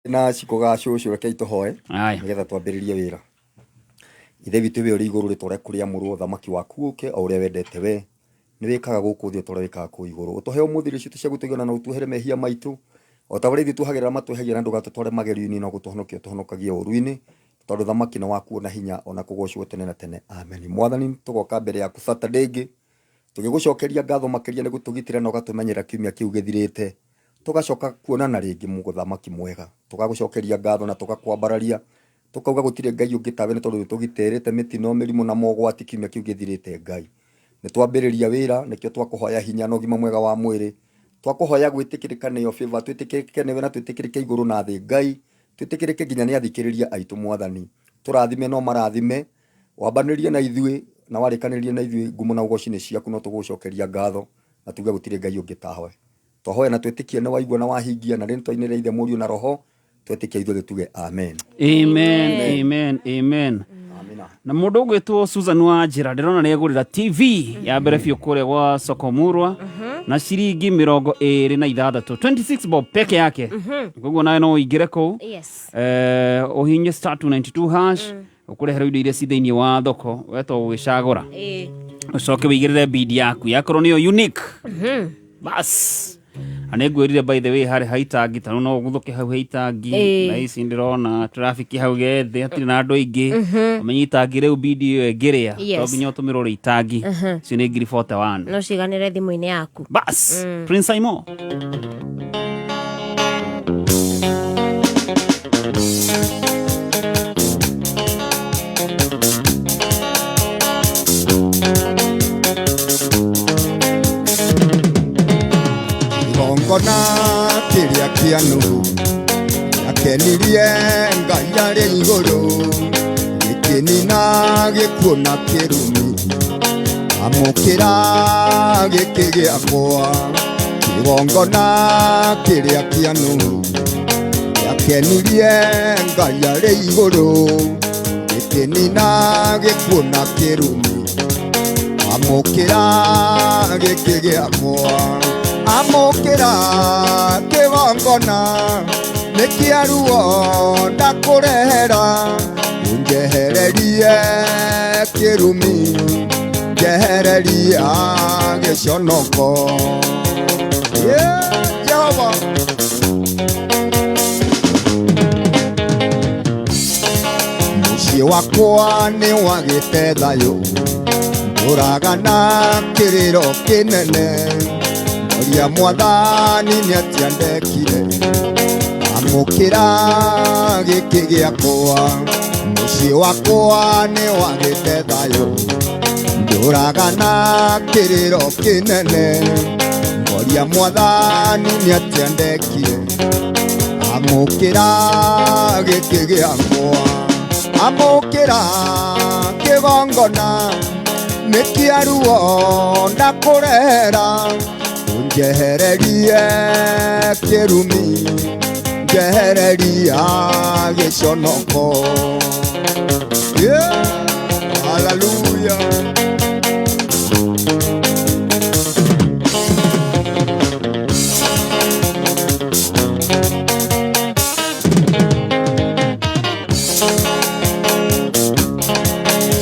na cikoga cũcũ reke ituhoe nigetha twambĩrĩrie wĩra. Ithe witũ we ũrĩ igũrũ rĩtwa rĩaku rĩamũrwo, ũthamaki waku ũke o ũrĩa wendete we. Nĩ wĩkaga gũkũ thĩ o ta ũrĩa wĩkaga kũu igũrũ. Ũtũhe ũmũthĩ irio ciitũ cia gũtũigana na ũtuohere mehia maitũ o ta ũrĩa ithuĩ tuohagĩra matwehagia, na ndũgatũtware magerio-inĩ, no gũtũhonokia ũtũhonokagie ũũru-inĩ, tondũ ũthamaki nĩ waku na hinya ona kũgocwo tene na tene. Amen. Mwathani, tũgoka mbere yaku Saturday ĩngĩ tũgĩgũcokeria ngatho makĩria nĩ gũtũgitĩra na ũgatũmenyera kiumia kĩu gĩthirĩte, tũgacoka kuonana rĩngĩ mũthamaki mwega. Tũgagũcokeria ngatho na tũgakwambararia, tũkauga gũtirĩ Ngai ũngĩ tawe, nĩ tondũ tũgitĩrĩte mĩtino, mĩrimũ na mogwati kiumia kĩu gĩthirĩte. Ngai, nĩ twambĩrĩria wĩra, nĩkĩo twakũhoya hinya na ũgima mwega wa mwĩrĩ, twakũhoya gwĩtĩkĩrĩka nĩyo favor, twĩtĩkĩrĩke nĩwe na twĩtĩkĩrĩke igũrũ na thĩ. Ngai, twĩtĩkĩrĩke nginya nĩ athikĩrĩria aitũ. Mwathani, tũrathime no marathime, wambanĩrie na ithuĩ na warĩkanĩrie na ithuĩ ngumo na ũgoci nĩ ciaku, no tũgũcokeria ngatho na tuge gũtirĩ Ngai ũngĩ tawe. Twahoya na twĩtĩkie nĩ waigua na wahingia, na rĩtwa-inĩ rĩa Ithe, Mũriũ na Roho twĩtĩkia ithuĩ tuge amen. Amen, amen, amen. Na mũndũ ũgwĩtwo Susan Wanjĩra ndĩrona nĩ agũrĩra TV ya mbere biũ kũrĩa gwa Sokomurwa na ciringi 26 26 bob peke yake. Koguo nawe no ũingĩre kũu ũhihinye *292# ũkũrehere indo iria ci thĩinĩ wa thoko wetwo gũgĩcagũra, ũcoke wĩigĩrĩre bid yaku yakorwo nĩyo unique bas. Ane ngwĩrire by the way harĩ haitangi tano no gũthũke hau haitangi na ici ndĩrona traffic hau gethe hatirĩ na andũ aingĩ, ũmenye itangi rĩu bidi ĩyo ĩngĩrĩa to nginya ũtũmĩrwo rĩ itangi icio nĩ 41 no ciganĩre thimũ-inĩ yaku bas. Prince Aimo ngona kĩrĩa kĩanũ akenirie Ngai arĩ igũrũ, gĩkĩnina gĩkuũ na kĩrumi, amũkĩra gĩkĩ gĩakwa. Kĩgongona kĩrĩa kĩanũ akenirie Ngai arĩ igũrũ, gĩkĩnina gĩkuũ na kĩrumi, amũkĩra gĩkĩ gĩakwa. Amũkĩra kĩgongona nĩ kĩa ruo ndakũrehera, ũnjehererie kĩrumi, njehereria gĩconoko. Jehova, mũciĩ wakwa nĩ wagĩte thayũ, ndũragana kĩrĩro kĩnene, ya Mwathani nĩ atĩa ndekire, amũkĩra gĩkĩ gĩakwa. Mũciĩ wakwa nĩ wagĩte thayũ, ndũragana kĩrĩro kĩnene, ngoria Mwathani nĩ atĩa ndekire, amũkĩra gĩkĩ gĩakwa. Amũkĩra kĩgongona nĩ kĩa ruo ndakũrehera, njehererie kĩrumi, njehereria gĩconoko. Hallelujah.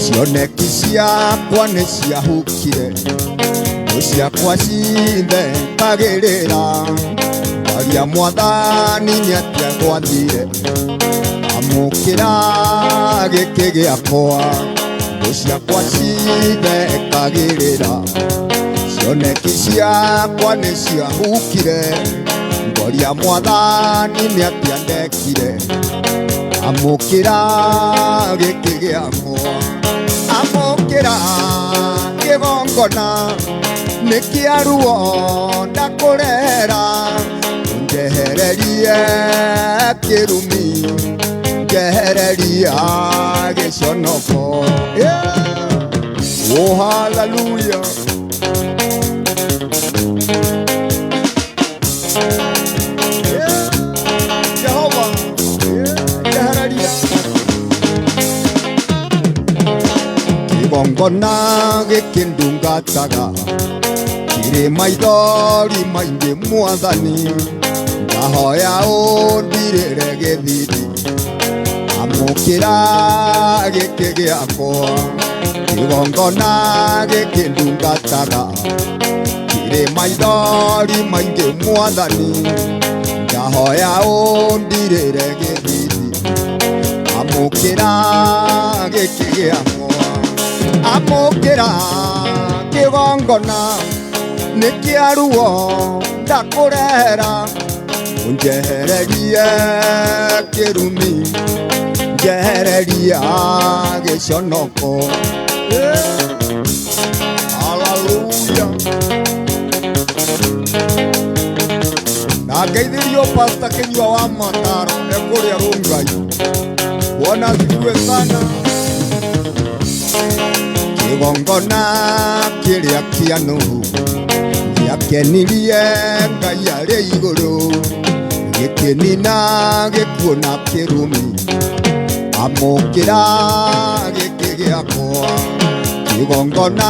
Cioneki ciakwa nĩ ciahukire, ciakwa ciothe ngagĩrĩra, ngaria Mwathani nĩ atĩa gwathire, amũkĩra gĩkĩ gĩakwa. Thũ ciakwa ciothe ngagĩrĩra, cioneki ciakwa nĩ ciahukire, ngoria Mwathani nĩ atĩa ndekire, amũkĩra gĩkĩ gĩakwa. Amũkĩra kĩgongona nĩ kĩa ruo ndakũrehera, njehererie kĩrumi, njehereria gĩconoko. Oh, hallelujah. Jehova, njehereria kĩgongona gĩkĩ ndungataga, kĩrĩ maithori maingĩ Mwathani, ndahoya undirire githiti amukira giki giakwa igongona giki ndungataga kiri maithori maingi mwathani ndahoya undirire githiti amukira giki giakwa amukira kigongona nikiaruo ndakurehera unjehererie kirumi njehereria giconoko haleluya na ngeithirio Pastor Kinyua wa Mataro ekuria Rungai Bwana asifiwe sana kigongona kiria kia Nuhu giakenirie Ngai arĩ igũrũ gĩkĩnina gĩkuona kĩrumi amũkĩra gĩkĩ gĩakwa kĩgongona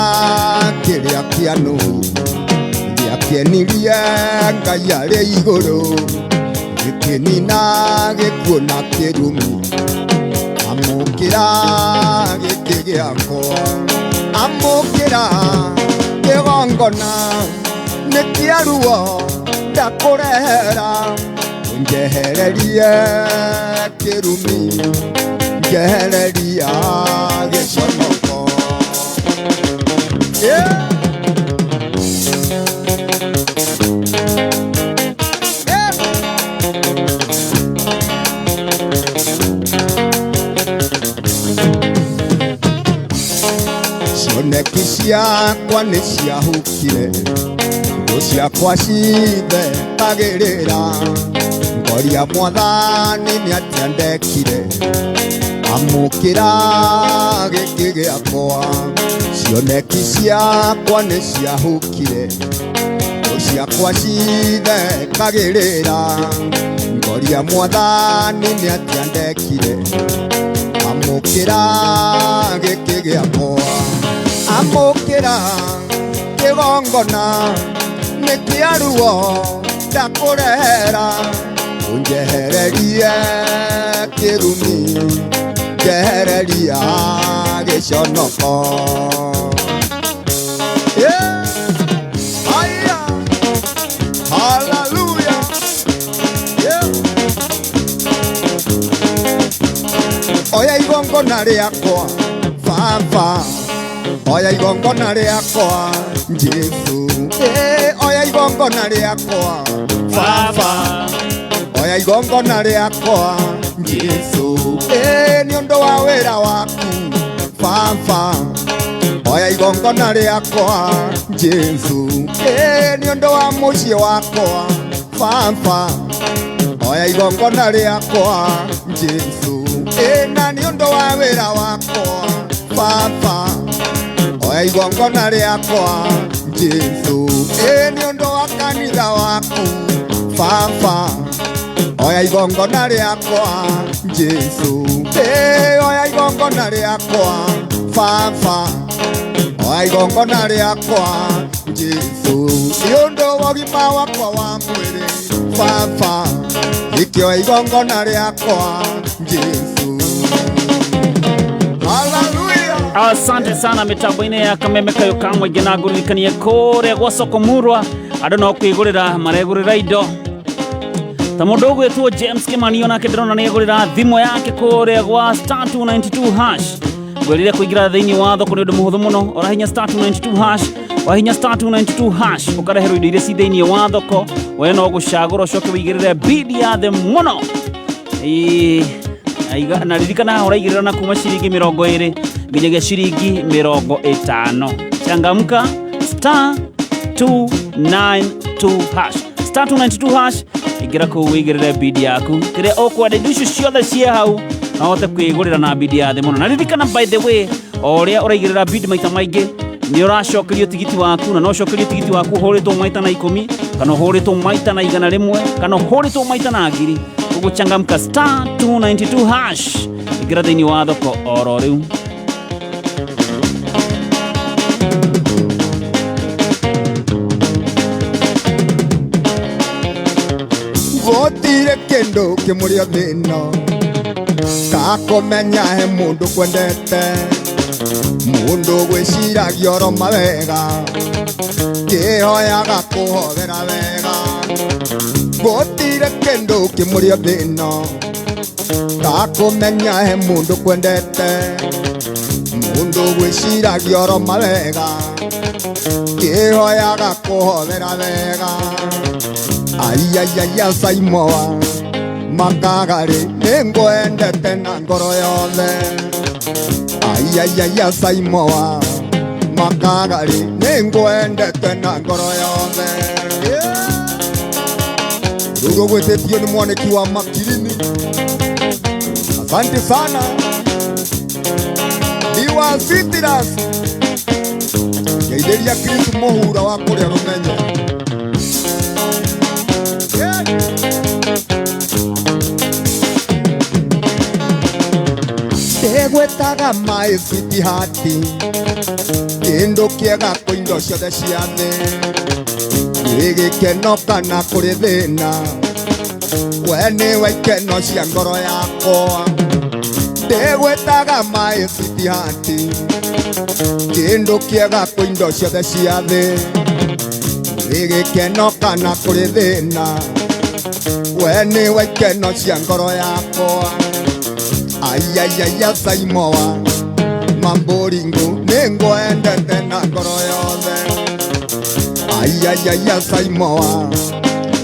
kĩrĩa kĩa Nuhu gĩakenirie Ngai arĩ igũrũ gĩkĩnina gĩkuona kĩrumi amũkĩra gĩkĩ gĩakwa amũkĩra kĩgongona nikiaruo ndakurehera njehererie kirumi njehereria giconoko cioneki ciakwa nĩ ciahukire ciakwa ciothe kagĩrĩra ngoria Mwathani nĩatĩa ndekire amũkĩra gĩkĩ gĩakwa cioneki ciakwa nĩ ciahukire ciakwa ciothe kagĩrĩra ngoria Mwathani nĩatĩa ndekire amũkĩra gĩkĩ gĩakwa amũkĩra kĩgongona nikiaruo ndakurehera unjehererie kirumi njehereria giconoko aya haleluya oya igongona riakwa Baba oya igongona riakwa Jesu oya igongona riakwa Baba oya igongona riakwa Jesu ni undu wa wira waku Baba oya igongona riakwa Jesu ni undu wa mucii wakwa Baba oya igongona riakwa Jesu na ni undu wa wira wakwa Baba oya igongona riakwa Jesu ni undu wa kanitha waku Baba oya igongona riakwa Jesu oya igongona riakwa Baba oya igongona riakwa Jesu ni undu wa ũgima wakwa wa mwĩrĩ Baba ikioya igongona riakwa Jesu. Hallelujah. Asante sana mitambo-inĩ ya Kameme Kayo kamwe ngina ngũririkanie kũrĩa gwa Sokomurwa andũ no kwĩgũrĩra maregũrĩra indo ta mũndũ ũgwĩtwo James Kimani onake ndĩrona nĩegũrĩra thimũ yake kũrĩa gwa star 292 hash ngwĩrire kũingĩra thĩinĩ wa thoko nĩ ũndũ mũhũthũ mũno orahinya star 292 hash wahinya star 292 hash ũkareherwo indo iria ci thĩinĩ wa thoko we no gũcagũra ũcoke wĩigĩrĩre bidi ya thĩ mũno na ririkana ũraigĩrĩra na kuma ciringi 20 nginyagia ciringi 50 changamka star 292 hash star 292 hash ingĩra kũu wĩigĩrĩre bidi yaku kĩrĩa ũkwenda indo icio ciothe ciĩ hau na ũhote kwĩgũrĩra na bidi ya thĩ mũno na ririkana by the way o ũrĩa ũraigĩrĩra bidi maita maingĩ nĩ ũracokerio tigiti waku na no ũcokerio tigiti waku ũhũrĩtwo maita na 10 kana ũhũrĩtwo maita na 100 kana ũhũrĩtwo maita na 1000 ũgũchangamka star 292 hash ingĩra thĩinĩ wa thoko oro rĩu kendo kimuria thina kakomenya he mundu kwendete mundu gwiciragia oro mawega kihoyaga kuhothera wega gutire kendo kimuria thina kakomenya he mundu kwendete mundu gwiciragia oro mawega kihoyaga kuhothera wega ayayaya saimoa makagari ningwendete na ngoro yothe ayayaya saimoa makagari ningwendete na ngoro yothe rugo gwetetio ni mwaniki wa makirini. Asante sana Liwa Citrus Geideria Chris Mohura wa kuria rumenye Tegwetaga my city hati kendo kiega kwa indo ciothe ciathe gigikeno kana kuri thina we niwe ikeno cia ngoro yakwa tegwetaga my city hati kendo kiega kwa indo ciothe ciathe gigikeno kana kuri thina we niwe ikeno cia ngoro yakwa ayayaya saimoa mamboringo ningwendete na ngoro yothe ayayaya saimoa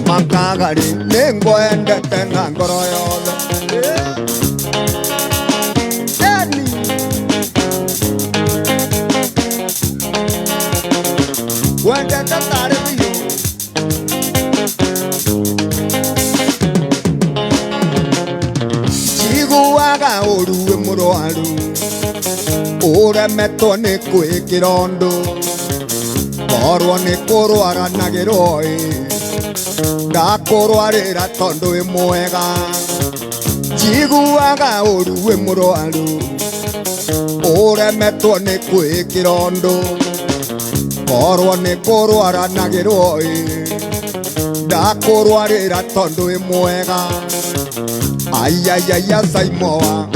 makagari ningwendete na ngoro yothe wendete tari biyo chiguaga uruwe murwaru uremetwo ni kwikira undu korwo ni kurwara na giroi ndakurwarira tondu wi mwega chiguaga uruwe murwaru uremetwo ni kwikira undu korwo ni kurwara na giroi ndakurwarira tondu wi mwega ayayaya saimoa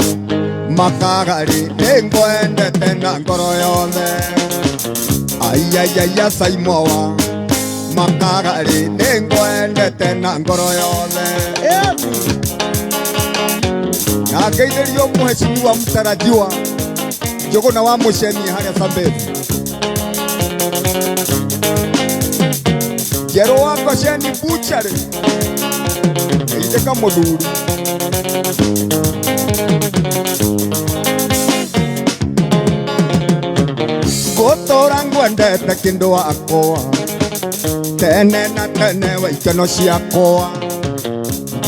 makagari ningwendete na ngoro yothe ayayaya saimoa makagari ningwendete na ngoro yothe na ngeitherio muheshimiwa mtarajiwa Njuguna wa Mucheni haria Sambezi Jero wa Gosheni Butchery Ijeka Muthuri Gotora ngwendete kindu wakwa tene na tene wa ikeno ciakwa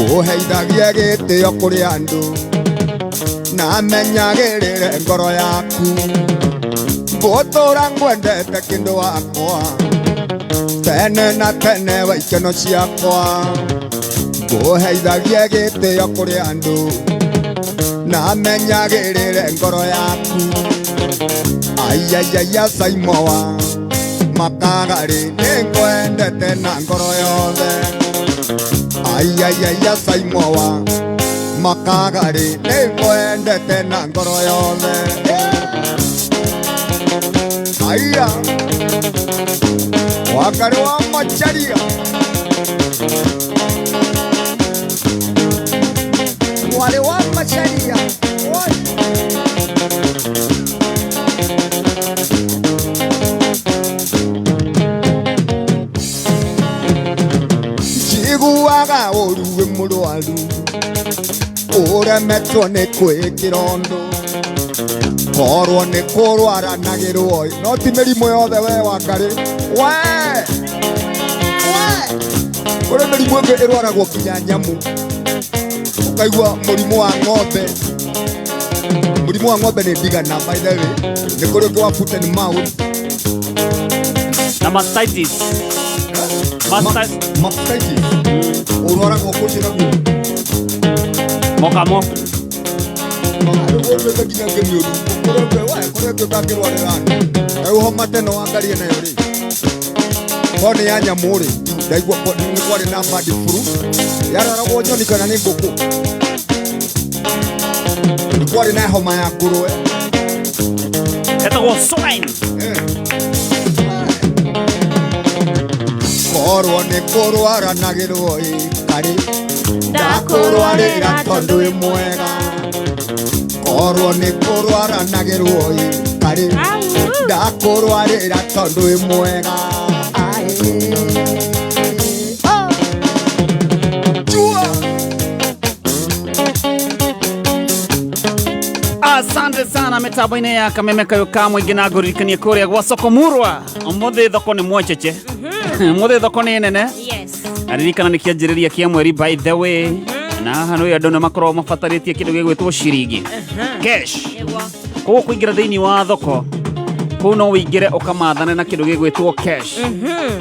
nguheithagia gitio kuri andu na menyagirire ngoro yaku Gotora ngwendete kindu wakwa tene na tene wa ikeno ciakwa nguheithagia gitio kuri andu na menyagirire ngoro yaku ayayaya saimoa makagari ningwendete na ngoro yothe ayayaya saimoa makagari ningwendete na ngoro yothe aya wakari wa macharia wale wa macharia chiguaga uruwe murwaru uremetwo ni kwikira undu korwo ni kurwara na giroi no ti mirimo yothe we wakari we uri mirimo ingi irwaragwo kinya nyamu ukaigua murimu wa ng'ombe ni ndigana by the way ni kuri ungi wa foot and mouth na mastitis mastitis urwaragwo kuchira guo mokamo Wewe nginya ngemiuru kore kakirwarira uho mateno wangarie nayo ri kone ya nyamuri ndaigua nĩ kwarĩ na bandi furu yaroragwo nyoni kana nĩ ngũkũ, nĩ kwarĩ na homa ya ngũrwe etagwo swine. korwo nĩ kũrwaranagĩrwo karĩ ndakũrwarĩra tondũ wĩ mwega, korwo nĩ kũrwaranagĩrwo karĩ ndakũrwarĩra tondũ wĩ mwega. Asante sana mitambo-inĩ ya Kameme Kayũka mũingĩ na ngũririkanie kũrĩa gwa Soko Murwa. Ũmũthĩ thoko nĩ mwecheche, ũmũthĩ thoko nĩ nene. Aririkana nĩ kĩanjĩrĩria kĩa mweri by the way, na haha nĩ andũ nĩ makorwo mabatarĩtie kĩndũ gĩgwĩtwo ciringi cash. Koguo kũingĩra thĩinĩ wa thoko kũu no wĩingĩre ũkamathane na kĩndũ gĩgwĩtwo cash.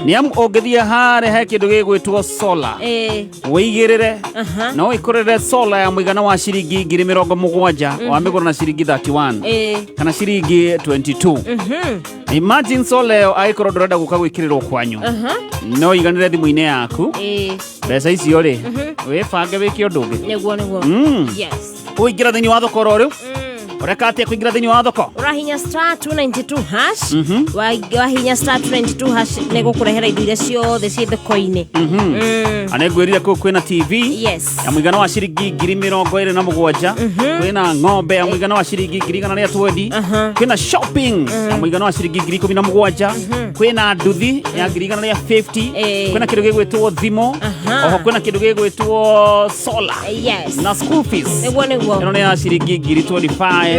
Nĩ amu ũngĩthiĩ harĩa he kĩndũ gĩgwĩtwo solar wĩigĩrĩre no wĩkũrĩre solar ya mũigana wa ciringi 70,000 wa mĩgũro na ciringi 31 kana ciringi 22. Imagine solar ĩyo agĩkorwo ndũrenda gũka gwĩkĩrĩrwo kwanyu no iganĩre thimũ-inĩ yaku mbeca icio rĩ wĩbange wĩke ũndũ ũngĩ. Kũingĩra thĩinĩ wa thoko rĩu ureka atia kuingira thini wa thoko urahinya star 292 hash wahinya star 292 hash nego kurehera indo iria ciothe ci thoko-ini. Anegwirire ko kwina TV ya muigana wa ciringi 27,000 kwina ng'ombe ya muigana wa ciringi 120 kwina shopping ya muigana wa ciringi 17,000 kwina nduthi ya 150 kwina kindu gigwitwo thimo oho kwina kindu gigwitwo solar na school fees ino ni ya ciringi 25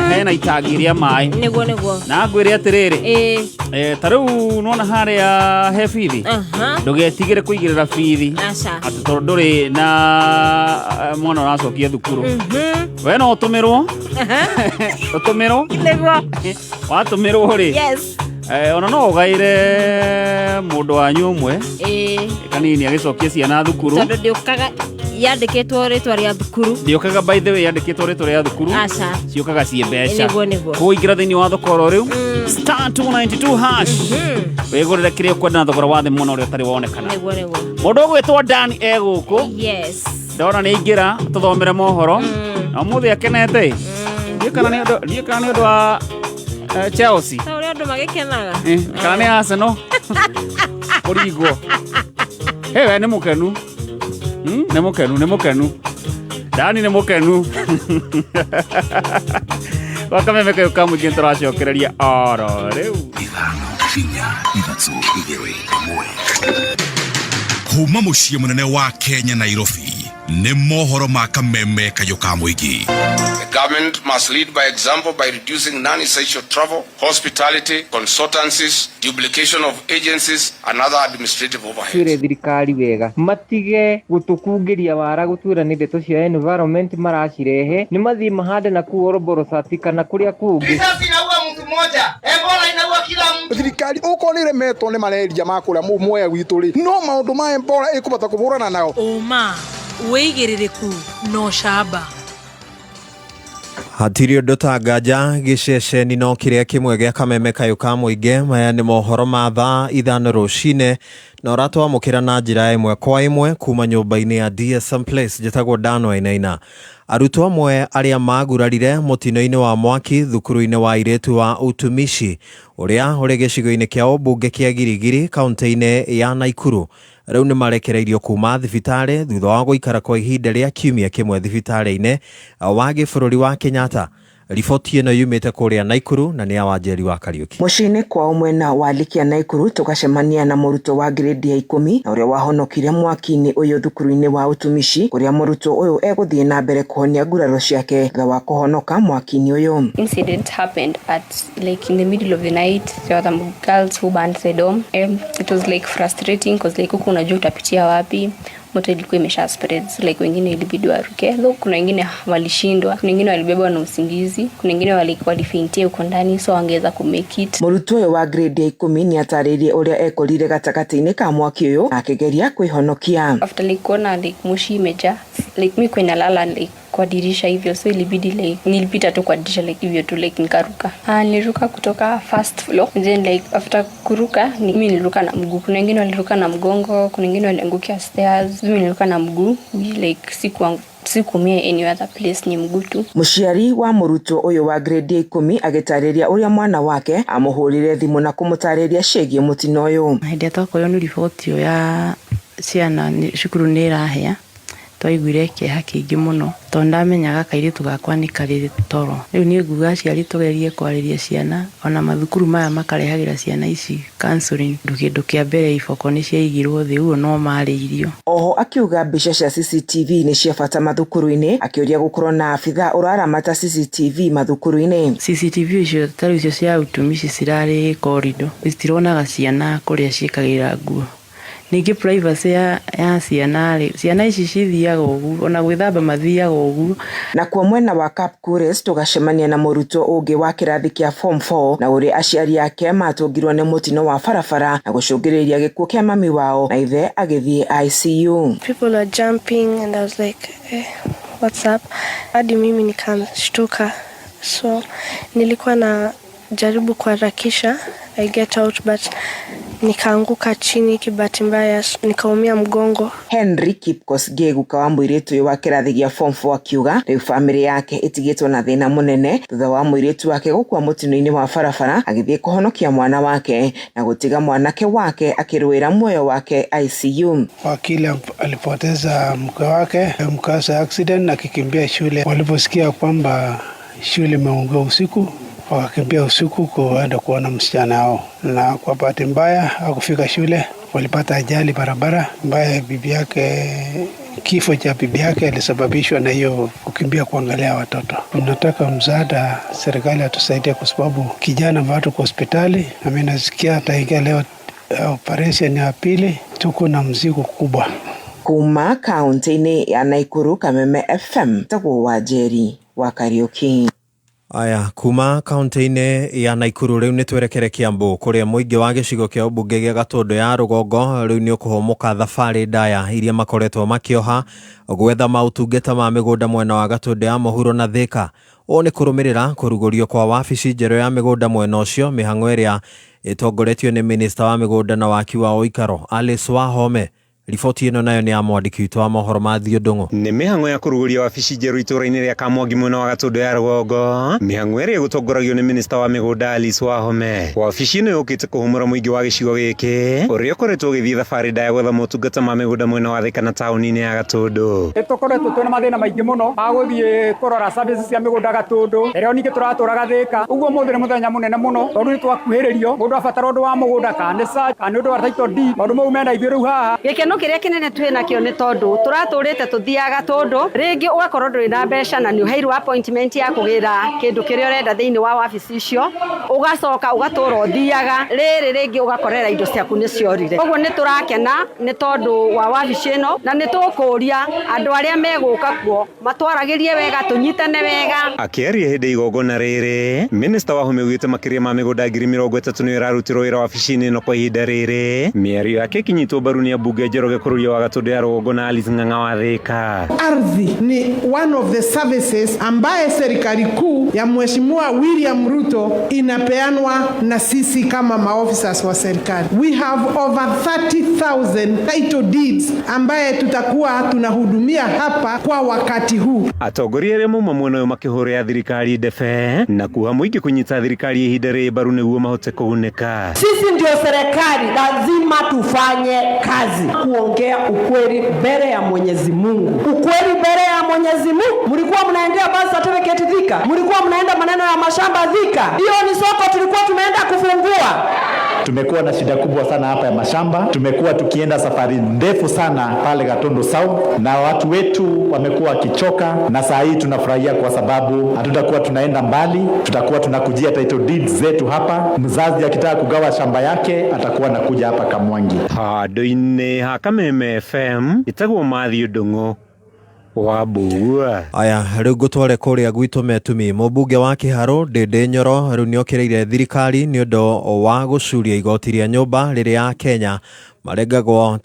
hena itagiria mai niguo na ngwire atiriri tariu nona haria he fithi ndugetigire kuigirira fithi ati tonduri na mwana aracokia thukuru we no utumirwo niguo watumirwo ri ona no ugaire mundu wanyu umwe kanini agicokia ciana thukuru tondu ndiukaga yandikitwo ritwa ria thukuru ndiukaga by the way yandikitwo ritwa ria thukuru ciukaga cie mbeca kuingira thiini wa thoko riu star 292 hash wigurire kiria ukwenda na thogora wa thi muno uria utari wonekana mundu ugwitwo Dan eguku ndona ni ingira tuthomere mohoro na muthi akenete ndikana ni undu wa Chelsea uri andu magikenaga kana ni Arsenal urigwo hewe ni mukenu ni mukenu Dani ni mukenu Wakameme Kayũka mũingĩ tũracokereria oro rĩu kuma mũciĩ mũnene wa Kenya Nairobi nĩ mohoro ma Kameme Kayũka mũingĩ. The government must lead by example by reducing non-essential travel, hospitality, consultancies, duplication of agencies and other administrative overheads. Twire thirikari wega matige gutukungiria wara gutura ni ndeto cia environment maracirehe ni mathi mahande na kuoroboro sati kana kuria kungi. Sasa inaua mtu mmoja, Ebola inaua kila mtu. Thirikari uko ni remeto ni mareria makuria mumwe witu ri no maundu ma Ebola ikubata kuburana nao. Oma weigiririku no shaba Hatirio ndotanganja giceceni no kiria kimwe gya Kameme Kayũka mũingĩ maya nĩ mohoro ma thaa 5 rũcinĩ na ũratwamũkĩra na njĩra ĩmwe kwa ĩmwe kuma nyũmba-inĩ ya DSM Place njĩtagwo Dan Wainaina. Arutwo amwe arĩa magurarire mũtino-inĩ wa mwaki thukuru-inĩ wa airĩtu wa Utumishi ũrĩa ũrĩ gĩcigo-inĩ kĩa ũmbunge kĩa Girigiri kaunti-inĩ ya Naikuru rĩu nĩ marekereirio kuma thibitarĩ thutha wa gũikara kwa ihinda rĩa kiumia kĩmwe thibitarĩ-inĩ wa gĩbũrũri wa Kenyatta. Riboti ĩno yumĩte kũrĩa Naikuru na nĩ ya Wanjeri wa Kariuki. Mũciĩ-inĩ kwao mwena wa Likia Naikuru tũgacemania na mũrutwo wa grade ya 10 na ũrĩa wahonokire mwaki-inĩ ũyũ thukuru-inĩ wa Utumishi ũrĩa mũrutwo ũyũ egũthiĩ na mbere kũhonia nguraro ciake thutha wa kũhonoka mwaki-inĩ ũyũ. Incident happened at like in the middle of the night. There were some girls who burned the dome. It was like frustrating because like huko unajua utapitia wapi. Moto ilikuwa imesha spread, so like wengine ilibidi waruke, though kuna wengine walishindwa, kuna wengine walibebwa na usingizi, kuna wengine walifaintia uko ndani so wangeweza kumake it. Mũrutwo ũyũ wa grade ya 10 ni atarĩirie ũrĩa ekorire gatagatĩ-inĩ ka mwaki ũyũ akĩgeria kwĩhonokia. After like kuona like moshi imejaa, like mimi kwenye lala like kwa dirisha hivyo, so ilibidi like nilipita tu kwa dirisha like hivyo tu like nikaruka. Niliruka kutoka first floor, then like after kuruka mimi niliruka na mguu, kuna wengine waliruka na mgongo, kuna wengine waliangukia stairs, mimi niliruka na mguu like sikumia any other place, ni mguu tu. Muciari wa muruto uyu wa grade 10 agitariria uria mwana wake amuhurire thimu na kumutariria ciĩgie mutino uyu. Hĩndĩ twakoyo ni riboti ya ciana cukuru ni irahea, twaiguire kĩeha kĩingĩ mũno tondũ ndamenyaga kairĩtu gakwa nĩ karĩ toro. Rĩu niĩ nguga aciari tugerie kwarĩria ciana, ona mathukuru maya makarehagĩra ciana ici counseling. Kĩndũ kĩa mbere iboko nĩ ciaigirwo thĩ, ũguo no marĩirio. Oho akiuga mbica cia CCTV nĩ cia bata mathukuru-inĩ, akĩũria gũkorwo na abitha ũraramata CCTV mathukuru-inĩ. CCTV icio tarĩ icio cia utumici cirarĩ corridor, citironaga ciana kũrĩa ciĩkagĩra nguo. Ningĩ privacy ya ciana ici cithiaga ũguo, ona gwĩthamba mathiaga ũguo. Na kwa mwena wa Kapkures tugacemania na muruto ũngĩ wa kĩrathi kĩa form 4 na ũrĩa aciari ake matũngirwo nĩ mũtino wa barabara na gũcũngĩrĩria gĩkuũ kĩa mami wao na ithe agĩthiĩ ICU. People are jumping and I was like, what's up? Hadi mimi nikashtuka, so nilikuwa na jaribu kuharakisha I get out but nikaanguka chini kibati mbaya, nikaumia mgongo. Henry Kipkosgei wa mũirĩtu wa kĩrathi gĩa form 4 akiuga rĩu family yake itigĩtwo na thĩna mũnene thutha wa mũirĩtu wake gũkua mũtino-inĩ wa barabara agĩthiĩ kũhonokia mwana wake na gũtiga mwanake wake akĩrũĩra muoyo wake ICU. Wakili alipoteza mke wake mkasa accident akikimbia shule. Waliposikia kwamba shule imeungua usiku, wakakimbia usiku kuenda kuona msichana wao, na kwa bahati mbaya hakufika shule. Walipata ajali barabara mbaya, kifo cha bibi yake ilisababishwa na hiyo kukimbia kuangalia watoto. Tunataka msaada, serikali atusaidie kwa sababu kijana bado kwa hospitali, na mimi nasikia ataingia leo operation ya pili. Tuko na mzigo kubwa. Kuma kaunti-inĩ ya Nakuru, Kameme FM, tagwo wa Njeri wa Kariuki. Aya, kuma kaunti-inĩ ya Nakuru rĩu nĩ twerekere Kiambu kũrĩa mũingĩ wa gĩcigo kĩa ũmbunge gĩa Gatũndũ ya rũgongo rĩu nĩ ũkũhomoka thabarĩ ndaya iria makoretwo makĩoha gwetha maũtungata ma mĩgũnda mwena wa Gatũndũ ya mũhuro na Thĩka. O nĩ kũrũmĩrĩra kũrugũrio kwa wabici njerũ ya mĩgũnda mwena ũcio, mĩhang'o ĩrĩa ĩtongoretio nĩ minista wa mĩgũnda na waki wa ũikaro Alice Wahome. Riboti ino nayo ni ya mwandiki witũ wa mohoro ma Thiondong'o. Nĩ mĩhang'o ya kũrugũria wabici njerũ itũra-inĩ rĩa Kamwangi mwena wa Gatũndũ ya rũgongo, mĩhang'o ĩrĩa gũtongoragio nĩ minista wa mĩgũnda Alice Wahome. Wabici ĩno yũkĩte kũhũmũra mũingĩ wa gĩcigo gĩkĩ ũrĩa ũkoretwo ũgĩthiĩ thabarĩ ndaya gwetha motungata ma mĩgũnda mwena wa Thĩka na taũni-inĩ ya Gatũndũ. Tũkoretwo twĩna mathĩna maingĩ mũno ma gũthiĩ kũrora services cia mĩgũnda Gatũndũ, rĩrĩa ningĩ tũratũraga Thĩka. Ũguo mũthĩ nĩ mũthenya mũnene mũno tondũ nĩ twakuhĩrĩrio, mũndũ abatara ũndũ wa mũgũnda kana ũndũ wa title deed, maũndũ mau mena ithuĩ rĩu haha. Gĩkeno kĩrĩa kĩnene twĩna kĩo nĩ tondũ tũratũrĩte tũthiaga Gatũndũ, rĩngĩ ũgakorwo ndũrĩ na mbeca na nĩ ũheirwo appointment ya kũgĩra kĩndũ kĩrĩa ũrenda thĩinĩ wa wabici icio, ũgacoka ũgatũra ũthiaga, rĩrĩ rĩngĩ ũgakorera indo ciaku nĩ ciorire. Ũguo nĩ tũrakena nĩ tondũ wa wabici ĩno, na nĩ tũkũria andũ arĩa megũka kuo matwaragĩrie wega, tũnyitane wega. Akĩaria hĩndĩ igongona rĩrĩ, minista Wahome augĩte makĩria ma mĩgũnda 30,000 nĩ ĩrarutirwo wĩra wabici-inĩ ĩno kwa ihinda rĩrĩ. Mĩario yake ĩkinyitwo mbaru nĩ ambunge Njoroge kũrũria wa Gatũndũ ya rũgongo na Alice Ng'ang'a wa Thĩka. Ardhi ni one of the services ambaye serikali kuu ya Mheshimiwa William Ruto inapeanwa na sisi kama maofficers wa serikali. We have over 30,000 title deeds ambaye tutakuwa tunahudumia hapa kwa wakati huu. Atongoria arĩa mauma mwena ũyũ makĩhũrĩra thirikari ndebe na kuha mũingĩ kũnyita thirikari ihinda rĩrĩ mbaru nĩguo mahote kũgunĩka. Sisi ndio serikali, lazima tufanye kazi kuongea ukweli mbele ya Mwenyezi Mungu. Ukweli mbele ya Mwenyezi Mungu. Mlikuwa mnaendea birth certificate Thika, mlikuwa mnaenda maneno ya mashamba Thika. Hiyo ni soko tulikuwa tumeenda kufungua. Tumekuwa na shida kubwa sana hapa ya mashamba. Tumekuwa tukienda safari ndefu sana pale Gatundu South na watu wetu wamekuwa wakichoka, na saa hii tunafurahia kwa sababu hatutakuwa tunaenda mbali, tutakuwa tunakujia title deeds zetu hapa. Mzazi akitaka kugawa shamba yake atakuwa anakuja hapa Kamwangi. Handũ-inĩ ha Kameme FM itagwo Thiondong'o wa Mbugua. Aya, rĩu ngũtware kũrĩa gwitũ Metumi. Mũmbunge wa Kĩharũ Ndĩndĩ Nyoro rĩu nĩ okĩrĩire thirikari nĩ ũndũ wa gũcuria igoti rĩa nyũmba rĩrĩa Kenya marengagwo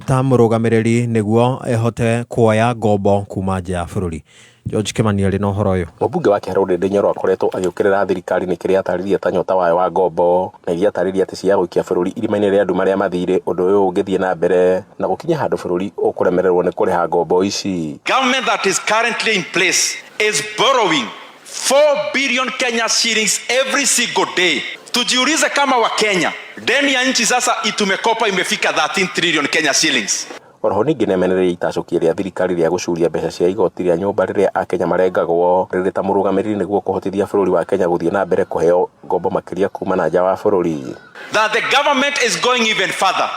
ta murugamiriri niguo ehote kuoya ngombo kuma nja ya bururi. George Kimani ari no horo uyu. Mũmbunge wa Kiharu Ndindi Nyoro akoretwo agĩũkĩrĩra thirikari nĩ kĩrĩa ataririe ta nyota wayo wa ngombo na iria ataririe atĩ cia gũikia bũrũri irima-inĩ rĩa andũ marĩa mathire ũndũ ũyũ ũngĩthiĩ na mbere na gũkinya handũ bũrũri ũkũremererwo nĩ kũrĩha ngombo ici. Government that is currently in place is borrowing 4 billion Kenya shillings every single day. Tujiulize kama wa Kenya deni ya nchi sasa itumekopa imefika 13 trillion Kenya shillings. Oroho ningĩ nemenereire itacokia rĩa thirikari rĩa gũcuria mbeca cia igoti rĩa nyũmba rĩrĩa Akenya marengagwo rĩrĩ ta mũrũgamĩrĩri nĩguo kũhotithia bũrũri wa Kenya gũthiĩ na mbere kũheo ngombo makĩria kuma na nja wa bũrũri. That the government is going even further.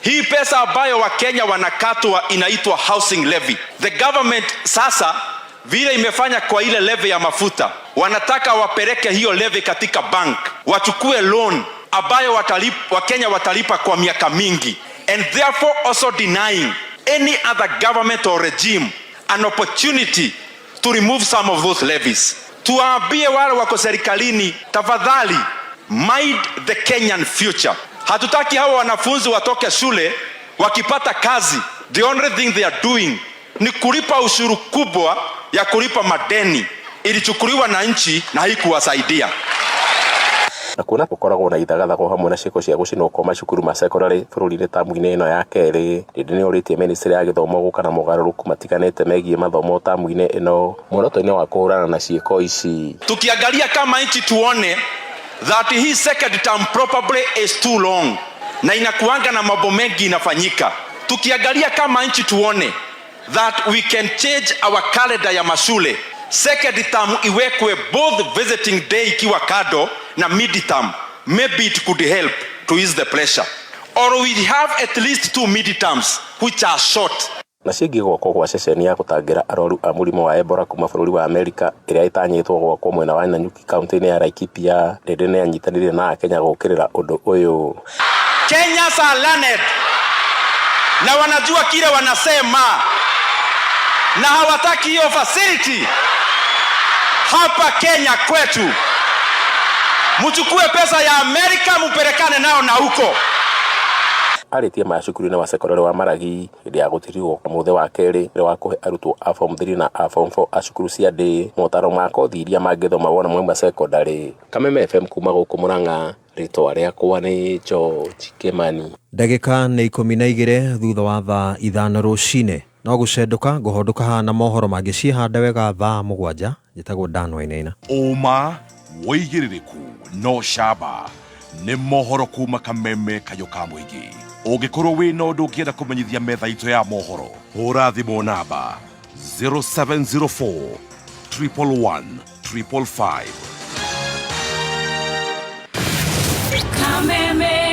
Hii pesa ambayo wa Kenya wanakatwa inaitwa housing levy. The government sasa vile imefanya kwa ile levy ya mafuta, wanataka wapeleke hiyo levy katika bank, wachukue loan ambayo wa Kenya watalipa kwa miaka mingi, and therefore also denying any other government or regime an opportunity to remove some of those levies. Tuwaambie wale wako serikalini, tafadhali mind the Kenyan future. Hatutaki hawa wanafunzi watoke shule wakipata kazi, the only thing they are doing ni kulipa ushuru kubwa ya kulipa madeni ilichukuliwa na nchi na haikuwasaidia. Na kuona gũkoragwo na ithagathago hamwe na ciĩko cia gũcinwo kwa macukuru ma sekondarĩ bũrũri-inĩ tamu-inĩ ĩno ya kerĩ, Ndindi nĩ orĩtie ministry ya gĩthomo gũka na mogarũrũku matiganĩte megiĩ mathomo tamu-inĩ ĩno muoroto-inĩ wa kũhũrana na ciĩko ici. Tukiangalia kama nchi tuone that hii second term probably is too long na inakuanga na mambo mengi inafanyika. Tukiangalia kama nchi tuone that we can change our calendar ya mashule, second term iwekwe both visiting day ikiwa kado na mid-term, maybe it could help to ease the pressure. Or we have at least 2 mid-terms which are short. Na ciĩgiĩ gwakwo gwa ceceni ya gũtangĩra arwaru a mũrimũ wa Ebola kuma bũrũri wa Amerika ĩrĩa ĩtanyĩtwo gwakwo mwena wa Nanyuki kaunti-inĩ ya Laikipia, Ndindi nĩ anyitanĩire na Akenya gũkĩrĩra ũndũ ũyũ. Kenyans are learned na wanajua kile wanasema na hawataki hiyo facility hapa Kenya kwetu. Mchukue pesa ya Amerika mupelekane nao na huko. Arĩtie macukuru-inĩ wa sekondarĩ wa Maragi hĩndĩ ya gũtirirwo mũthĩ wa kerĩ nĩ wa kũhe arutwo a form 3 na a form 4 a cukuru cia ndĩ motaro ma kothi iria mangĩthoma wona mwauma sekondarĩ. Kameme FM kuma gũkũ Mũrang'a, rĩtwa rĩakwa nĩ George Kimani. Ndagĩka nĩ 12 thutha wa thaa 5 rũcinĩ. No gũcendũka ngũhondũka hana mohoro mangĩ ciĩhande wega thaa 7 njĩtagwo Dan Wainaina. Ũma wĩigĩrĩrĩku no camba nĩ mohoro kuma Kameme kayũ ka mũingĩ. Ũngĩkorwo wĩ na ũndũ ũngĩenda kũmenyithia metha itũ ya mohoro, hũra thimũ namba 0704 111 555. Kameme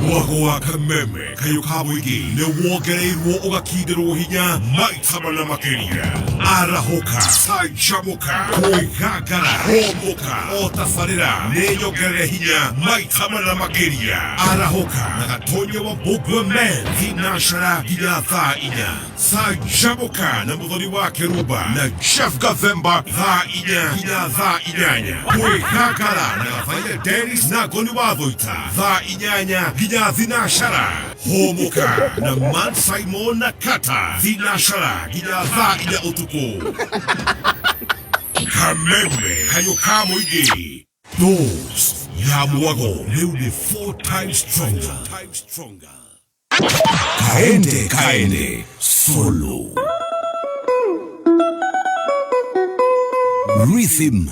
Mwago wa Kameme kayũ ka mũingĩ nĩ wongereirwo ũgakindĩrwo hinya maita mana makĩria. Arahũka, canjamũka, kwĩgangara, hũmũka, o tabarĩra nĩ nyongerere hinya maita mana makĩria. Arahũka na gatonye wa Mbũngũwe Men thinacara nginya thaa 4. Canjamũka na mũthoni wa Kĩrumba na Jeff Gathemba thaa 4 nginya thaa 8. Kwĩgangara na Gathaiga Dennis na Ngoni wa Thũita thaa 8 nginya thinacara. Hũmũka na Man Simon na Kata thinacara nginya thaa 4 ũtukũ. Kameme kayũ ka mũingĩ. Dose ya Mwago rĩu nĩ 4 times stronger. Kaende solo. Rhythm.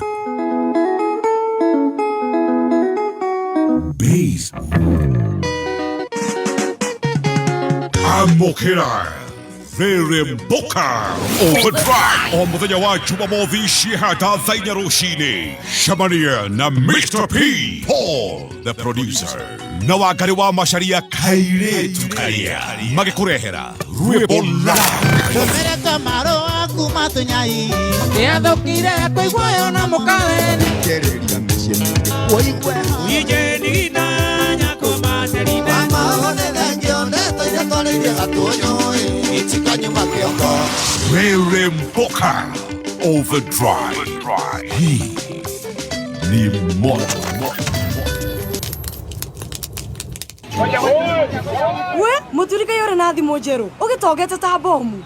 Bass. Amokera. Mboka Overdrive on mũthenya wa Jumamothi ciĩhanda thaa 4 rũcinĩ. Cemania na Mr. P, Paul the producer, na Wangari wa Macharia kairĩtu karia magĩkũrehera rwĩmbo Mereka marũa kuma tũnyai nĩathũkire kũigua yo na mũkawene kĩrĩria mĩciĩ mĩingĩ woigwe ijeni na nyakũma terina mahone thengio netoire twarĩirie gatũnyũĩ itikanyuma kĩongo. Mboka Overdrive. Hii ni moto. We muturika yore na thimo njeru ugitogete ta bomu.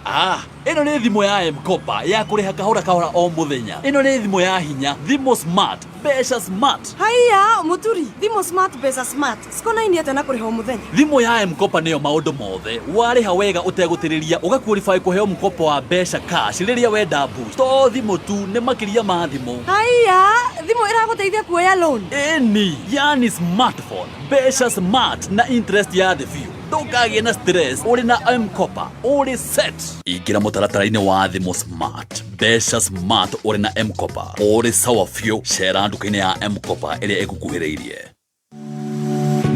Ino ni thimo ya M-Kopa ya kuriha kahora kahora o muthenya. Ino ni thimo ya hinya, thimo smart, besha smart. Haiya muturi, thimo smart besha smart. Sikona ini atana kuriha o muthenya. Thimo ya M-Kopa niyo maundu mothe. Wariha wega utegutiriria ugaqualify kuheo mkopo wa besha cash riria wenda boost. To thimo tu ne makiria ma thimo. Haiya, thimo iraguteithia kuoya loan. Eni, yani smartphone, besha smart na interest ya the few. Ndũkagĩe na stress uri na M-Kopa uri set. Ingira mũtaratara-inĩ wa thimo smart, besha smart uri na M-Kopa uri sawa few. Cera nduka-inĩ ya M-Kopa ĩrĩa ĩgũkuhĩrĩirie.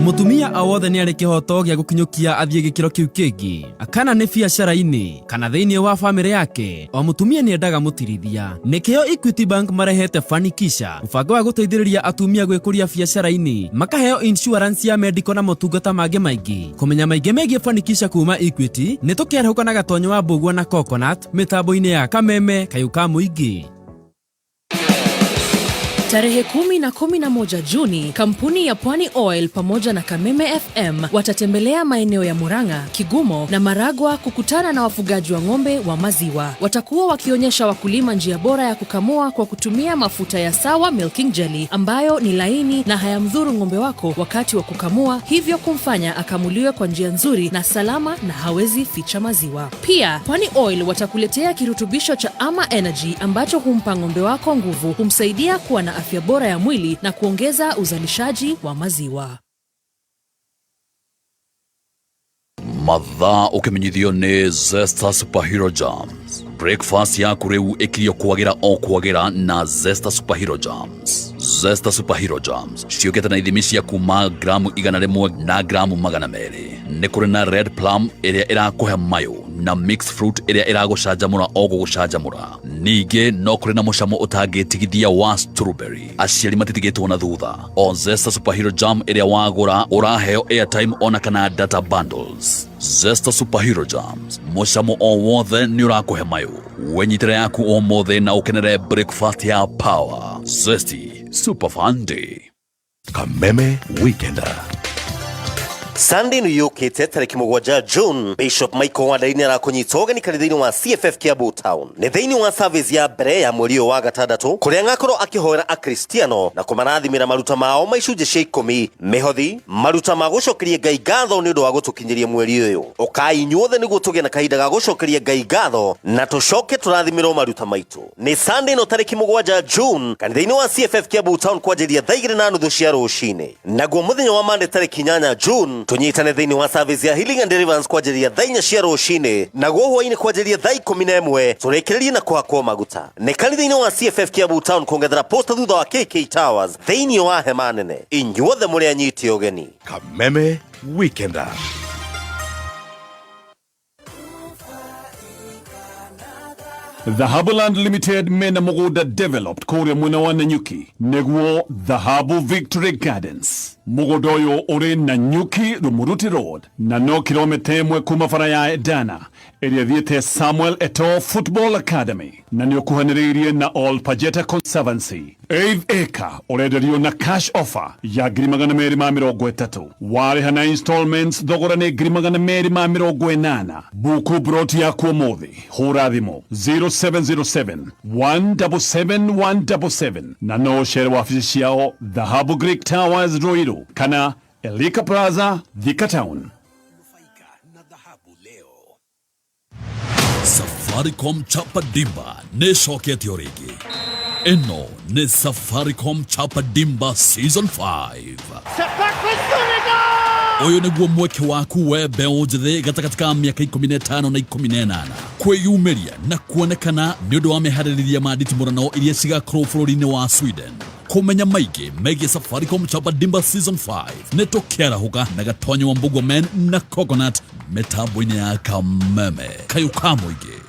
Mutumia awothe ni ari kihoto gya gukinyukia athie gikiro kiu kingi akana ni biacara-ini kana thiini wa family yake. O mutumia ni endaga mutirithia. Nikio Equity Bank marehete Fanikisha, mubango wa guteithĩrĩria atumia gwĩkũria biacara-ini, makaheo insurance ya medical na motungata mangĩ maingĩ. Kumenya maingĩ megie Fanikisha kuma Equity, ni tukiarũka na gatonyo wa Mbũgua na Coconut mitambo-inĩ ya Kameme Kayuka Mũingĩ. Tarehe 10 na 11 Juni, kampuni ya Pwani Oil pamoja na Kameme FM watatembelea maeneo ya Murang'a, Kigumo na Maragwa kukutana na wafugaji wa ng'ombe wa maziwa. Watakuwa wakionyesha wakulima njia bora ya kukamua kwa kutumia mafuta ya Sawa Milking Jelly ambayo ni laini na hayamdhuru ng'ombe wako wakati wa kukamua, hivyo kumfanya akamuliwe kwa njia nzuri na salama na hawezi ficha maziwa. Pia, Pwani Oil watakuletea kirutubisho cha Ama Energy ambacho humpa ng'ombe wako nguvu, humsaidia kuwa na afya bora ya mwili na kuongeza uzalishaji wa maziwa. Mathaa ukimenyithio ni Zesta Superhero Jams. Breakfast ya kuriu ikirio kwagira na Zesta Superhero Jams. Zesta Superhero Jams ciukite na ithimi cia kuma gramu 100 na gramu 200. Ni kuri na red plum iria irakuhe mayo na mixed fruit iria iragucanjamura o gugucanjamura. Ningi no kuri na mucamo utangitigithia wa strawberry. Aciari matitigitwo na thutha. O Zesta Superhero Jam iria wagura uraheo airtime ona kana data bundles. Zesta Superhero Jams, mucamo o wothe ni urakuhe mayo. Wenyitire yaku o mothe na ukenere breakfast ya power. Zesty Super Fun Day. Kameme Weekender. Sunday ni yukite tariki 7 June. Bishop Michael Wandaini arakunyitoga ni kanitha-ini wa CFF Kiambu Town. Ni thiini wa service ya mbere ya mweri wa gatandatu kuria ngakorwo akihoera akristiano na kumarathimira maruta mao maicunje cia 10 mihothi maruta ma gucokeria Ngai ngatho ni undu wa gutukinyiria mweri uyu. Ukai inyuothe niguo tugie na kahinda ga gucokeria Ngai ngatho na tucoke turathimirwo maruta maitu. Ni Sunday no tariki 7 June kanitha-ini wa CFF Kiambu Town kwanjiria 2:30 cia rucini. Naguo muthenya wa Monday tariki 8 June tunyitane thiini wa service ya Healing and Deliverance kwanjiria 4 cia rucini, naguo hwaini kwanjiria 11 turikiririe na kuhakwo maguta. Ni kanitha-ini wa CFF Kiambu Town kungethera posta thutha wa KK Towers thiini wa hema nene. Inyuothe muri anyiti ugeni. Kameme Weekender. Dhahabuland Limited mena muguda developed kuria mwena wa Nanyuki niguo Dhahabu Victory Gardens. Muguda uyu uri Nanyuki Rumuruti Road na no kilomita 1 kuma bara ya Edana area thiete Samuel Eto'o Football Academy na ni okuhaniriirie na All Pajeta Conservancy. 8 acre urenderio na cash offer ya $230,000 wariha na installments thogora ni $280,000. Buku broti ya kuomothi hura thimo 0707 177 177 na no share wafici ciao Dhahabu Greek Towers Ruiru kana Elika Plaza Thika Town. Safaricom Chapa Dimba ne coketio rĩngĩ. Ĩno nĩ Safaricom Chapa Dimba Season 5. Uyu niguo mweke waku we mbeũ njĩthĩ gatagatĩ ka mĩaka 15 na 18 kwĩyumĩria na kuonekana nĩ ũndũ wa meharĩrĩria ma nditimũrano iria cigakorwo bũrũri-inĩ wa Sweden. Kumenya maingĩ megie Safaricom Chapa Dimba Season 5 nĩ tũkĩarahũka na gatonyo wa Mbũgua Men na Coconut mitambo-inĩ ya Kameme Kayuka Mũingĩ.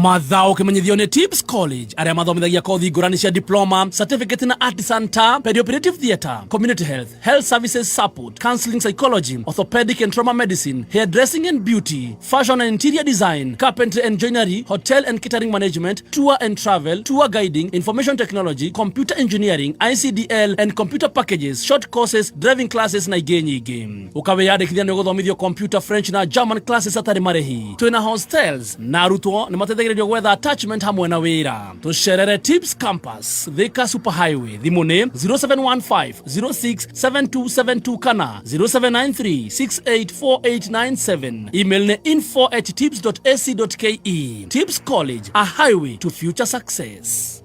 Mathao kimenyithio ni Tips College aria mathomithagia kothi ngurani cia diploma, certificate na artisan ta perioperative theatre, community health, health services support, counseling psychology, orthopedic and trauma medicine, hairdressing and beauty, fashion and interior design, carpentry and joinery, hotel and catering management, tour and travel, tour guiding, information technology, computer engineering, ICDL and computer packages, short courses, driving classes na ingĩ nyingĩ. Ukawiyandĩkithia nĩ gũthomithio computer, French na German classes atarĩ marĩhi. Twĩna hostels na arutwo nĩ mateithagĩrĩrio gwetha attachment hamwe na wĩra. Tũcerere Tips Campus, Thika Superhighway. Thimũ nĩ 0715067272 kana 0793684897. Email nĩ info@tips.ac.ke. Tips College, a highway to future success.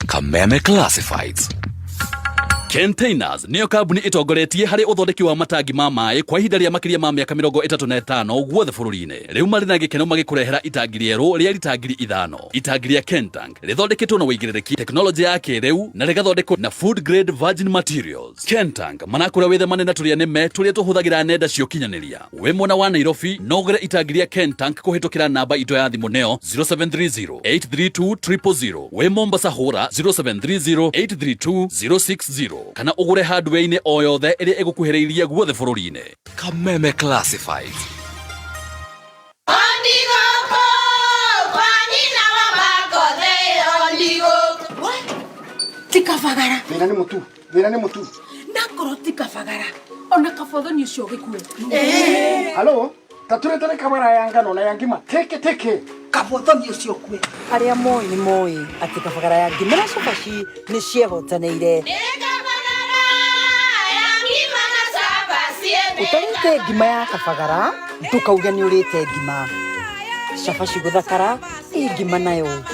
Kameme Classifieds. Containers niyo kambuni itongoretie hari uthondeki wa matangi ma maĩ kwa ihinda rĩa makĩria ma mĩaka 35 guothe bũrũri-inĩ. Rĩu marĩ na gĩkeno magĩkũrehera itangi rĩerũ rĩa litangiri 5. Itangi rĩa Kentank rĩthondeketwo na wĩigĩrĩrĩki, teknolojĩ ya kĩrĩu na rĩgathondekwo na food grade virgin materials. Kentank manakũra wĩthemane na tũrĩa nĩme tũrĩa tũhũthagĩra nenda cia ũkinyanĩria. Wĩ mwena wa Nairobi no ũgũre itangi rĩa Kentank kũhĩtũkĩra namba itũ ya thimũ nĩyo 0730832000. Wĩ Mombasa hũra 0730832060. Kana ugure hardware-inĩ o yothe ĩrĩa ĩgũkuhĩrĩirie guothe bũrũri-inĩ. Kameme Classified. Tikavagara. Wĩra nĩ mũtu. Ndakorwo tikavagara. Ona kabotho-inĩ ũcio gĩkuũ. Halo, tatũretane kamera ya ngano na ya ngima. Teke. Kabotho-inĩ ũcio kwe. Arĩa moĩ nĩ moĩ atĩ kabagara ya ngima na cabaci nĩ ciehotanĩire. Utarĩte ngima ya kabagara, ndũkauge nĩ ũrĩte ngima. Cabaci gũthakara, ngima nayo.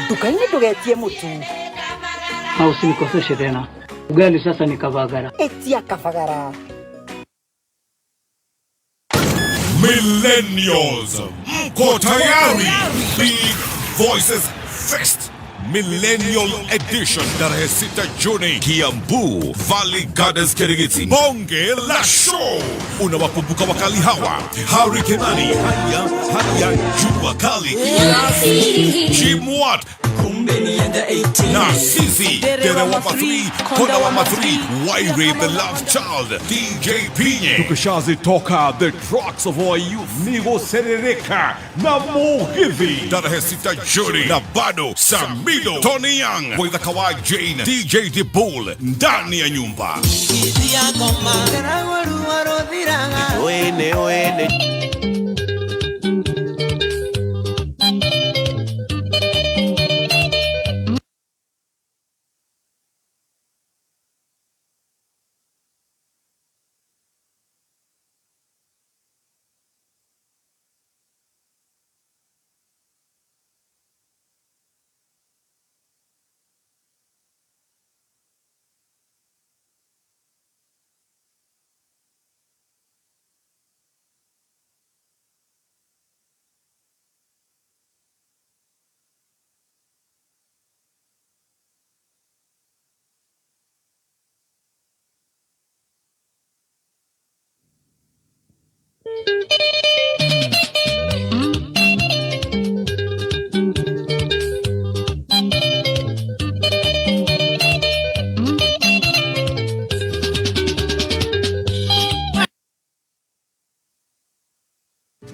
Nduka-inĩ ndũgetie mũtu. Usinikoseshe tena. Ugali sasa ni kabagara. Etia kabagara. Millennials, mko tayari? Big Voices Fest Millennial Edition tarehe 6 Juni, Kiambu Valley Gardens, Kirigiti. Bonge la show. Unawakumbuka wakali hawa: Harry Kenani, haya Jua Kali, Jimwat, Narcisi, Derewapa 3, Kodawama 3, Wairi the Love Child, DJ Pinye. Tukishazi toka the trucks of our youth, Nigo Serereka na Mugithi. Tarehe 6 Juni na bado Samido, Tony Young, Boy the Kawaii Jane, DJ Dibul ndani ya nyumba.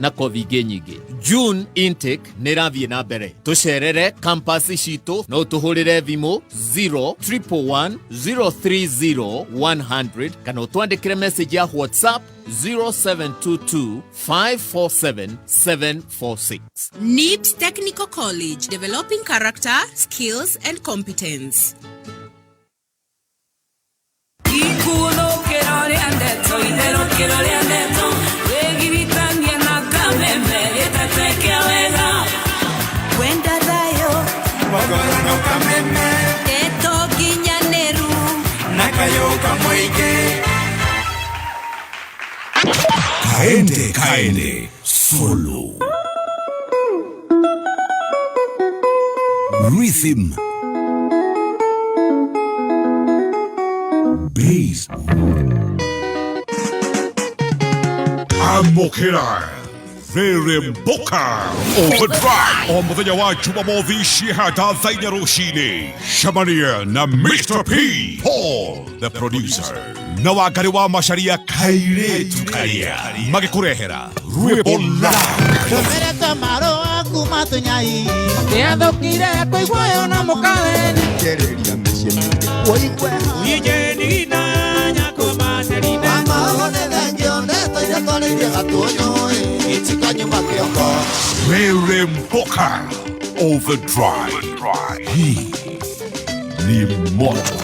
na kothi ingĩ nyingĩ. June intake nĩ ĩrathiĩ na mbere. Tũcerere campus citũ no tũhũrĩre thimũ 011-030-100 kana ũtwandĩkĩre message ya WhatsApp 0722-547-746. NIBS Technical College, developing character, skills and competence. Kaende solo rhythm bass Amokera Rere Mboka Overdrive O muthenya wa Jumamothi ciehata thaina rucini Shamania na Mr. P Paul the producer na Wangari wa Macharia Kairetu Karia magikurehera rwimbo la Tumereka maroa kuma tunyai Niathukire kuigua yo na mukale Kereria mĩciĩ mĩingĩ Woigwe Uyijeni na nyako macerine Amahone thengio netoire twarĩire gatunyoi Itika nyuma kĩongo Rere Mboka Overdrive Hii ni moto.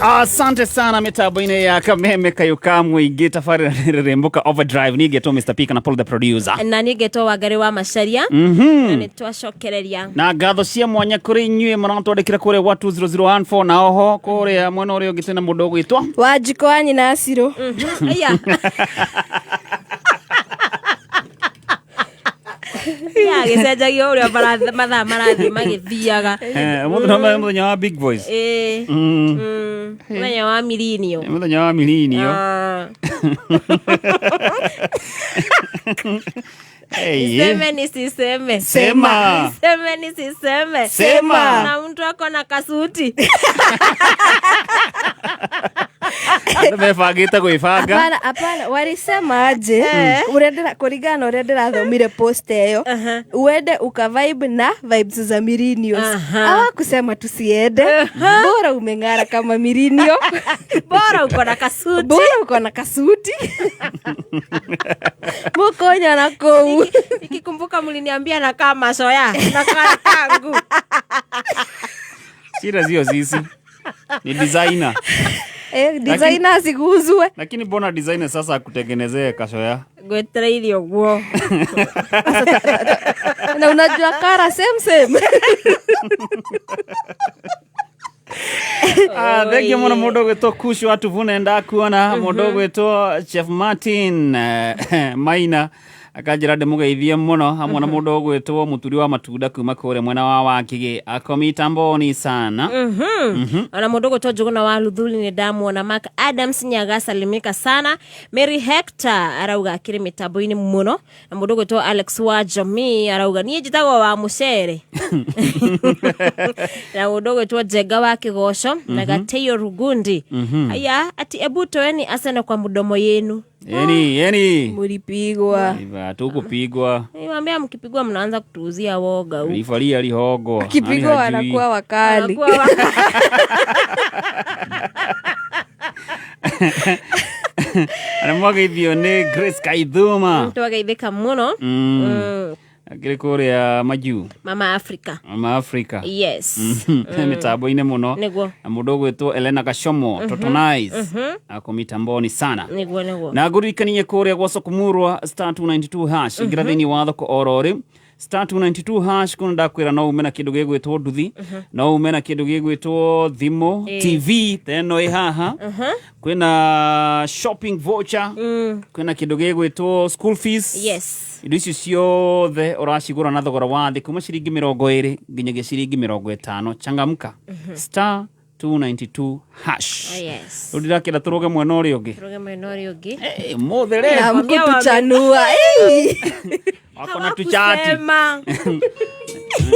Asante sana mitambo-inĩ ya Kameme Kayuka Mũingĩ tafari Rere Mboka Overdrive ni geto Mr. Pika na Paul the producer na ni geto Wangari wa Macharia na ni twacokereria na ngatho cia mwanya kuri inyuĩ mũratwandĩkĩra kũrĩa wa 20014 na oho kũrĩa mwena ũrĩa ũngĩ tena mũndũ ũgwĩtwo Wanjiko wa nyina Acirũ aya ya gicenjagio uria mathaa marathi magithiaga muthenya wa big voice muthenya wa milinio Siseme. Sema. Na mtu ako na kasuti. Nimefagita kuifanga. Hapana, walisema aje? Urendera kuringana urendera thomire post eyo. Uende ukavibe na vibes za Millennials. Hawakusema tusiende. Bora umeng'ara kama Millennial. Bora uko na kasuti. Mukonya na kou. Nikikumbuka mliniambia na kama soya na kangu. Sira zio sisi. Ni designer. Designer siguzwe. Lakini bona designer sasa akutengenezee kasoya. Gwetera ilio guo. Na unajua kara same. Thank you mwana mũndũ gwĩtwo Kushu atuvune ndakuona mũndũ gwĩtwo Chef Martin Maina akajira ndemugeithie muno hamwe na mũndũ gwĩtwo Mũturi wa Matunda kuma kũrĩa mwena wa Wakĩgĩ akomitamboni sana ana mũndũ gwĩtwo Njuguna wa Luthuli ni ndamuona Mark Adams Nyaga salimika sana Mary Hector arauga akiri mitambo-ini muno na mũndũ gwĩtwo Alex wa Jamii arauga nie njitagwo wa Mucere na mũndũ gwĩtwo Jenga wa Kĩgoco na Gateyo Rugundi aya ati ebu toeni asana kwa mudomo yenu Yeni mulipigwa tukupigwa niwaambia mkipigwa mnaanza kutuuzia woga huko Rifali alihogo akipigwa anakuwa wakali Anamwageithio ni Grace Kaithuma mtu ageithika muno akiri kuria Maju Mama Africa yes mitambo-ini muno na mũndũ gwĩtwo Elena Gashomo Totonize akomitamboni sana na ngũririkanie kuria gwa Sokumurwa *292# ingira thĩinĩ wa thoko orori *292# kuna ndakwĩra no ume na kĩndũ gĩgwĩtwo nduthi no ume na kĩndũ gĩgwĩtwo thimũ TV teno haha kwĩna shopping voucher kwĩna kĩndũ gĩgwĩtwo school fees indo icio ciothe ũracigũra na thogora wa thĩ kuma ciringi 20 nginyagia ciringi 50 changamka *292#. Yes. Ndirakĩra tũroge mwena ũrĩa ũngĩ. Mothere. Na mkutuchanua. Wako na tuchati.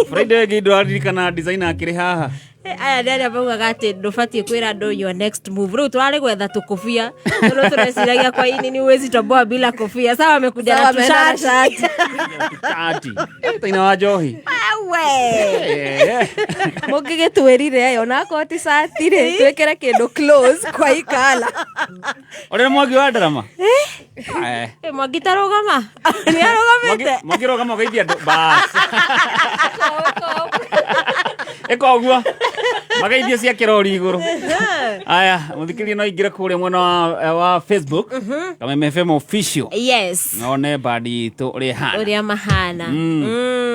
Friday gido aririkana designer akĩrĩ haha. Aya ndari avuga gati ndufatie kwira ndo your next move. Rĩu twari gwetha tukufia. Rĩu tureciragia kwa ini ni uwezi toboa bila kofia. Sawa amekuja na tushati. Tuchati. Taina wa Johi. We. Mũngĩgĩtwĩrire yo na koti sati rĩ twekera kĩndũ close kwa ikala. Ore Mwangi wa drama. Mwangi tarogama. Ni arogamete. Mwangi rogama geithia bas. Eko guo. Magaithia cia kirori iguru. Aya, muthikiri no ingire kuria mwena wa Facebook. Kameme FM official. Yes. None badi to uri hana. Uri mahana.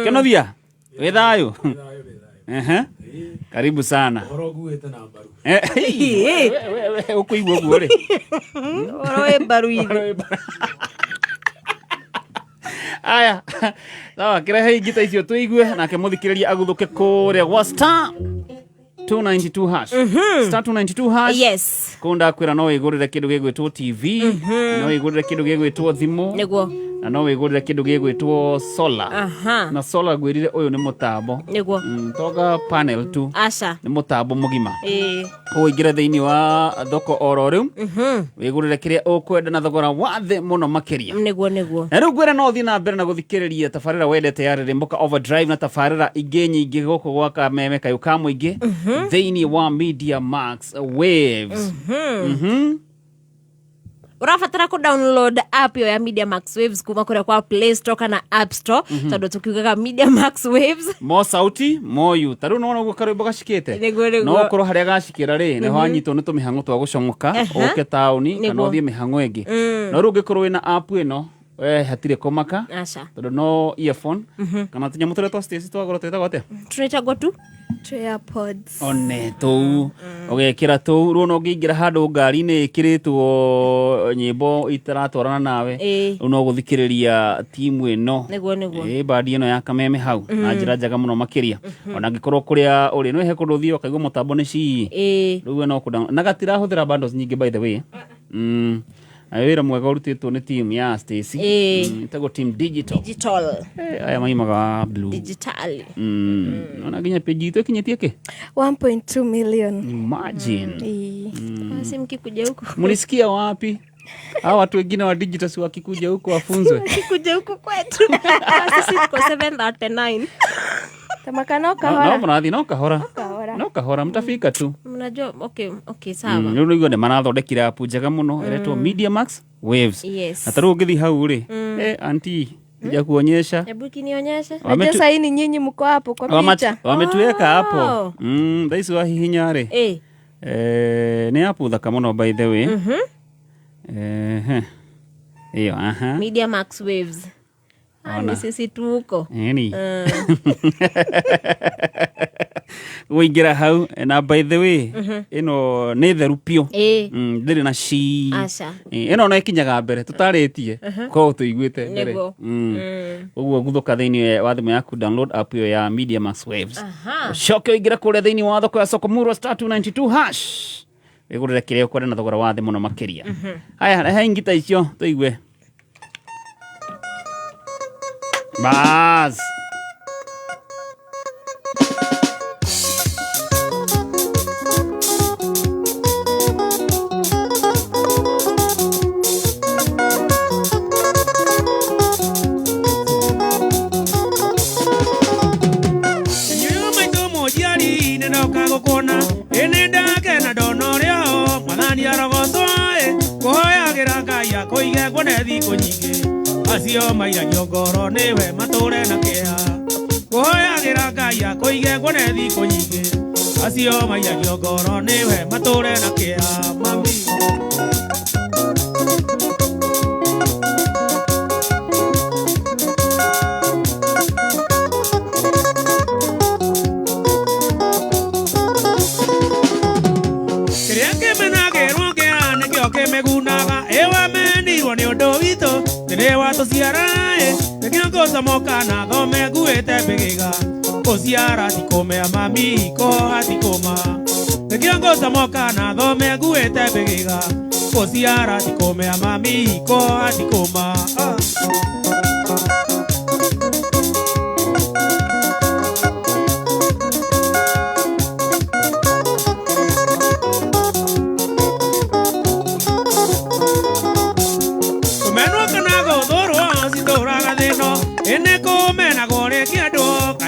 Kenovia. Wedayo. Karibu sana. Oroguete na mbaru. Ukuigwa guo ri. Oroe mbaru hivi. Aya. Sawa, kirehe igita icio tuigue nake muthikiriria aguthuke kuria gwa 292 hash. Star 292 hash. Yes. Kunda kwira no igurire kindu gigwitwo TV, no igurire kindu gigwitwo thimu. Niguo. Na no igurire kindu gigwitwo solar. Na solar gwirire uyu ni mutambo. Niguo. Toga panel tu. Acha. Ni mutambo mugima. Uingira thiini wa thoko oro riu. Wigurire kiria ukwenda na thogora wathe muno makiria. Niguo. Na riu gwira no thina mbere na guthikiriria tafarira wendete ya Rimboka Overdrive na tafarira ingi nyingi guku gwa Kameme Kayuka Muingi thiini wa Media Max Waves. Urafatara ku download app yo ya Media Max Waves kuma kuria kwa Play Store kana App Store tondu tukiugaga Media Max Waves mo sauti moyu taru no go karimbo gashikite no koro haria gashikira ri ne hanyito ni tumihango twa gucomoka oke tauni kana thie mihango ingi no ru ngikoro wina app ino hatire komaka tondu no earphone kana tunya mutore twa stage twa goro tweta gote tunetagwo tu AirPods one tu ogekira tu ru no ngingira handu ngari-ini ikiritwo nyimbo itaratwarana nawe no guthikiriria timu ino niguo bandi ino ya Kameme hau na njira njega muno makiria ona ngikorwo kuria uri no he kundu thio kaigwa mutambo ni ci riu no kuda na gatira huthira bundles nyingi by the way wira mwega urutitwo ni team ya Stacy itago team digital aya maimaga blue digital ona ginya page itu kinyetie ke 1.2 million imagine basi mkikuja huko mulisikia wapi hao watu wengine wa digital si wakikuja huko wafunzwe wakikuja huko kwetu sisi tuko 739 tamakana kahora no kahora mtafika tu mnajua okay sawa ndio ndio manathondekira app njega muno eretwo Media Max Waves na taru ngithi hau ri auntie nja kuonyesha hebu kinionyeshe aje saini nyinyi mko hapo kwa picha wametuweka hapo ndaisi wa hihinya ri ni app thaka muno by the way iyo Media Max Waves ni sisi tuko uingira hau na by the way ino ni theru pio ndiri na ci ino no ikinyaga mbere tutaritie ko tuiguite mbere uguo guthuka thiini wa thimu yaku download app yo ya Media Max Waves shoke uingira kuria thiini wa thoko ya Sokomurwa star 292 hash wigurire kiria ukwenda na thogora wa thimu no makiria haya ingita icio tuigue Baz. Acio mairagio ngoro niwe mature na kia kuhoyagira Ngai akuige ngone thikũ nyingĩ acio mairagio ngoro niwe mature na kia mami Dewa to siarae, tekyango samoka na gome guete begiga. O siara ti come a mami ko ati koma. Tekyango samoka na gome guete begiga. O siara ti come a mami ko ati koma.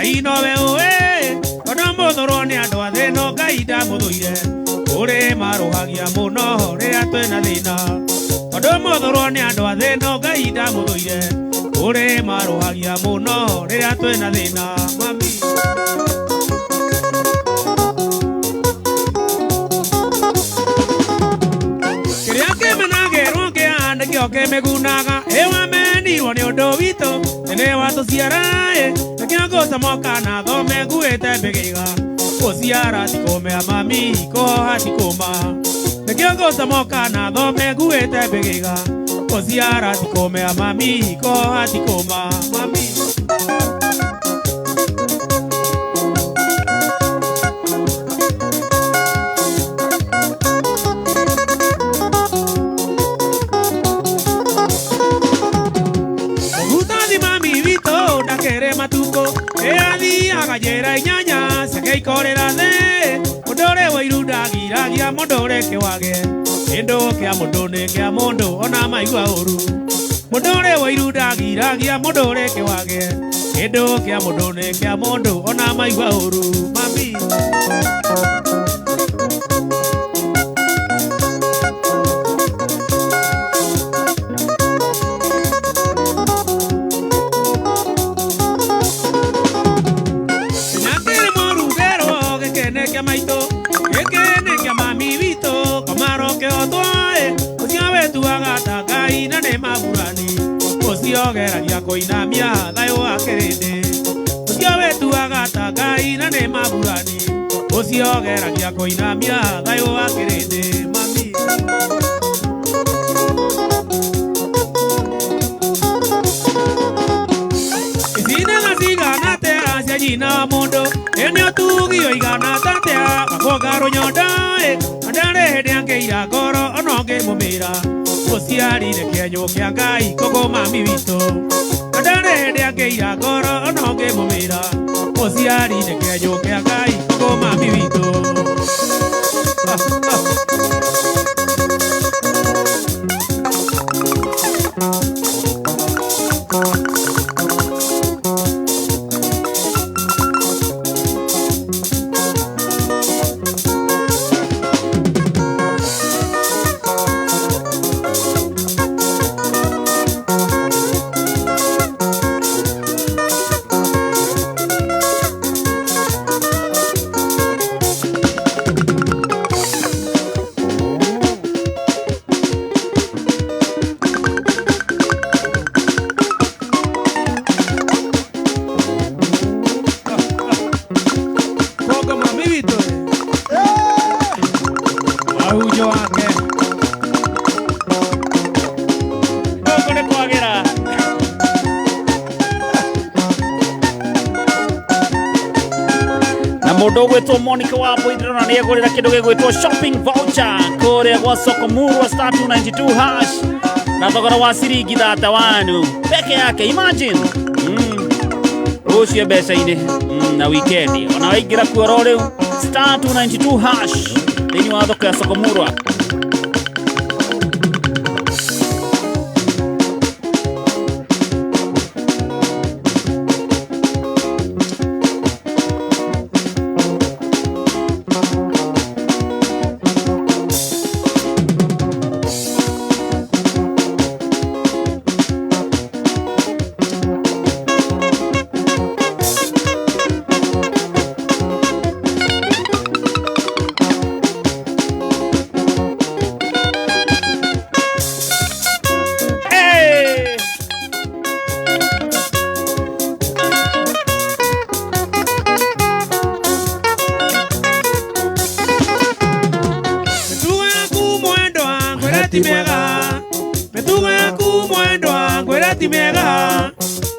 Ino wewe ona muthorone andu atheno Ngai ndamuthuire uri maruhagia muno ria twena thina ona muthorone andu atheno Ngai ndamuthuire uri maruhagia muno ria twena thina mami kiria kimenagerwo kiande kio kimegunaga ewa menirwo ni undu witu tene watuciarae Tekyango samoka na thome guete begiga Osiara tikome a mami ko hatikoma Tekyango samoka na thome guete begiga Osiara tikome a mami ko hatikoma mami kia mundu reke wage Kindu kia mundu ni kia mundu ona maigua uru Mundu ri wairu ndagiragia mundu reke wage Kindu kia mundu ni kia mundu ona maigua uru Mami Geragia koinamia thayo wa kirindi Ucio wetu agatangai na ne maburani Ucio geragia koinamia thayo wa kirindi Mami Izina ngasigana tera cia nyina mundu Eneo tugio igana tatea Makongaro nyondae Andare hende angeira ngoro ononge mumira Uciarire kĩenyũ kĩa Ngai kũgũ mami witũ Andare hĩndĩ angĩira ngoro ononge mũmĩra Uciarire kĩenyũ kĩa Ngai kũgũ mami witũ Mundu gwitwo Monica wa Boidrona ni egurira kindu gigwitwo shopping voucher kuria gwa soko murwa star 292 hash na thogora wa ciringi 31 peke yake. Imagine ucio mbeca-ini na weekend ona waingira kuora riu star 292 hash thini wa thoko ya soko murwa.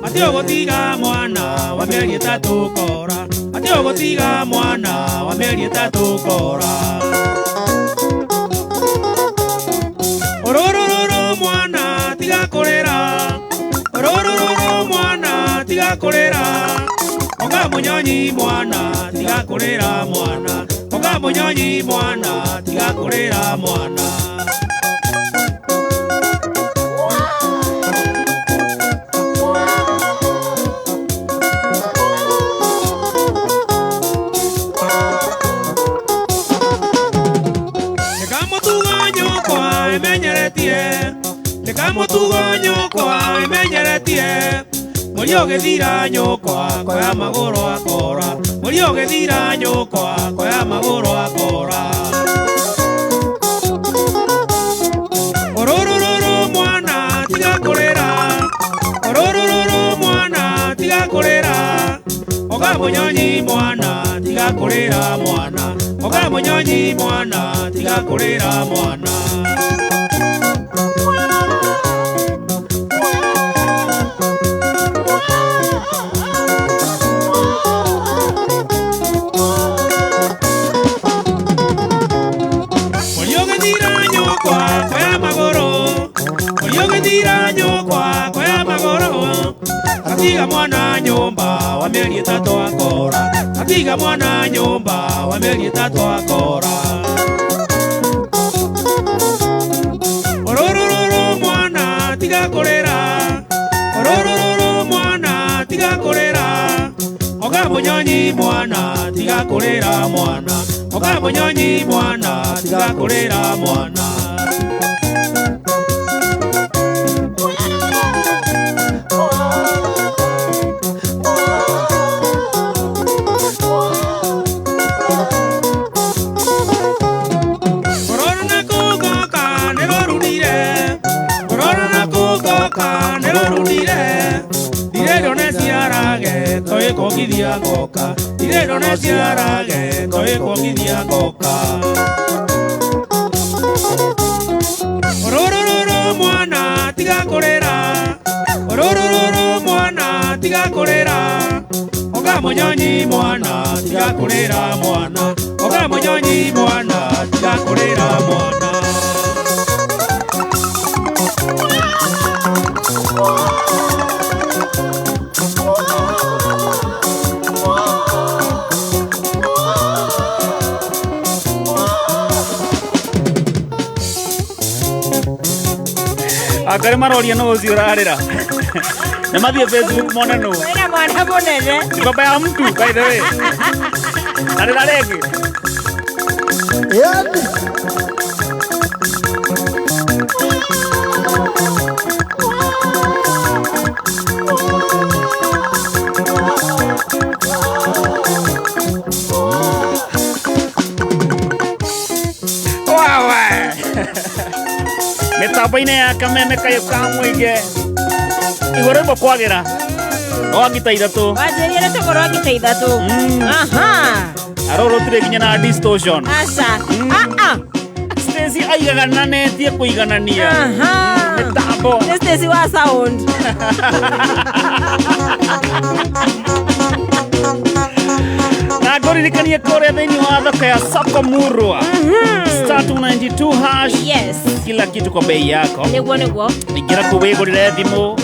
Atio gutiga mwana wa mieri 3 kora Atio gutiga mwana wa mieri 3 kora Orororo mwana tiga kurera Orororo mwana tiga kurera Oga munyonyi mwana tiga kurera mwana Oga munyonyi mwana tiga kurera mwana Mutugo nyokwa imenyeretie Murio githira nyokwa kwa magoro akora Murio githira nyokwa kwa magoro akora Orororo mwana tiga kurera Orororo mwana tiga kurera Oga munyonyi mwana tiga kurera mwana Oga munyonyi mwana tiga kurera mwana Atiga mwana nyumba wa mieri 3 akora Atiga mwana nyumba wa mieri 3 akora tiga kurera orororo mwana tiga kurera oga munyonyi mwana tiga kurera mwana oga munyonyi mwana tiga kurera mwana Koe kokithia goka Irero ne ciarage Koe kokithia goka Orororo mwana tiga kurera Orororo mwana tiga kurera Oga munyonyi mwana tiga kurera mwana Oga munyonyi mwana tiga kurera mwana Akare maroria no ziurarira. Namathie Facebook mona no. Wena mwana monene. Baba ya mtu by the way. Arira rege. Yani. Metabaine ya kameme kayo kamwige igore bokwagira ogita idatu wajerire to goro ogita idatu aha aroro tire kinya na distortion asa Stacy aigaga nanetie kuiganania aha metabo Stacy wa sound Nagoririkanie kore thini wa thoko ya soko murwa Star 292 hash yes kila kitu kwa bei yako niguo ingira kuwigurire thimu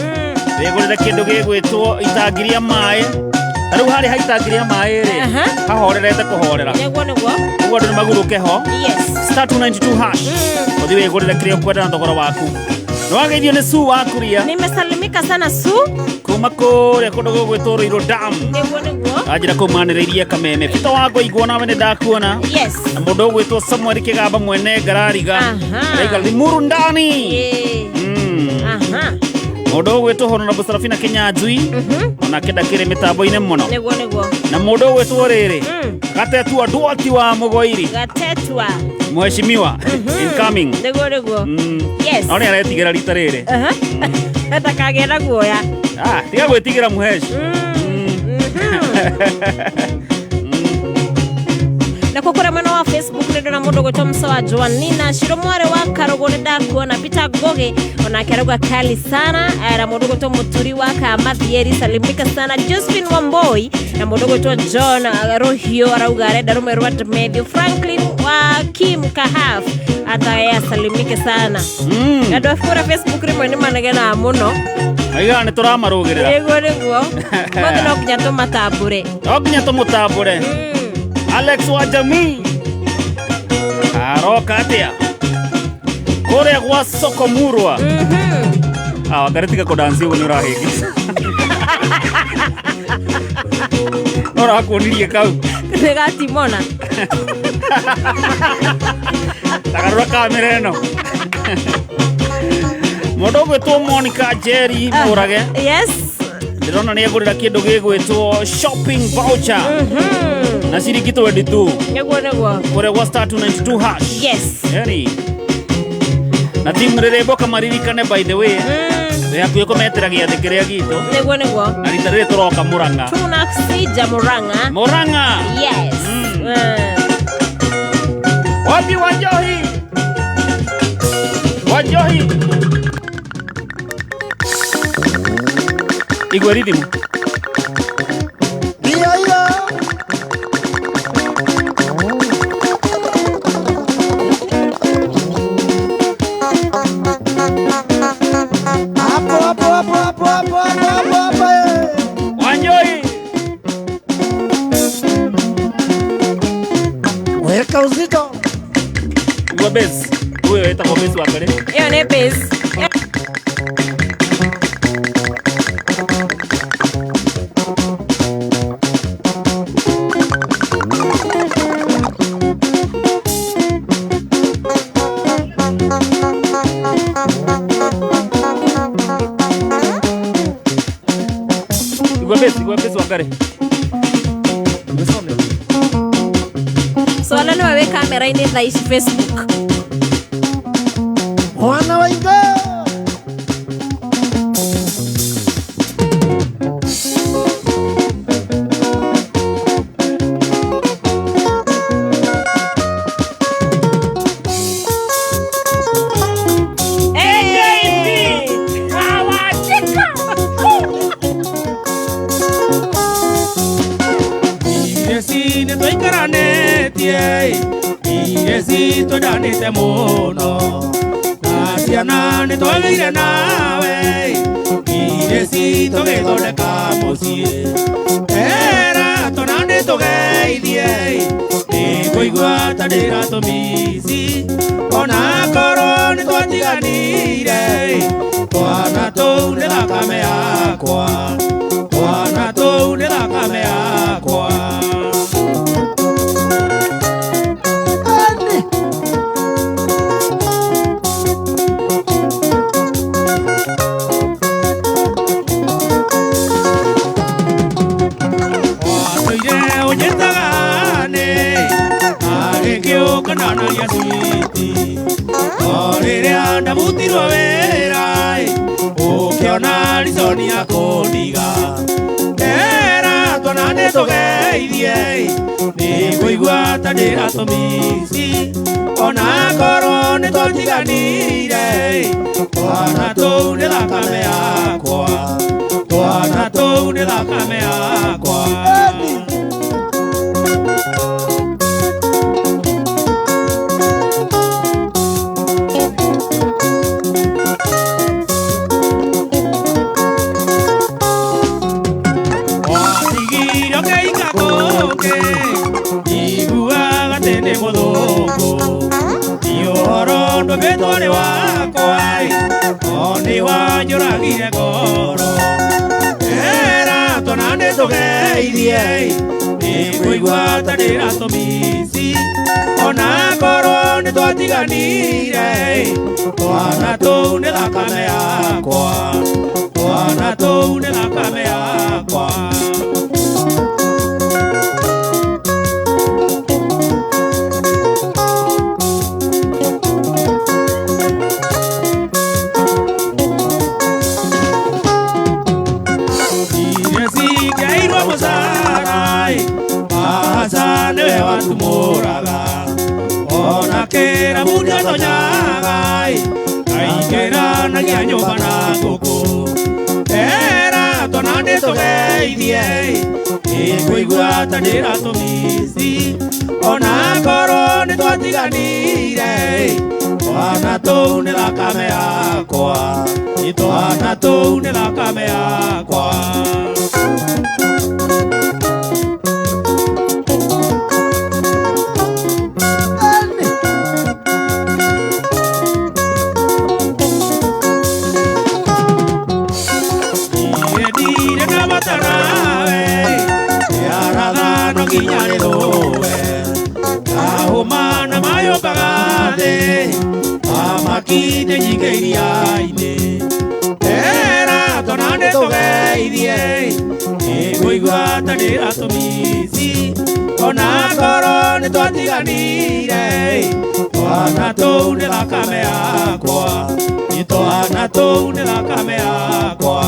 wigurire kindu gigwitwo itangiria mai taru hari haitangiria mai ri hahorerete kuhorera niguo ugo ndu maguruke ho yes Star 292 hash uthi wigurire kiria kwenda na thogora waku Nwageithio ni Su wakuria nimesalimika sana Su kuma kuria kundu gugwitwo dam niguo ajira kumaniriria kameme fito wago igwo nawe ni ndakuona yes na mundu ugwitwo Samuel Kigamba mwene ngarariga raiga limuru ndani aha mundu ugwitwo Honorable Sarafina Kinyanjui ona kidakire mitambo-ine muno niguo na mundu ugwitwo riri gatetua Duoti wa Mugoiri gatetua mheshimiwa incoming niguo yes oni aretigira rita riri etakagera guoya tiga gwitigira muheshi na kukura mwena wa Facebook ndio na mundu gwitwo Msawa Joanina Shiromware wa Karogo ndakuona Peter Goge ona Karogo kali sana na mundu gwitwo Muturi wa Kamathieri salimika sana Josephine Wamboi na mundu gwitwo John Rohio arauga arenda rume rwa Medio Franklin wa Kim Kahaf ataya salimike sana ndio kukura Facebook rimwe ni manegena muno aiga ni turamarugirira niguo mothe no kinya tumatambure Alex wa jamii aroka atia kore gwa soko murwa garitika kudansi ugu nurahigi nora kuonirie kau negatimona tagarura kamera eno mundu gwitwo Monica Jerry Murage yes ndirona ni agurira kindu gigwitwo shopping voucher na ciringi 22 niguo kore gwa Star 292 hash yes yani na timu rerebo kamaririkane by the way yakuye kumetera giathi kiria gitu niguo na rita riri turoka Murang'a tunasija Murang'a yes wapi Wanjohi igwe rithimu Wanjohi weka uzito igwe base huyo eta kwa base wakale hiyo ni base besi wakare. Swala ni wawe kamera ini thaishi Facebook. Mwana wa ingo. Irezito danite muno Nasiana nitwageire nawe Irezito githondeka mucie Era tona nitugeithie Nikuigua ta ndiratumisi Ona korwo nitwatiganire Twana tou nĩ thakame yakwa Twana tou nĩ thakame yakwa Kananaria citi Oriria ndabutirwo wĩra Ũkĩona risoni ya kũndiga Era twana nĩtũgeithie Nĩngũigua ta ndĩratũmici Ona korwo nĩtwatiganire Twana tũu nĩ thakame yakwa Twana tũu nĩ thakame yakwa Betore wakwa Oni wanjũragire ngoro Era twana nĩtũgeithie Nĩngũigua ta ndĩratũmici Ona korwo nĩtwatiganire Twana tũu nĩ thakame yakwa Twana tũu nĩ thakame yakwa Niwe watumũraga Ona kĩra mũndũ atonyaga Kaingĩranagia nyũmba na ngũkũ Era twana nĩtũgeithie Nĩngũigua ta ndĩratũmici Ona korwo nĩtwatiganire Twana tũu nĩ thakame yakwa Twana tũu nĩ thakame yakwa Ginyare lowe Ahumana mayo pagade Amakine jikeriaine Era twana nĩtũgeithie Nĩngũigua ta ndĩratũmici Ona korwo nĩtwatiganire Twana tũu nĩ thakame yakwa Twana tũu nĩ thakame yakwa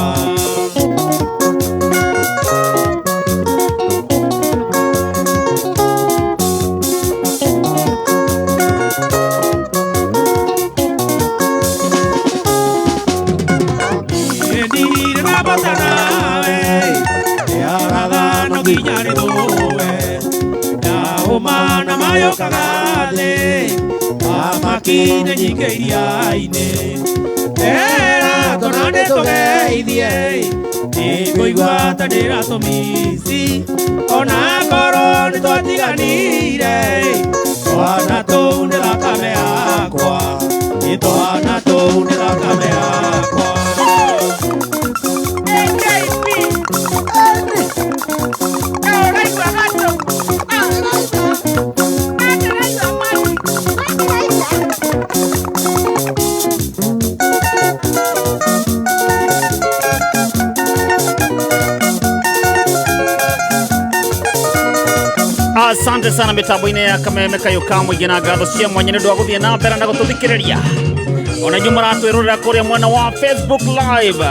Ginyare lowe Ahumana mayo kagade Amakine jikeriaine Era twana nĩtũgeithie Nĩngũigua ta ndĩratũmici Ona korwo nĩtwatiganire Twana tũu nĩ thakame yakwa Twana tũu nĩ thakame yakwa Asante sana mitambo-inĩ ya Kameme Kayuka Mũingĩ na ngatho cia mwanya nĩ ũndũ wa gũthiĩ na mbere na gũtũthikĩrĩria. Ona nyuma ratwĩrorera kũrĩa mwena wa Facebook Live.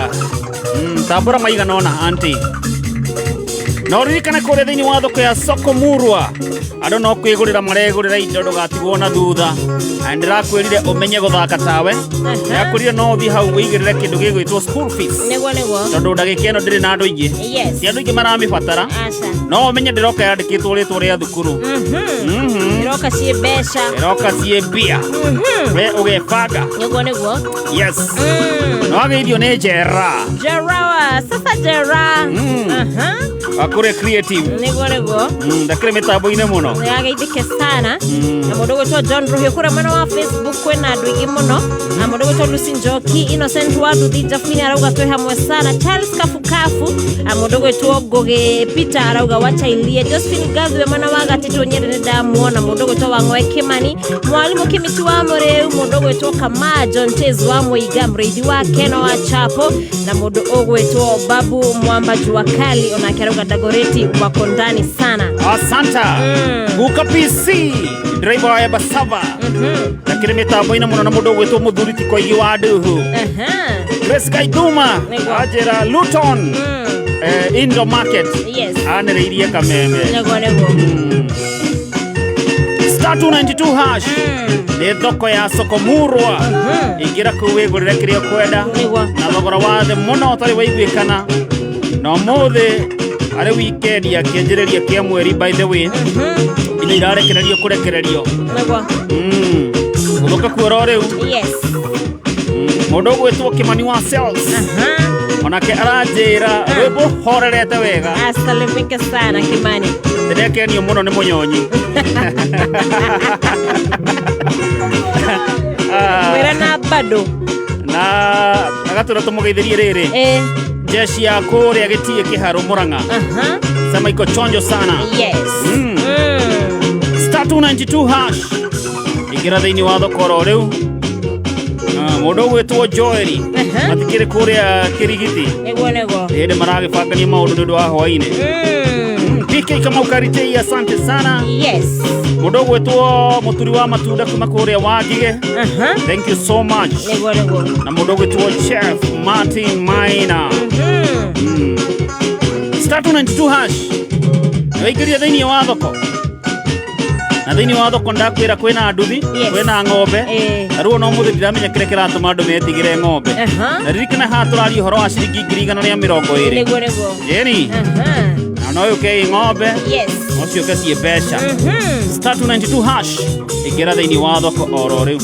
Tambũra maigana ona anti. No ririkane kũrĩa thĩinĩ wa thoko ya Soko Murwa. Andũ no kwĩgũrĩra maregũrĩra indo ndũgatigwo na thutha. Ndĩrakwĩrire ũmenye gũthaka tawe. Yakwĩrire no ũthiĩ hau wĩigĩrĩre kĩndũ gĩgwĩtwo school fees. Nĩguo. Tondũ ndagĩka ĩno ndĩrĩ na andũ aingĩ. Si andũ aingĩ maramĩbatara. No ũmenye ndĩroka yandĩkĩtwo rĩtwa rĩa thukuru. Ndĩroka ciĩ mbeca. Ndĩroka ciĩ mbia. We ũgebanga. Nĩguo. Yes. No agĩithio nĩ Jera. Sasa Jera. Akure creative. Nĩguo. Ndakĩrĩ mĩtambo-inĩ mũno. Nĩageithĩke sana. Na mũndũ gwĩtwo John Ruhio kũrĩa mwena wa Facebook kwĩna andũ aingĩ mũno. Na mũndũ gwĩtwo Lucy Njoki, Innocent Waduthi, Jafini arauga twĩ hamwe sana. Charles Kafukafu, mũndũ gwĩtwo Ngũgĩ Peter arauga wacha ilie. Josephine Gathwe mwena wa Gatito Nyeri nĩndamuona. Mũndũ gwĩtwo Wang'oe Kimani, Mwalimu Kimiti wa Mũrĩu, mũndũ gwĩtwo Kama John Tez wa Mũiga, Mrĩithi wa Keno wa Chapo, na mũndũ ũgwĩtwo Babu Mwamba Jua Kali onake arauga Dagoreti wako ndani sana. Asanta. Guka PC driver wa Embasava. Lakini mitambo-inĩ mũno na mũndũ gwĩtwo Mũthuri ti Koigi wa Nduhu. Grace Kaiduma Ajera Luton Indo Market. Anĩrĩirie Kameme. Star 292 hash. Nĩ thoko ya Soko Murwa. Ingĩra kũu wĩgũrĩre kĩrĩa ũkwenda. Na thogora wa thĩ mũno ũtarĩ waiguĩkana. Na ũmũthĩ arĩ weekend ya kĩanjĩrĩria kĩa mweri by the way. Ina irarekererio kũrekererio. Gũthũka kuora rĩu. Mũndũ gwĩtwo Kimani wa Sales. Onake aranjĩra rwĩmbo horerete wega. Asalimike sana Kimani. Ndĩrekenio mũno nĩ mũnyonyi. Mwĩra na bado. Na agatũra tũmũgeithĩrie rĩrĩ. Jeshi ya kũrĩa Gĩtĩĩ Kĩharo Mũrang'a. Sema iko chonjo sana. Star 292 hash. Ingĩra thĩinĩ wa thoko oro rĩu. Mũndũ gwĩtwo Joeli. Matikĩrĩ kũrĩa Kĩrigiti. Nĩguo. Hĩndĩ maragĩbangania maũndũ nĩ ũndũ wa hwaĩ-inĩ. PK Kamau Karitei, asante sana. Mũndũ gwĩtwo Mũturi wa Matunda kuma kũrĩa Wangige. Thank you so much. Nĩguo. Na mũndũ gwĩtwo Chef Martin Maina. Star 292 hash. Waingĩria thĩinĩ wa thoko. Na thĩinĩ wa thoko ndakwĩra kwĩna nduthi, kwĩna ng'ombe. Na rĩu no mũthĩ ndiramenya kĩrĩa kĩratũma andũ metigĩre ng'ombe. Na ririkana haha tũraria ũhoro wa ciringi 120. Nĩguo. Jeni. Na no ũke ng'ombe. No ciũke ciĩ mbeca. Star 292 hash. Ingĩra thĩinĩ wa thoko oro rĩu.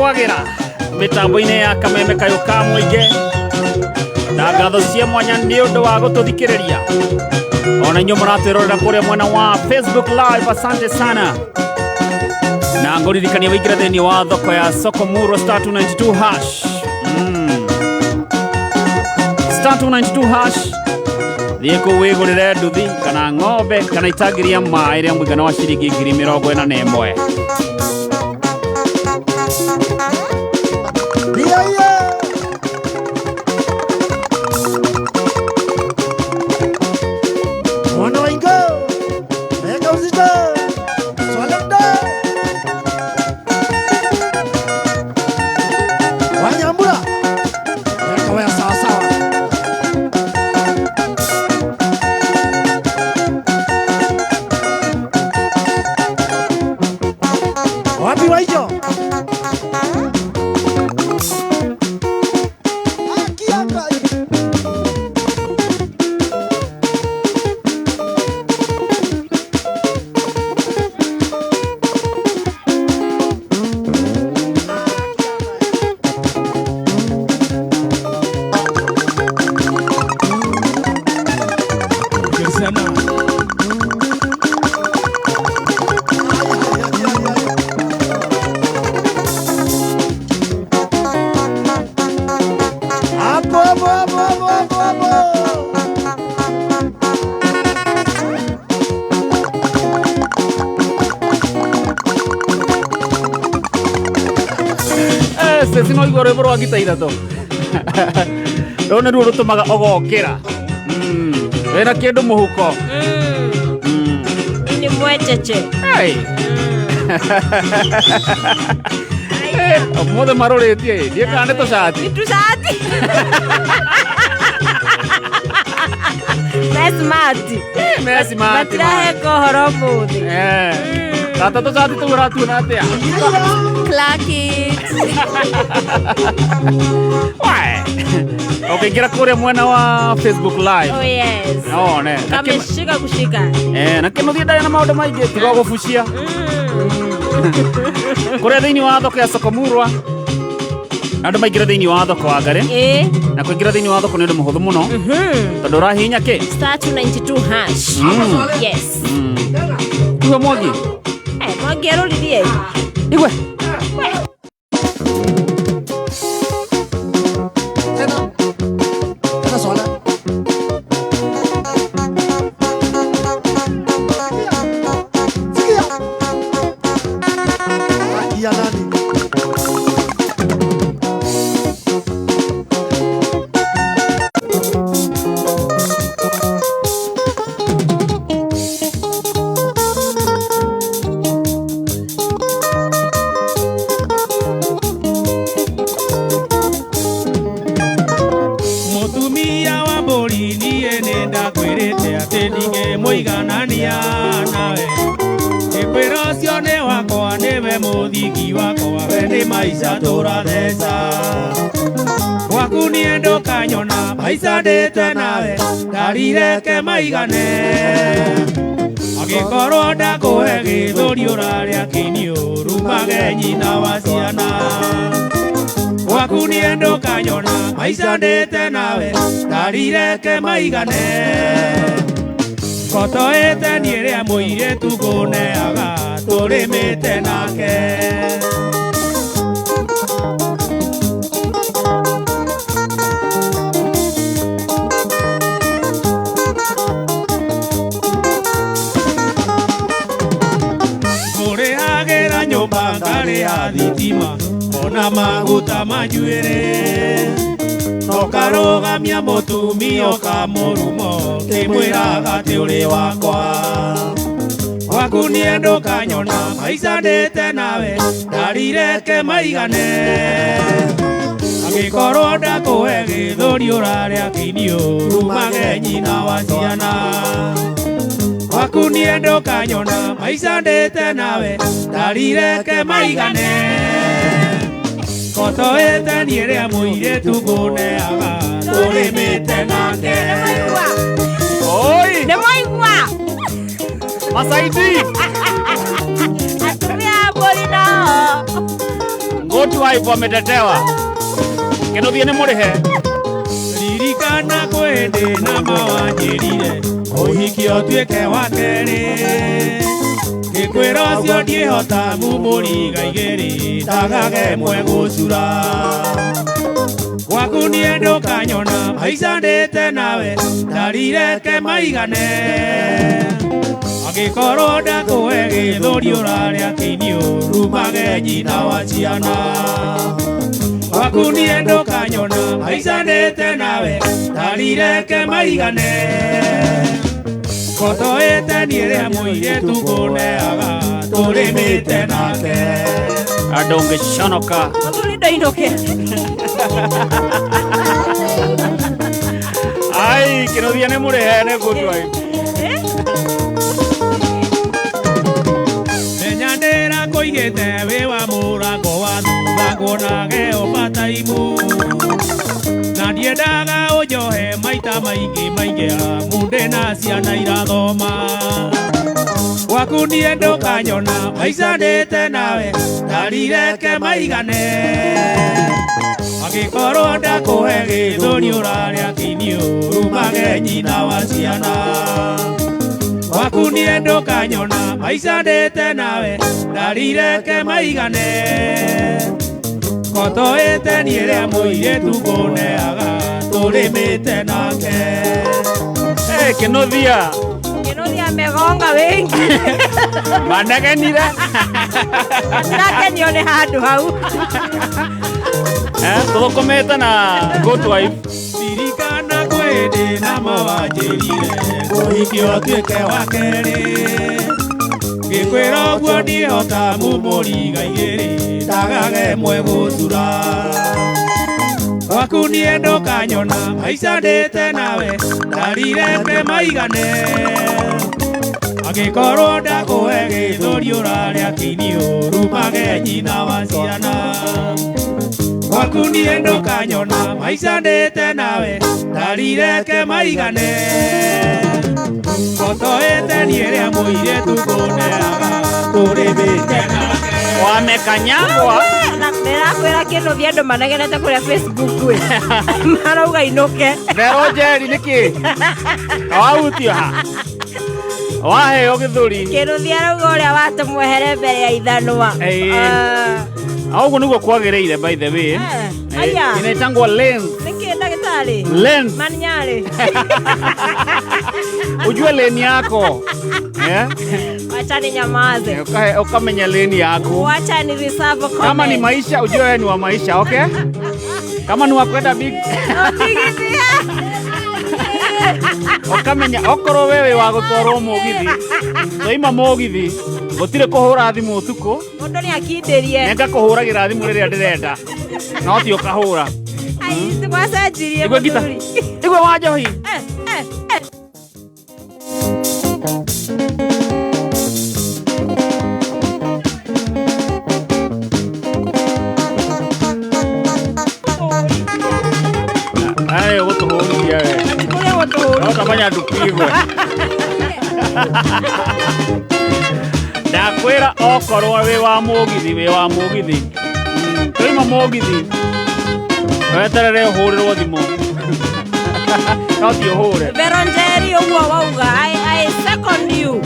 kwagira mitambo-ini ya Kameme Kayuka Muingi na ngatho cia mwanya ni undu wa gututhikiriria ona inyo muratwirorera kuria mwena wa Facebook live. Asante sana na nguririkania wigira thini wa thoko ya Soko Murwa star 292 hash star 292 hash thieko wigurire nduthi kana ng'ombe kana itagiria mai ria mwigana wa ciringi 41,000. Sino igore bro agita irato. Rone ruo rutumaga ogokira. Wena kindu muhuko. Ni mwecheche. Hey. Mode maroretie. Dia kane to saati. Tu saati. Mesmati. Mesmati. Matrahe ko horomuthi. Tata to saati tu ratu na atia. Clacky. Okay, kira kuria mwena wa Facebook live. Oh yes. Oh ne. Kameshika kushika. Na kino thia na maundu maingi tiga gubucia. Kuria thiini wa thoko ya Soko Murwa. Andu maingira thiini wa thoko wa Ngare. Na kuingira thiini wa thoko ni undu muhuthu muno. Tondu rahinya ki? Star 292 hash. Yes. Kuwe Mwangi. Mwangi aroririe. Igwe. Maisandete nawe ndarireke maigane agikorwo ndakuhe githuri uraria kinio rumage nyina wa ciana gwaku nie ndukanyona maisandete nawe ndarireke maigane kotoete nie ria muiretu nguneaga turimite nake ya thitima ona maguta majuire nokarogamia mutumia kamurumo kimwiraga ti uri wakwa gwaku nie ndukanyona maisandete nawe ndarireke maigane agikorwo ndakuhe githuri uraria kinio rumage nyina wa ciana gwaku nie ndukanyona maisandete nawe ndarireke maigane kotoete nie ria muiretu nguneaga turimite nake Oi! Nĩmwaigua Masaidi atumia mbũri nao Goti wife ametetewa. Kĩnũthia nĩ mũrĩhe. Ririkana kwende na mawanjĩrire ũhiki ũtuĩke wa kerĩ. Gĩkwĩro ũcio ndiĩhota mumũriga igĩrĩ ndagage mwe gũcura. Gwaku niĩ ndũkanyona maica ndĩte nawe ndarireke maigane. Angĩkorwo ndakũhe gĩthũri ũrarĩa kĩinio rumage nyina wa ciana. Gwaku niĩ ndũkanyona maica ndĩte nawe ndarireke maigane. Kotoĩte niĩ rĩa mũirĩtu ngũneaga tũrĩmĩte nake. Andũ ũngĩconoka Mũthuri ndainũke. Ai, kĩnũthia nĩ mũrĩhe nĩ Goti wife. Menya ndĩrakũigĩte wĩ wa mũrango wa thutha kuonage ũbataimu. Na ndiendaga ũnjohe maita maingĩ amu na ciana irathoma. Gwaku niĩ ndũkanyona maica ndĩte nawe ndarireke maigane. Angĩkorwo ndakũhe gĩthũri ũrarĩa kĩinio rumage nyina wa ciana. Gwaku niĩ ndũkanyona maica ndĩte nawe ndarireke maigane. Kotoĩte niĩ rĩa mũirĩtu ngũneaga tũrĩmĩte nake. Kĩnũthia amegonga wengi. Managenire. Nakenio nĩ handũ hau. Tũthũkũmĩte na Goti wife. Ririkana kwende na mawanjĩrire ũhiki ũtuĩke wa kerĩ. Gĩkwĩro ũguo ndiĩhota mumũriga igĩrĩ ndagage mwe gũcura. Gwaku niĩ ndũkanyona maica ndĩte nawe ndarireke maigane. Angĩkorwo ndakũhe gĩthũri ũrarĩa kĩinio rumage nyina wa ciana. Gwaku niĩ ndũkanyona maica ndĩte nawe ndarireke maigane. Kotoĩte niĩ rĩa mũirĩtu ngũneaga tũrĩmĩte nake. Wamekanyagwa. Ndĩrakwĩra Kĩnũthia andũ manegenete kũrĩa Facebook we. Marauga inũke. Therũ Njeri nĩkĩ? Wahutio ha? Waheo gĩthũri. Kĩnũthia arauga ũrĩa watũmwehere mbere ya ithanwa. Ũguo nĩguo kwagĩrĩire by the way. Inaitangwo lens. Nĩkĩ ndagĩtarĩ? Lens. Maninyarĩ. Ujue lane yako. Wacha ni nyamaze. Ukamenya lane yako. Wacha ni reserve comment. Kama ni maisha ujue wewe ni wa maisha, okay? Kama ni wa kwenda big. Ukamenya okorwo wewe wa gũtwarwo mũgithi. Twaima mũgithi. Gũtirĩ kũhũra thimũ ũtukũ. Mũndũ nĩ akindĩrie. Nenga kũhũragĩra thimũ rĩrĩa ndĩrenda. No ti ũkahũra. Ai, twacenjirie. Igwe gita. Igwe wa njohi. Ai, ũtũhũria we. Kũrĩa ũtũhũria. No tamanya ndupigwe. Ndakwĩra okorwo wĩ wa mũgithi. Tũima mũgithi. Weterere ũhũrĩrwo thimũ. No ti ũhũre. Vero Njeri ũguo wauga. I second you.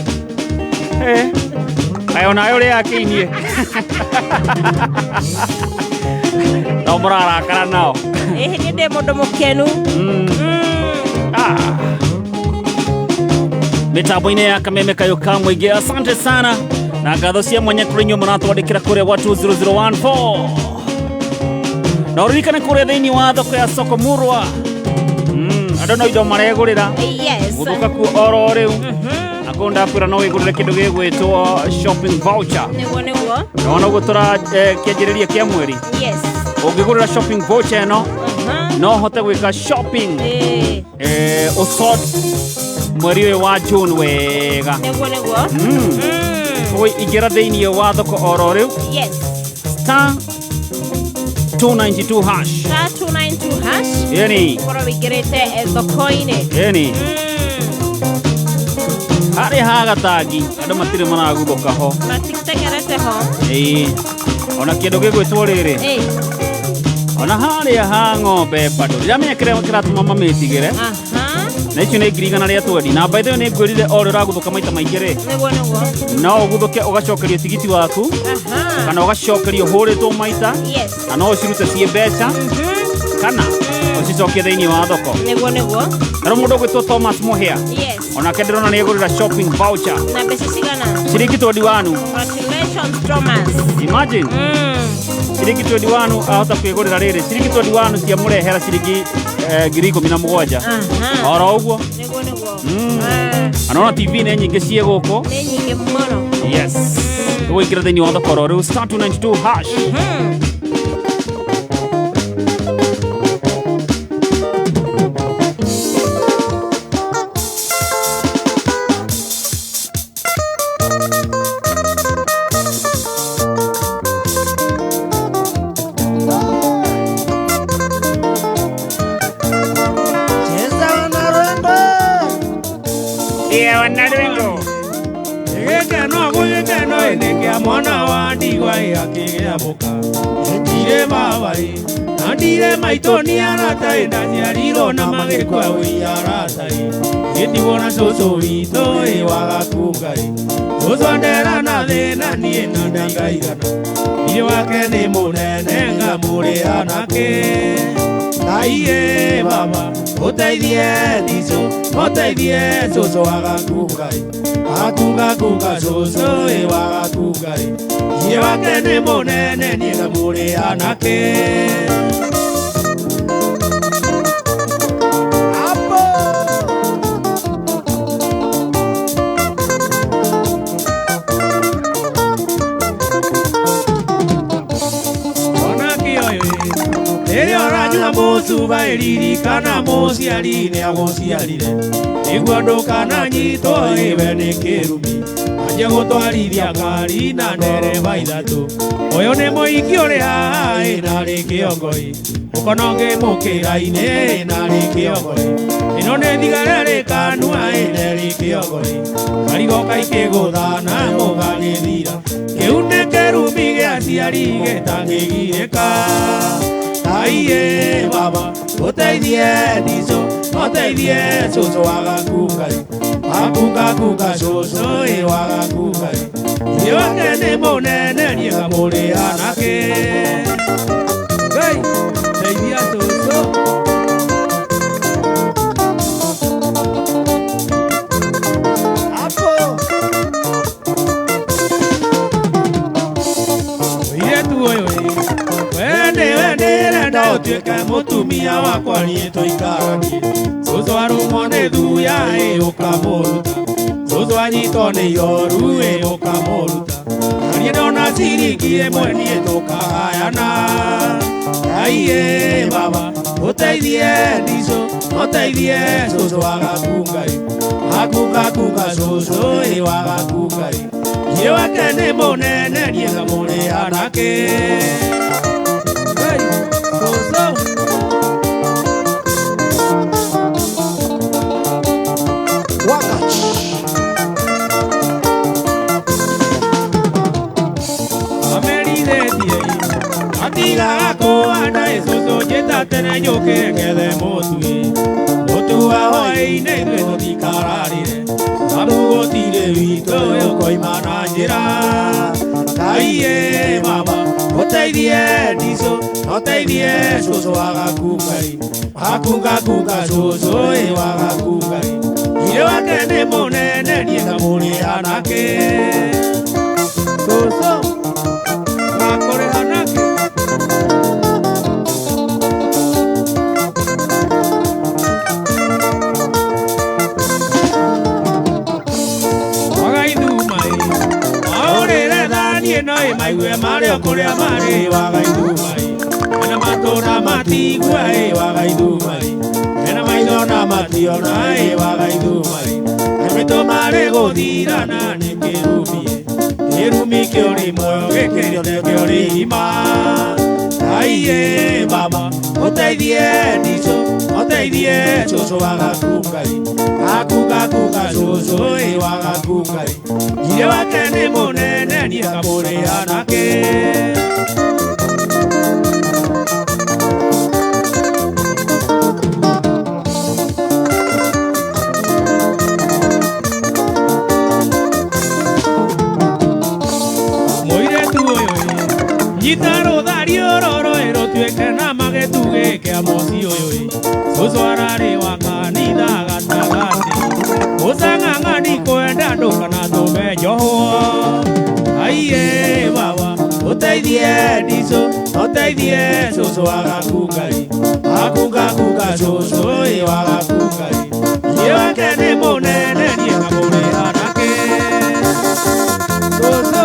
Ona ũrĩa akĩinie. No mũrarakara nao. Nĩ ndĩ mũndũ mũkenu. Mitambo-inĩ ya Kameme Kayũka mũingĩ, asante sana. Na ngatho cia mwanya kũrĩ inyuĩ mũratwandĩkĩra kũrĩa gwa 20014. Na ũririkane kũrĩa thĩinĩ wa thoko ya Soko Murwa. Andũ no indo maregũrĩra. Yes. Gũthũka kuo oro rĩu. Ako ndakwĩra no wĩgũrĩre kĩndũ gĩgwĩtwo shopping voucher. Nĩguo. No ũguo kĩanjĩrĩria kĩa mweri. Yes. Ũngĩgũrĩra shopping voucher ĩno, no hote gwĩka shopping. Ũsort mweri ũyũ wa June wega. Nĩguo. Ingĩra thĩinĩ wa thoko oro rĩu. Yes. Star 292 hash. Star 292 hash. Yeni. Korwo wĩingĩrĩte thoko-inĩ. Yeni. Harĩ hagatangi andũ matirĩ maraguthũka ho. Matitengerete ho. ona kĩndũ gĩgwĩtwo rĩrĩ ona harĩa ha ng'ombe bado ndiramenya kĩrĩa kĩratũma mamĩtigĩre na icio nĩ 100 rĩa twendi na by the way nĩ ngwĩrire o rĩo ũragũthũka maita maingĩ rĩ no ũgũthũke ũgacokerio tigiti waku kana ũgacokerio hũrĩtwo maita na no ũcirute ciĩ mbeca kana ũcicokie thĩinĩ wa thoko na mũndũ ũgwĩtwo Thomas Mũhĩa onake ndĩrona nĩ egũrĩra shopping voucher na mbeca cigana ciringi 21. Congratulations Thomas. Imagine ciringi 21 ahota kwĩgũrĩra rĩrĩ ciringi 21 cia mũrehera ciringi 17,000 oro ũguo anona TV nĩ nyingĩ ciĩ gũkũ nĩ nyingĩ mũno yes tũgũikĩra thĩinĩ wa thoko rĩu star 292 hash mwana wa ndigwa akĩgĩa mũka ndirĩ babai na ndirĩ maitũ nĩ aratai na njiarirwo na magĩkua wĩ aratai gĩtigwo na cũcũ witũ waga kungai cũcũ ndera na thĩna niĩ na ndaigaigana irĩ wake nĩ mũnene ngamũrĩra nake Naiye baba ũteithie ndicũ ũteithie cũcũ waga kungai akunga kunga cũcũ waga kungai irĩ wake nĩ mũnene niĩ ngamũrĩra nake Musuba eririkana mũciari nĩ agũciarire nĩguo ndũkananyitwo iwe nĩ kĩrumi anjie gũtwarithia ngari na ndereba ithatũ ũyũ nĩ mũhiki ũrĩ haha na rĩ kĩongoi mũkono ngĩmũkĩra-inĩ na rĩ kĩongoi ĩno nĩ thigara rĩkanua na rĩ kĩongoi karigoka ikĩgũthana mũgagĩthira kĩu nĩ kĩrumi gĩa ciari gĩtangĩgirĩka Naiye baba ũteithie ndicũ ũteithie cũcũ waga kungai akunga kunga cũcũ waga kungai irĩ wake nĩ mũnene niĩ ngamũrĩra nake Ngai teithia cũcũ Tuĩke mũtumia wakwa niĩ tũikaranie cũcũ arũmwo nĩ thuya ũkamũruta cũcũ anyitwo nĩ iroru ũkamũruta na niĩ ndona ciringi ĩmwe niĩ tũkagayana Naiye baba ũteithie ndicũ ũteithie cũcũ waga kungai akunga kunga cũcũ waga kungai irĩ wake nĩ mũnene niĩ ngamũrĩra nake Atiga kuanda cũcũ njĩta tene njũke ngethe mũtui mũtu wa hwaĩ-inĩ ithuĩ tũtikararire amu gũtirĩ witũ ũkoima na njĩra Naiye baba ũteithie ndicũ ũteithie cũcũ waga kungai akunga kunga cũcũ waga kungai irĩ wake nĩ mũnene niĩ ngamũrĩra nake cũcũ ngakũrĩra nake Maigue Mario kũrĩa marĩ waga ithumai mena matũra matigua waga ithumai mena maitho na mationa waga ithumai mĩtũ marĩ gũthirana nĩ kĩrumi kĩũrĩ muoyo gĩkĩrĩte kĩũrĩ hima Naiye baba ũteithie ndicũ ũteithie cũcũ waga kungai akunga kunga cũcũ waga kungai irĩ wake nĩ mũnene niĩ ngamũrĩra nake itaro dario roro ero tueke na magetuge ke amosi oyo soswarare wanganida gatagati osanga ngani koenda ndokana tobe joho aiye baba otaidie diso otaidie soso agakugai akugakuga soso e agakugai yewa kene monene ni ngabore anake soso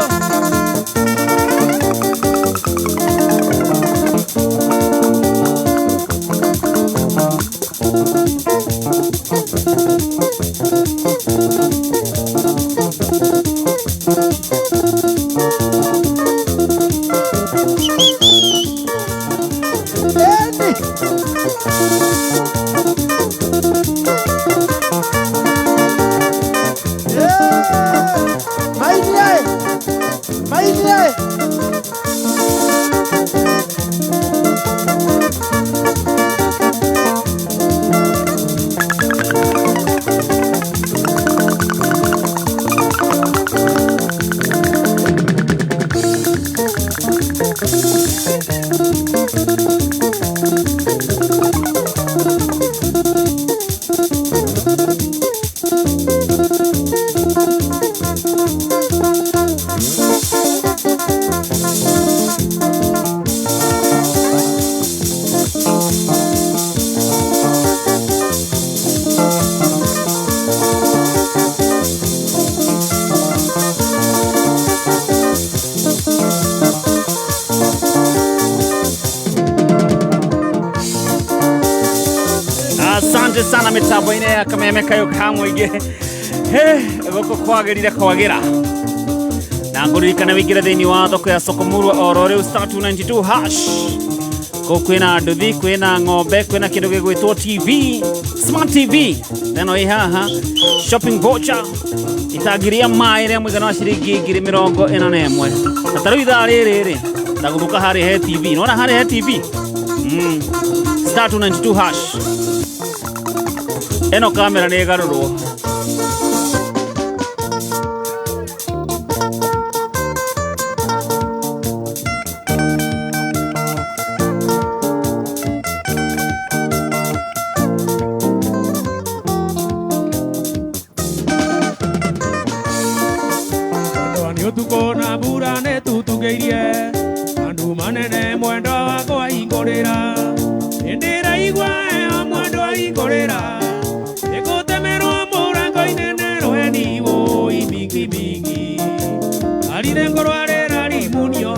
sana mitambo ine ya kameme kayo kamwige goko kwagerire kwagira na ngurikana wigira thini wa thoko ya Sokomurwa orore star 292 hash ko kwina nduthi kwina ng'ombe kwina kindu gigwitwo TV smart TV teno ihaha shopping voucher itagiria maire mwigana wa ciringi 41 na taru ithaa riri ndaguruka hari he TV nona hari he TV star 292 hash eno kamera ni garurwo tukona burane tutugeirie andu manene mwendo wako ahingorera endera igwa mwendo ahingorera ekotemerwo murango inenero eniwo imingi mingi alire ngoro arera rimunio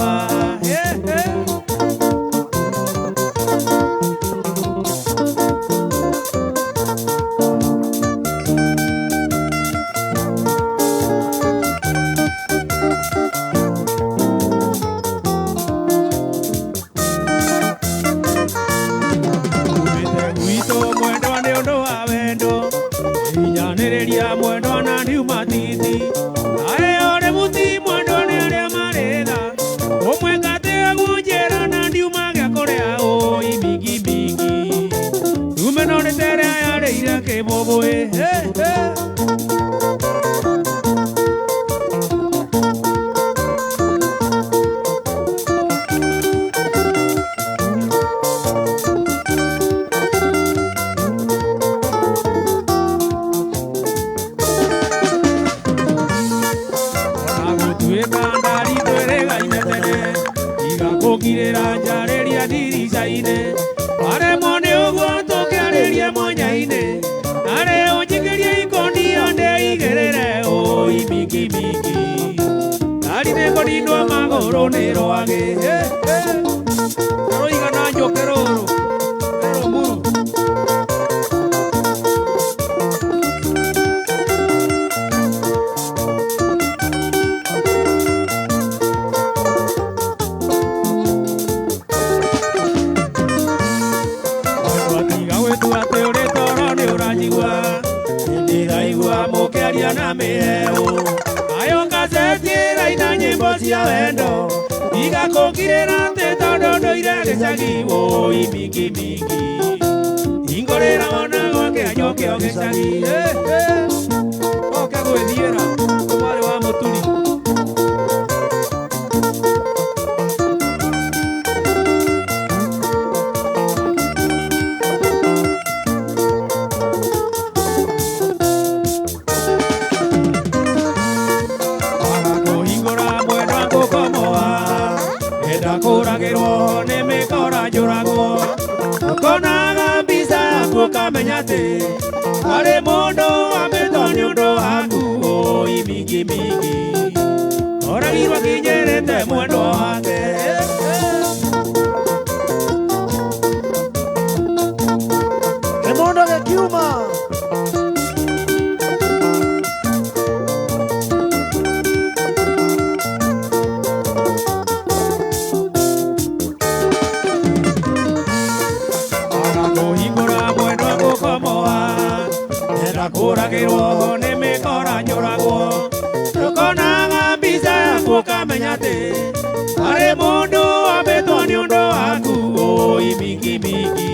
mwendo na ndiu matiti ayo muti mwendo ni aria mareda omwe kate gujera na ndiu magia korea o imingi mingi tumeno ne tere ayare ira ke boboe Girera jareria dirisaine are mone ogoto kareria monyaine are onjikeria ikondi onde igerere o imiki miki ari ne kodino magoro nero age aro igana jokeroro pero muru na meo ayo gazetira ina nyimbo cia wendo igakongirira te tondo ndoire gicagi wo imingi mingi ingorira ona gwake anyoke ogicagi oke gwithiira mwari wa muturi ati wale mondo amedoni undo wangu oi mingi mingi oragirwa kinyerete mwendo wake Kemondo gekiuma kuragirwo nĩ mĩkora nyũragwo tũkonaga mbica yaku ũkamenya atĩ harĩ mũndũ wambĩtwo nĩ ũndũ waku oi mingi mingi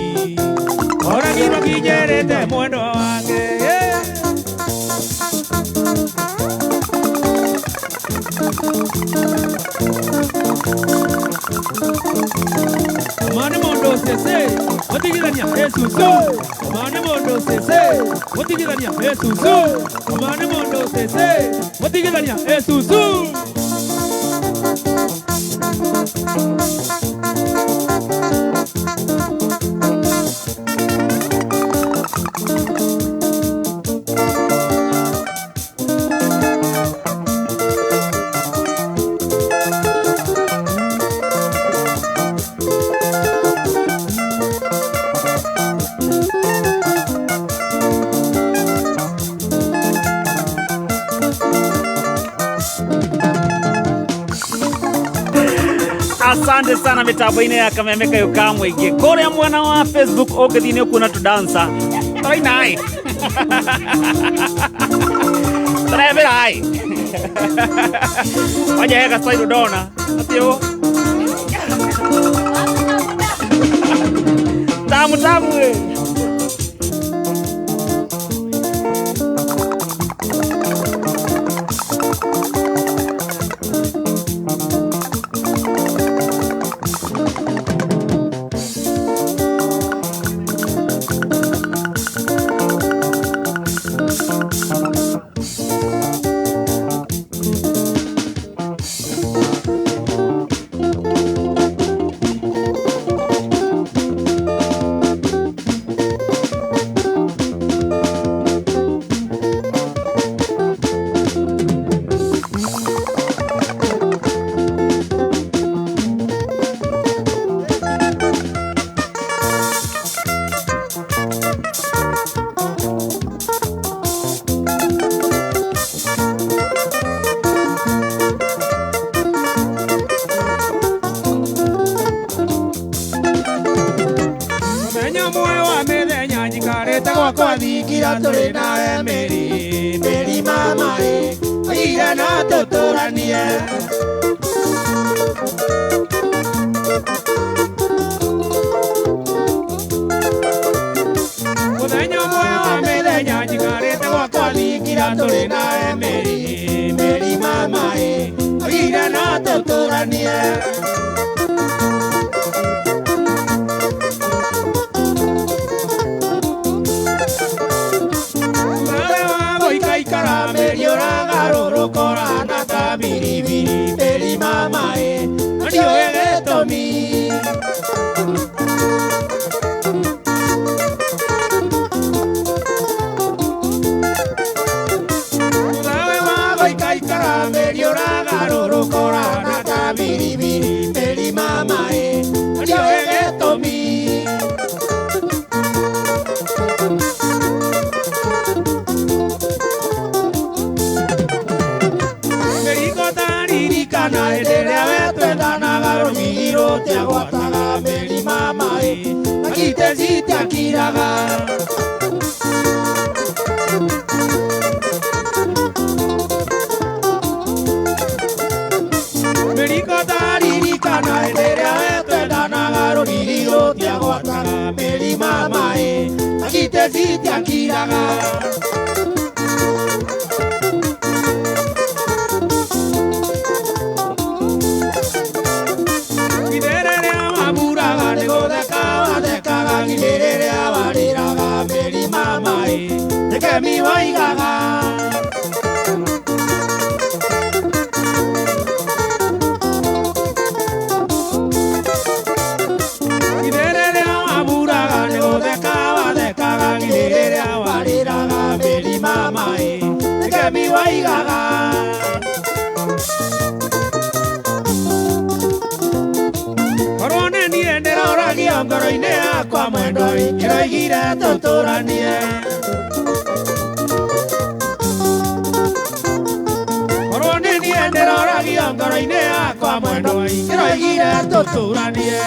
oragirwo kinyerete mwendo wake Mane mondo sese otigirania Jesuso Mane mondo sese otigirania Jesuso Mane mondo sese otigirania Jesuso Asante sana mitambo-inĩ ya Kameme Kayũka Mũingĩ kũrĩa mwena wa Facebook ũngĩthiĩ nĩ ũkuona tũdansa tũrainai tũreberai wanja hega style ndona atio tamu tamu kwa thigira tũrĩ nawe Meri mama ira na tũtũranie mũthenya ũmwe wa mĩthenya njikarĩte gwakwa thigira tũrĩ nawe Meri mama ira na tũtũranie Korana ta biribiri Meri mama ndio egetomi Mulawe wa ikaikara Meri oragaroro korana ta biribiri Meri mama ndio egetomi na endelea wetwendanaga rumiro tiagwataga Meri mama agite zitiakiraga Meriko taririka na endelea wetwendanaga rumiro tiagwataga Meri mama agite zitiakiraga Meri mama mi waigaga Girere amaburaga ne odeka wadeka girere mai Ngemi waigaga Korone niende oragia ngoro-inĩ yakwa mwendwa Iroigire tũtũranie Korone niende oragia ngoro-inĩ yakwa mwendwa Iroigire tũtũranie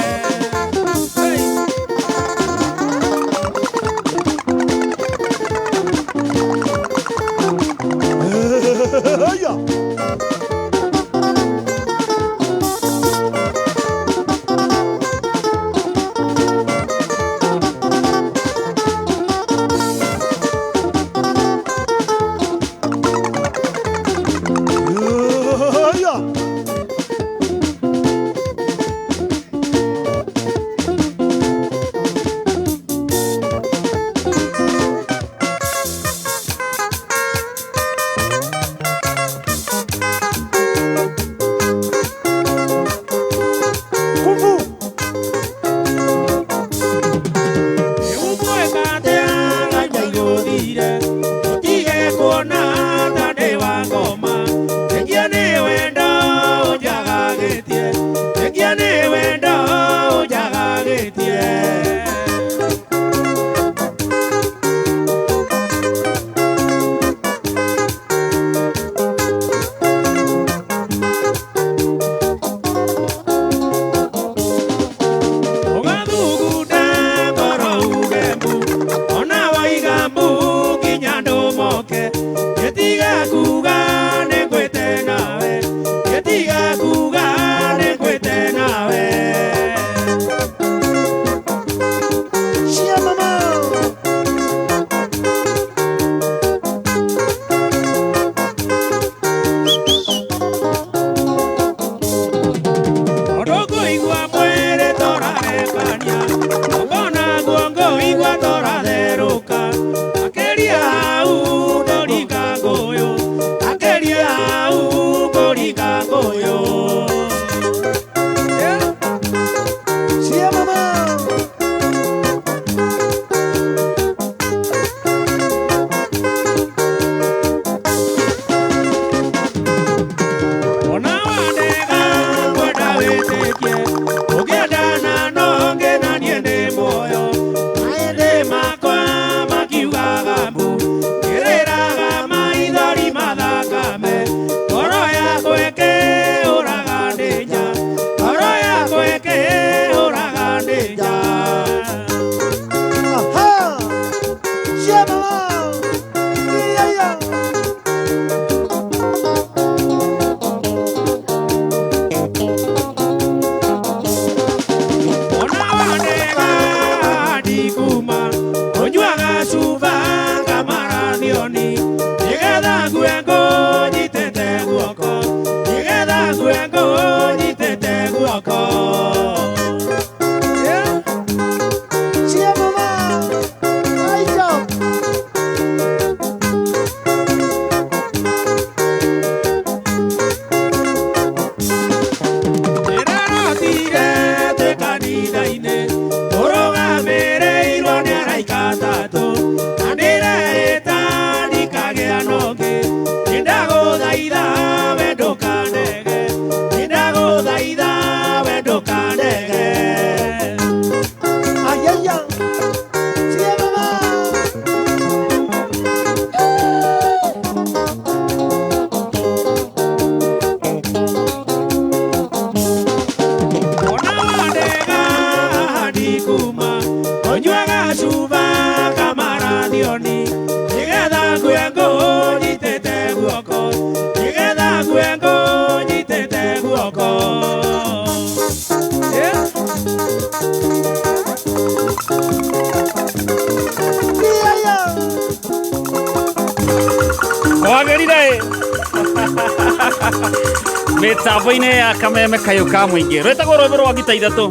Mĩtambo-inĩ ya kameme kayũ ka mũingĩ rwĩtagwo rwĩmbo rwa ngita ithatũ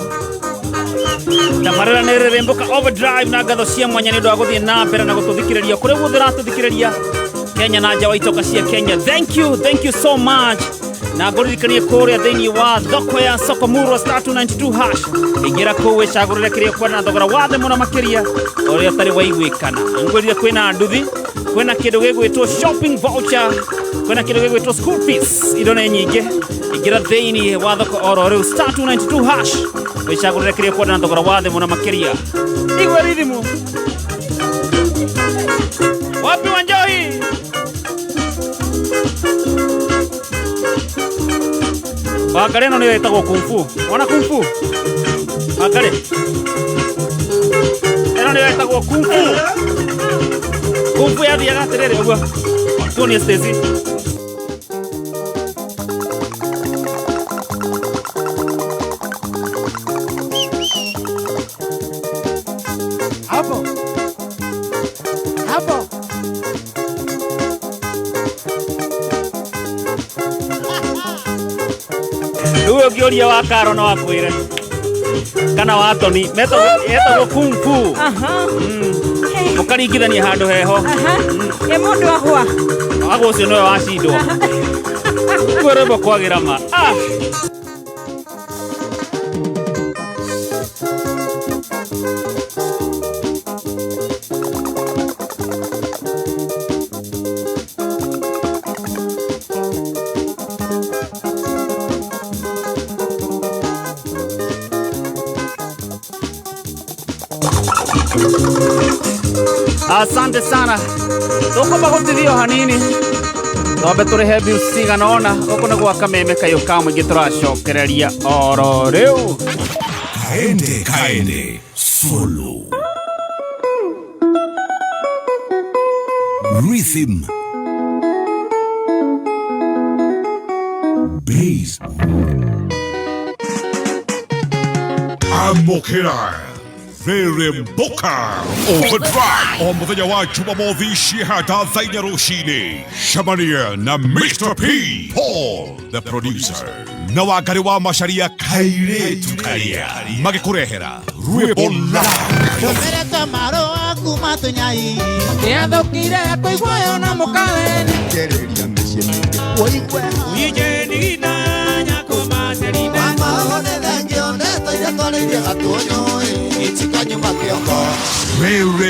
tabarĩra nĩ rĩrĩmbũka overdrive na ngatho cia mwanya nĩ ũndũ wa gũthiĩ na mbere na gũtũthikĩrĩria kũrĩa guothe ũratũthikĩrĩria Kenya na nja wa itoka cia Kenya. Thank you so much na ngũririkanie kũrĩa thĩinĩ wa thoko ya Sokomurwa star 292 hash ingĩra kũu wĩcagũrĩre kĩrĩa kwenda na thogora wa thĩ mũno makĩria ũrĩa ũtarĩ waiguĩkana. Ngwĩrire kwĩna nduthi, kwĩna kĩndũ gĩgwĩtwo shopping voucher, kwĩna kĩndũ gĩgwĩtwo school fees, indo nĩ nyingĩ. Ingĩra thĩinĩ wa thoko oro rĩu star 292 hash wĩcagũrĩre kĩrĩa kwenda na thogora wa thĩ mũno makĩria. Igwe rithimu wapi Wanjohi? Wakare no nĩwĩtagwo kung fu. Ona kung fu? Wakare. Eno nĩwĩtagwo kung fu. Kung fu yathiaga atĩrĩrĩ ũguo. Tuonie Stacy. Hapo. Hapo. Uwe ngĩũria wa Karo no akwĩre kana wa Toni metagwo kung fu. Ũkaringithania handũ heho. Ĩ mũndũ ahwa wagwo ũcio nĩwe wacindwo. Kwĩrĩmbo kwagĩra ma. Asante sana. Tukomba gũtithio hanini. Twambe tũrĩhe bills cigana ũna. Gũkũ nĩ gwa Kameme Kayũka mũingĩ tũracokereria oro rĩu. Kaende solo. Rhythm. Bass. Amokera. Mboka Overdrive on muthenya wa Jumamothi ciehata thaina rucini. Shamania na Mr. P Paul the producer na Wangari wa Macharia Kairĩtu Karia magĩkũrehera rwĩmbo Mereka maro akuma tunyai Nĩathũkire kũigua yo na mũkale Nĩkĩrĩria mĩciĩ mĩingĩ Woigwe Uyijeni na nyakoma serina Mahone thengio netoire twarĩirie gatuonyo Itika nyuma kĩongo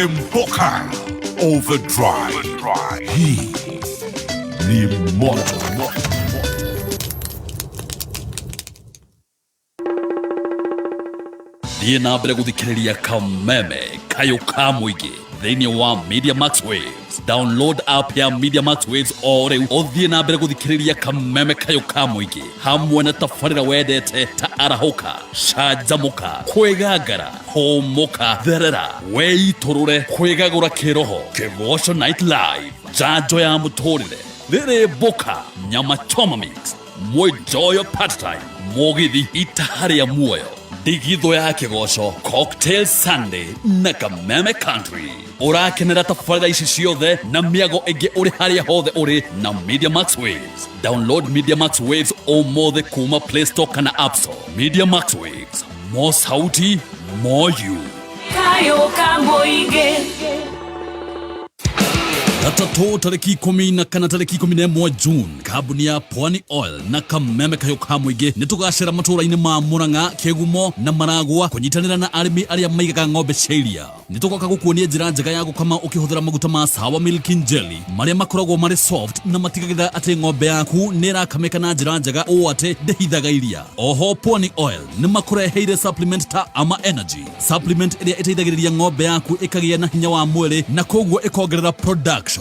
Mboka Overdrive. Hii ni moto. Thiĩ na mbere gũthikĩrĩria Kameme Kayũka mũingĩ thĩinĩ wa Media Max Waves. Download app ya Media Max Waves o rĩu ũthiĩ na mbere gũthikĩrĩria Kameme Kayũka mũingĩ hamwe na tabarĩra wendete ta arahũka, canjamũka, kwĩgangara, hũmũka, therera, weitũrũre, kwĩgagũra kĩroho, Kĩgoco Night Live, njanjo ya mũtũrĩre, rĩrĩmbũka, nyama choma mix, mwĩjoyo part time, mũgithi itaharĩa muoyo, ndigitho ya Kĩgoco, Cocktail Sunday na Kameme Country. Ũrakenera tabarĩra ici ciothe na mĩago ĩngĩ ũrĩ harĩa hothe ũrĩ na Media Max Waves. Download Media Max Waves ũmũthĩ kuma Play Store kana App Store. Media Max Waves, more sauti, more you. Kayũka mũingĩ. Gatatũ tarĩki 10 na kana tarĩki 11 June, kambuni ya Pwani Oil na Kameme Kayũka mũingĩ nĩtũgacera matũũra-inĩ ma Mũrang'a, Kĩgumo na Maragwa kũnyitanĩra na arĩmi arĩa maigaga ng'ombe cia iria. Nĩtũgoka gũkuonia njĩra njega ya gũkama ũkĩhũthĩra maguta ma Sawa Milk Jelly marĩa makoragwo marĩ soft na matigagĩrĩra atĩ ng'ombe yaku nĩ ĩrakamĩka na njĩra njega ũũ atĩ ndĩhithaga iria. Oho Pwani Oil nĩ makũreheire supplement ta Ama Energy, supplement ĩrĩa ĩteithagĩrĩria ng'ombe yaku ĩkagĩa na hinya wa mwĩrĩ na koguo ĩkongerera production.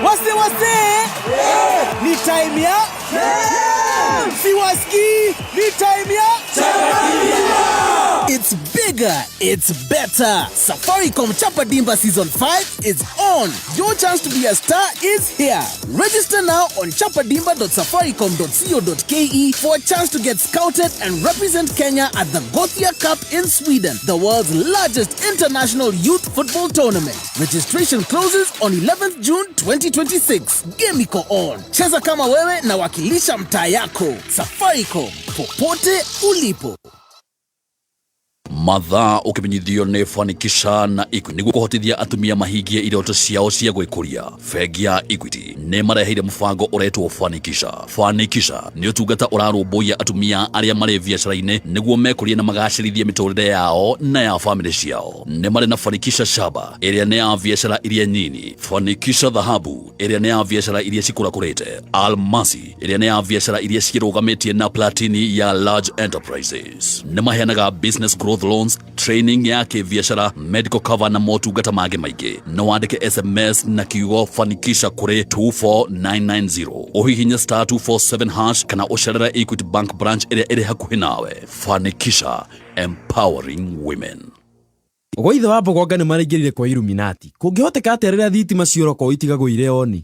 Wase yeah. Ni time ya Siwaski, ni time ya It's bigger, it's better. Safaricom Chapa Dimba Season 5 is on. Your chance to be a star is here. Register now on chapadimba.safaricom.co.ke for a chance to get scouted and represent Kenya at the Gothia Cup in Sweden, the world's largest international youth football tournament. Registration closes on 11th June 2026. Game iko on. Cheza kama wewe na wakilisha mtaa yako. Safaricom, popote ulipo. mathaa ukimenyithio nĩ Fanikisha na Equity nĩguo kũhotithia atumia mahingie iroto ciao cia gwĩkũria. Bengi ya Equity nĩ mareheire mũbango ũretwo Fanikisha. Fanikisha nĩ ũtungata ũrarũmbũiya atumia arĩa marĩ biacara-inĩ nĩguo mekũrie na magacĩrithie mĩtũrĩre yao na ya famĩlĩ ciao. Nĩ marĩ na Fanikisha Shaba ĩrĩa nĩ ya biacara iria nyinyi, Fanikisha Dhahabu ĩrĩa nĩ ya biacara iria cikũrakũrĩte, Almasi ĩrĩa nĩ ya biacara iria cirũgamĩtie, na Platini ya large enterprises. Nĩ maheanaga business growth loans, training ya kĩbiacara, medical cover na motungata mangĩ maingĩ. No wandĩke SMS na kiugo Fanikisha kũrĩ 24990 ũhihinye *247# kana ũcerere Equity Bank branch ĩrĩa ĩrĩ hakuhĩ nawe. Fanikisha, empowering women. Ũgũithe wa Bogonga nĩ maraingĩrire kwa Illuminati. Kũngĩhoteka atĩa rĩrĩa thitima cioroko itigagwo ire oni?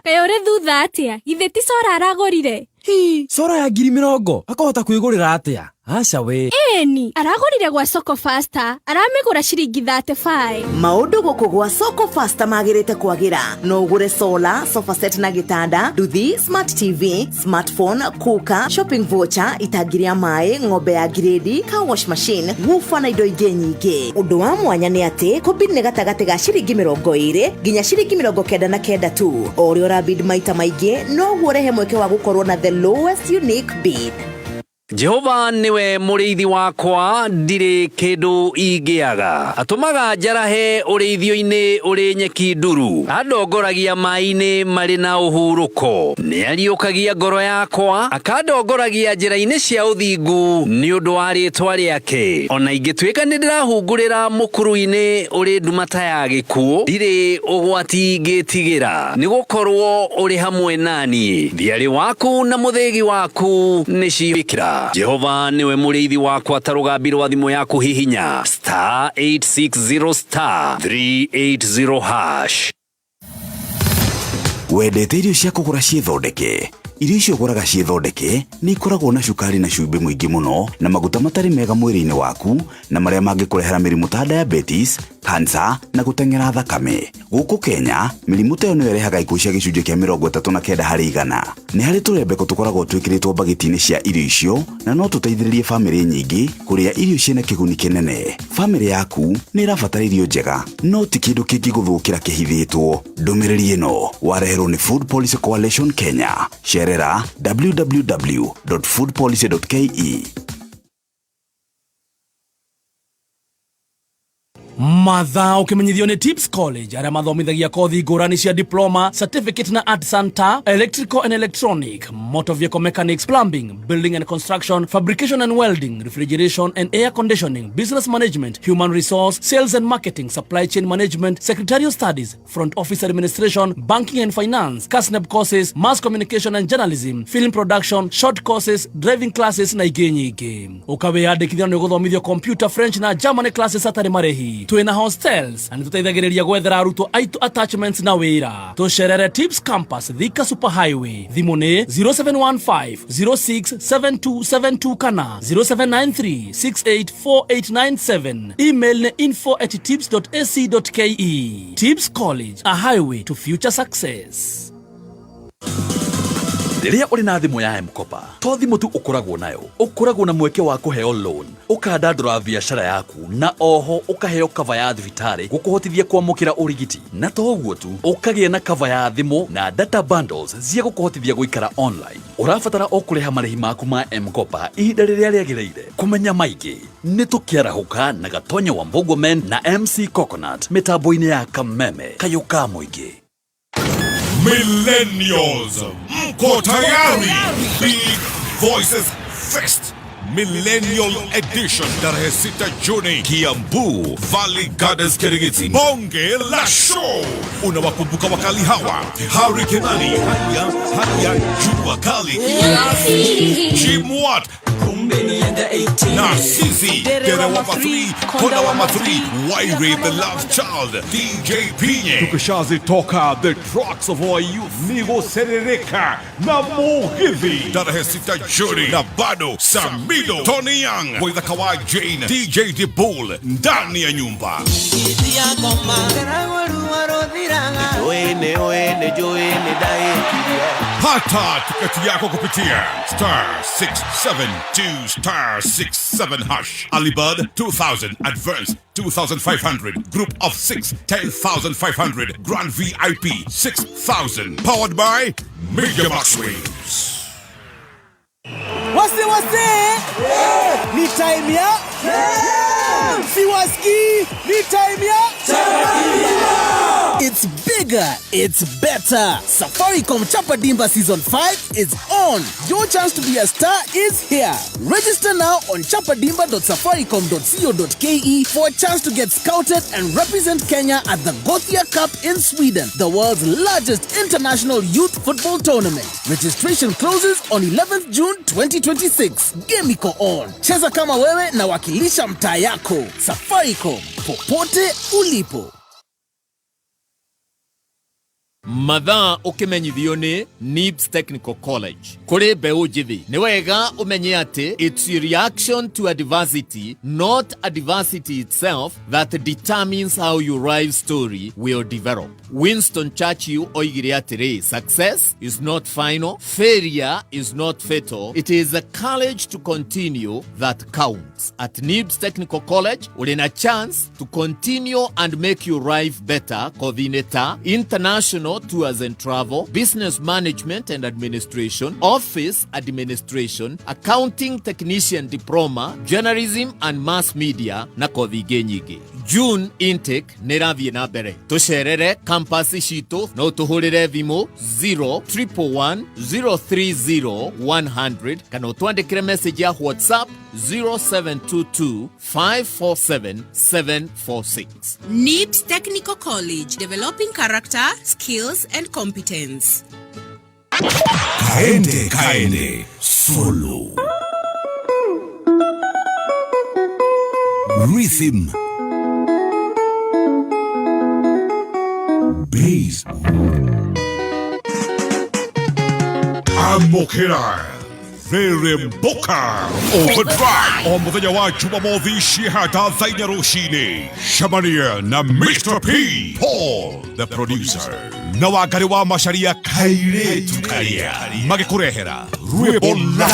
Kayo ũrĩ thutha atĩa? Ithe ti Sora aragũrire? Sora ya 20,000 akahota kwĩgũrĩra atĩa? Aca we. Eni, aragũrire gwa Soko Faster. Aramĩgũra ciringi 35. Maũndũ gũkũ gwa Soko Faster magĩrĩte kwagĩra. No ũgũre solar, sofa set na gĩtanda, nduthi, smart TV, smartphone, kuka, shopping voucher, itangi rĩa maĩ, ng'ombe ya grade, car wash machine, woofer na indo ingĩ nyingĩ. Ũndũ wa mwanya nĩ atĩ kũbid nĩ gatagatĩ ga ciringi 20 nginya ciringi 99 tu. O ũrĩa ũrabid maita maingĩ no ũrehe mweke wa gũkorwo na the lowest unique bid. Jehova niwe mũrĩithi wakwa, ndirĩ kĩndũ ingĩaga. Atũmaga njarahe ũrĩithio-inĩ ũrĩ nyeki nduru, andongoragia maĩ-inĩ marĩ na ũhurũko. Nĩ ariũkagia ngoro yakwa, akandongoragia njĩra-inĩ cia ũthingu nĩ ũndũ wa rĩĩtwa rĩake. Ona ingĩtuĩka nĩ ndĩrahungũrĩra mũkuru-inĩ ũrĩ ndumata ya gĩkuũ, ndirĩ ũgwati ngĩtigĩra, nĩ gũkorwo ũrĩ hamwe naniĩ. Thiarĩ waku na mũthĩgi waku nĩ cibĩkĩra. Jehova niwe mũrĩithi wakwa, ta rũgambi rwa thimũ yaku hihinya *860*380#. Wendete irio cia kũgũra ciĩthondeke? Irio icio ũgũraga ciĩthondeke nĩ ikoragwo na cukari na cumbĩ mũingĩ mũno na maguta matarĩ mega mwĩrĩ-inĩ waku, na marĩa mangĩkũrehera mĩrimũ ta diabetes, cancer na gũteng'era thakame. Gũkũ Kenya, mĩrimũ ta ĩyo nĩyo ĩrehaga ikuũ cia gĩcunjĩ kĩa 39 harĩ igana. Nĩ harĩ tũrembeko tũkoragwo twĩkĩrĩtwo bagiti-inĩ cia irio icio, na no tũteithĩrĩrie famĩlĩ nyingĩ kũrĩa irio ciĩna kĩguni kĩnene. Famĩlĩ yaku nĩ ĩrabatara irio njega, no ti kĩndũ kĩngĩgũthũkĩra kĩhithĩtwo. Ndũmĩrĩri ĩno wareherwo nĩ Food Policy Coalition Kenya. Cerera www.foodpolicy.ke. Mathaa ũkĩmenyithio nĩ Tips College arĩa mathomithagia kothi ngũrani cia diploma, certificate na artisan ta electrical and electronic, motor vehicle mechanics, plumbing, building and construction, fabrication and welding, refrigeration and air conditioning, business management, human resource, sales and marketing, supply chain management, secretarial studies, front office administration, banking and finance, CASNEB courses, mass communication and journalism, film production, short courses, driving classes na ingĩ nyingĩ. Ũkawĩyandĩkithia nĩ gũthomithio computer, French na German classes atarĩ marĩhi. Twina hostels, na nĩtũteithagĩrĩria gwethera arutwo aitũ attachments na wĩra. Tũcerere Tips Campus, Thika Super Highway. Thimũ nĩ 0715067272 kana 0793684897. Email nĩ info@tips.ac.ke. Tips College, a highway to future success. Rĩrĩa ũrĩ na thimũ ya M-Kopa, to thimũ tu ũkoragwo nayo, ũkoragwo na mweke wa kũheo loan, ũkandandũra biacara yaku, na oho ũkaheo cover ya thibitarĩ gũkũhotithia kwamũkĩra ũrigiti. Na to ũguo tu, ũkagĩa na cover ya thimũ na data bundles cia gũkũhotithia gũikara online. Ũrabatara o kũrĩha marĩhi maku ma M-Kopa ihinda rĩrĩa rĩagĩrĩire. Kũmenya maingĩ, nĩ tũkĩarahũka na Gatonyo wa Mbogwomen na MC Coconut mĩtambo-inĩ ya Kameme, Kayuka Mũingĩ. Millennials, mko tayari? Big Voices Fest Millennial Edition tarehe 6 Juni, Kiambu Valley Gardens, Kirigiti. Bonge la show. Unawakumbuka wakali hawa: Harry Kenani, Haya Jua Kali, Jimwat, Narcisi, Gerewama 3, Kona Wama 3, Wairi the Love Child, DJ Pinye. Tukishazi toka the trucks of our youth, Nigo Serereka na Mugithi. Tarehe 6 Juni na bado Samido, Tony Young, Boy the Kawaii Jane, DJ Dibul ndani ya nyumba. Joene, oene, joene, dae, kiria. Pata tiketi yako kupitia *672*67# Alibud 2,000 advance 2,500 group of 6 10,500 grand VIP 6,000 powered by Media Max Waves. Wase ni time ya Siwaski ni time ya It's bigger, it's better. Safaricom Chapa Dimba Season 5 is on. Your chance to be a star is here. Register now on chapadimba.safaricom.co.ke for a chance to get scouted and represent Kenya at the Gothia Cup in Sweden, the world's largest international youth football tournament. Registration closes on 11th June 2026. Game iko on. Cheza kama wewe na wakilisha mtaa yako. Safaricom, popote ulipo. Mathaa ukimenyithio ni NIBS Technical College. Kuri mbeu njithi ni wega umenye ati it's your reaction to adversity, not adversity itself, that determines how your life story will develop. Winston Churchill oigire atiri, success is not final, failure is not fatal, it is the courage to continue that counts. At NIBS Technical College, ulina chance to continue and make your life better. Coordinator, international tours and travel, business management and administration, office administration, accounting technician diploma, journalism and mass media na kothi nyingi. June intake nirathie na mbere. Tucerere campus cito no tuhurire thimu 011030100 kana twandikire message ya WhatsApp 0722547746. NIBS Technical College, developing character, skills and competence. Kaende solo. Rhythm. Bass. Amokera. Veremboka. Overdrive. O muthenya wa Jumamothi shihata thaina rushini. Shamania na Mr. P. Paul, the producer. Na wangari wa macharia Kairetu Karia. Magikurehera. Rwebola.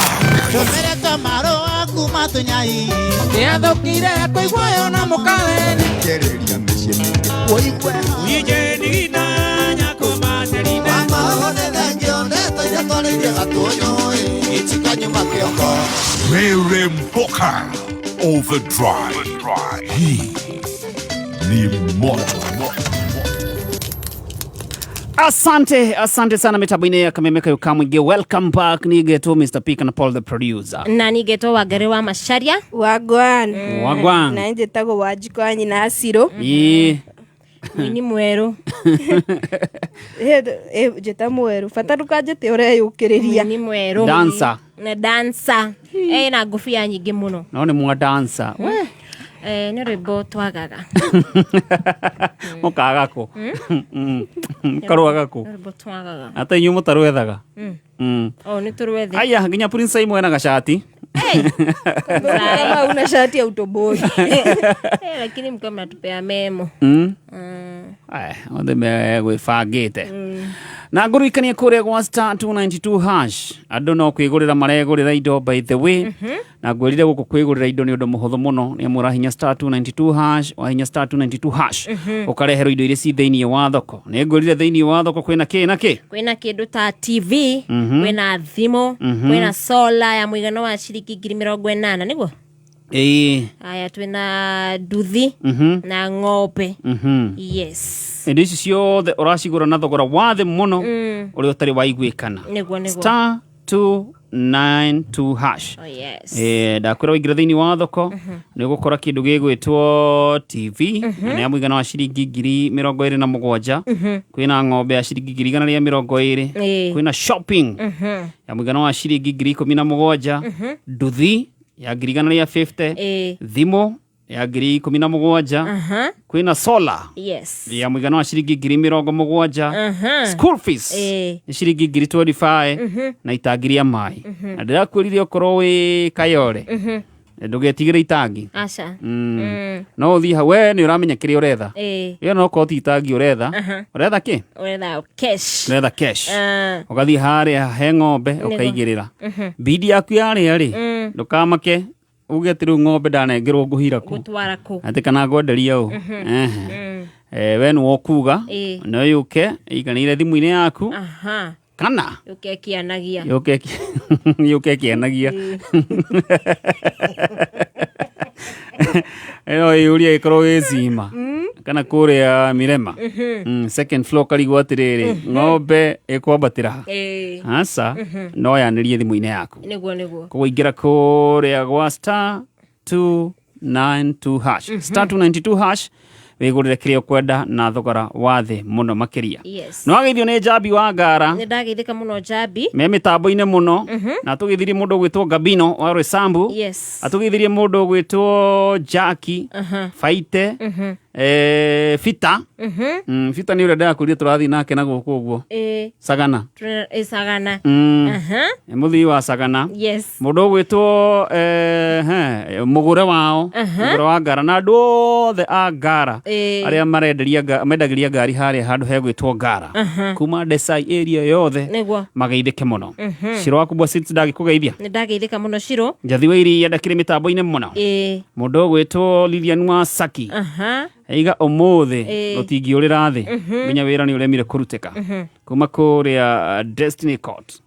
Chomereka maro aku matunyai. Teathokire kuigwayo na mukale. Kereria mecie mingi. Oigwe. Uyeni na nyako materina. Mahone dangio neto ira tolenge gatonyo. Ichikanyu makioko. Veremboka. Overdrive. Hii ni moto. Asante sana mitabine ya Kamemeka Yukamwige. Welcome back. Nigeto Mr. P and Paul the producer. Na nigeto wagari wa masharia. Wagwan. Wagwan. Na nje tago wajiko anyi na asiro. Ni mweru. Jeta mweru. Fataruka jete ore yukiriria. Ni mweru. Dancer. Na dancer. Na gufia nyingi muno. Naone mwa dancer. Ni rwimbo twagaga. Mukagako. Karuagako. Rwimbo twagaga. Ata inyu mutarwethaga. Ni turwethe. Aya nginya Prince imwe na gashati. Kama una shati ya utoboi. Lakini mko mnatupea memo. Onde me gwifangite. Na ngurikania kuria gwa star 292#. Andu no kwigurira maregurira indo by the way. Na ngwirire guku kwigurira indo ni undu muhuthu muno ni amura hinya star 292#, wa hinya star 292#. Ukarehero indo iria ci thiini wa thoko. Ni ngwirire thiini wa thoko kwina ki na ki? Kwina kindu ta TV, kwina thimo, kwina solar ya muigano wa ciringi 80,000 niguo? Aya twina nduthi na ng'ombe. Yes. Indo ici ciothe uracigura na thogora wa thi muno uri utari waiguikana. Niguo. Star 292#. Oh yes. Ndakwira wigira thiini wa thoko ni gukora kindu gigwitwo TV na ya muigana wa ciringi 27,000. Kwina ng'ombe ya ciringi 120,000. Kwina shopping ya muigana wa ciringi 17,000. Nduthi ya 150. Thimo ya 17,000. Kwina solar ya muigana wa ciringi 70,000. School fees ya ciringi 25 na itagiria mai. Na ndirakwirire okoro wi Kayole Ndugetigire itangi. Acha. No uthi we ni uramenya kiri uretha. Iyo no ko ti itangi uretha. Uretha ki? Uretha cash. Uretha cash. Ugathi haria he ng'ombe ukaigirira. Bidi yaku yaria ri ndukamake uge ati ng'ombe ndanengerwo nguhira ku. Gutwara ku. Ati kana ngwenderia u. We ni wokuga no yuke iganire thimu-ini yaku. Kana yuke kianagia. Yuke kianagia. Eno yuria ikorwo izima kana kuria Mirema. Second floor karigwo atiriri ng'ombe ikwambatira asa no yanirie thimu-ini yaku niguo kuingira kuria gwa *292# *292# wigurire kiria kwenda na thogora wa thi muno makiria. No ageithio ni Jabi wa Ngara. Ni ndageithika muno Jabi. Me mitambo-ini muno na tugithirie mundu gwitwo Gabino wa Roysambu. Atugithirie mundu gwitwo Jackie Faite Fita. Fita ni ure ndakuria turathi nake na guku uguo. Sagana. Sagana. Muthi wa Sagana. Mundu gwitwo mugure wao. Mugure wa Ngara na andu othe a Ngara aria mendagiria ngari haria handu he gwitwo Ngara kuma Desai area yothe mageithike muno. Shiro waku bwa sits ndagikugeithia. Ni ndageithika muno Shiro. Njathi wa iria ndakire mitambo-ini muno. Mundu gwitwo Lilian wa Saki. Eiga umuthi utingiurira thi menya wira ni uremire kuruteka kuma kuria Destiny Court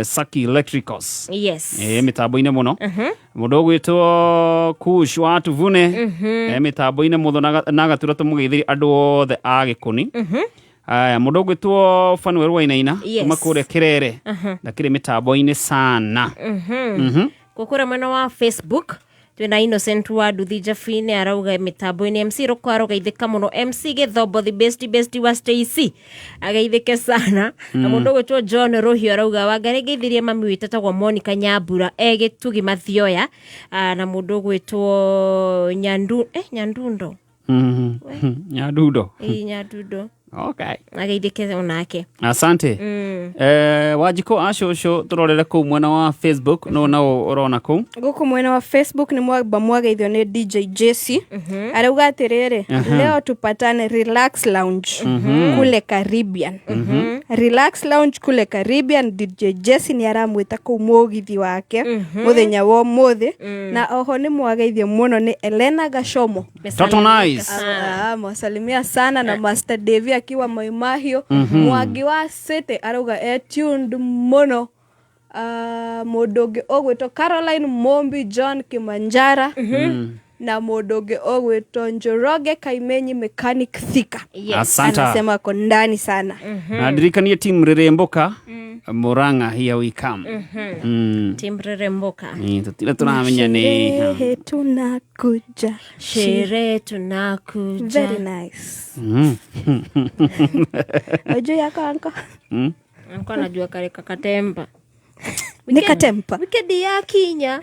Saki Electricals mitambo-ini muno. Mundu gwitwo Kush wa Tuvune mitambo-ini muno na gatura tumugeithiri andu othe a Gikuni. Aya mundu gwitwo Fanuel Wainaina kuma kuria Kirere ndakire mitambo-ini sana. Kukura mwena wa Facebook twina Innocent wa Nduthi Jafine arauga mitambo-ini MC Roko arogeithika muno. MC Githombo the best wa Stacy ageithike sana. Na mundu gwitwo John Rohio arauga Wangari geithirie mami witetagwo Monica Nyambura Gitugi Mathioya. Na mundu gwitwo Nyandundo. Nyandundo. Okay. Ageithike onake. Asante. Wajiko ashosho turorere ku mwena wa Facebook no nao urona ku. Guku mwena wa Facebook ni mwagba mwageithio ni DJ Jesse. Arauga atiriri leo tupatane Relax Lounge kule Caribbean. Relax Lounge kule Caribbean. DJ Jesse ni aramwita ku mugithi wake muthenya wo muthi na oho ni mwageithio muno ni Elena Gashomo. Toto nice. Mwasalimia sana na Master Devi akiwa Maimahio. Mwagi wa City arauga tuned muno. Modoge ogweto Caroline Mombi John Kimanjara. Na modoge ogweto Njoroge Kaimenyi Mechanic Thika. Asante. Anasema ako ndani sana. Na dirikanie team Reremboka Muranga here we come. Team Reremboka. Tutile tunamenya ni sherehe tunakuja. Sherehe tunakuja. Very nice. Ojo yako anko? Anko anajua kare kakatemba. Ni katempa. Wikendi ya Kinya.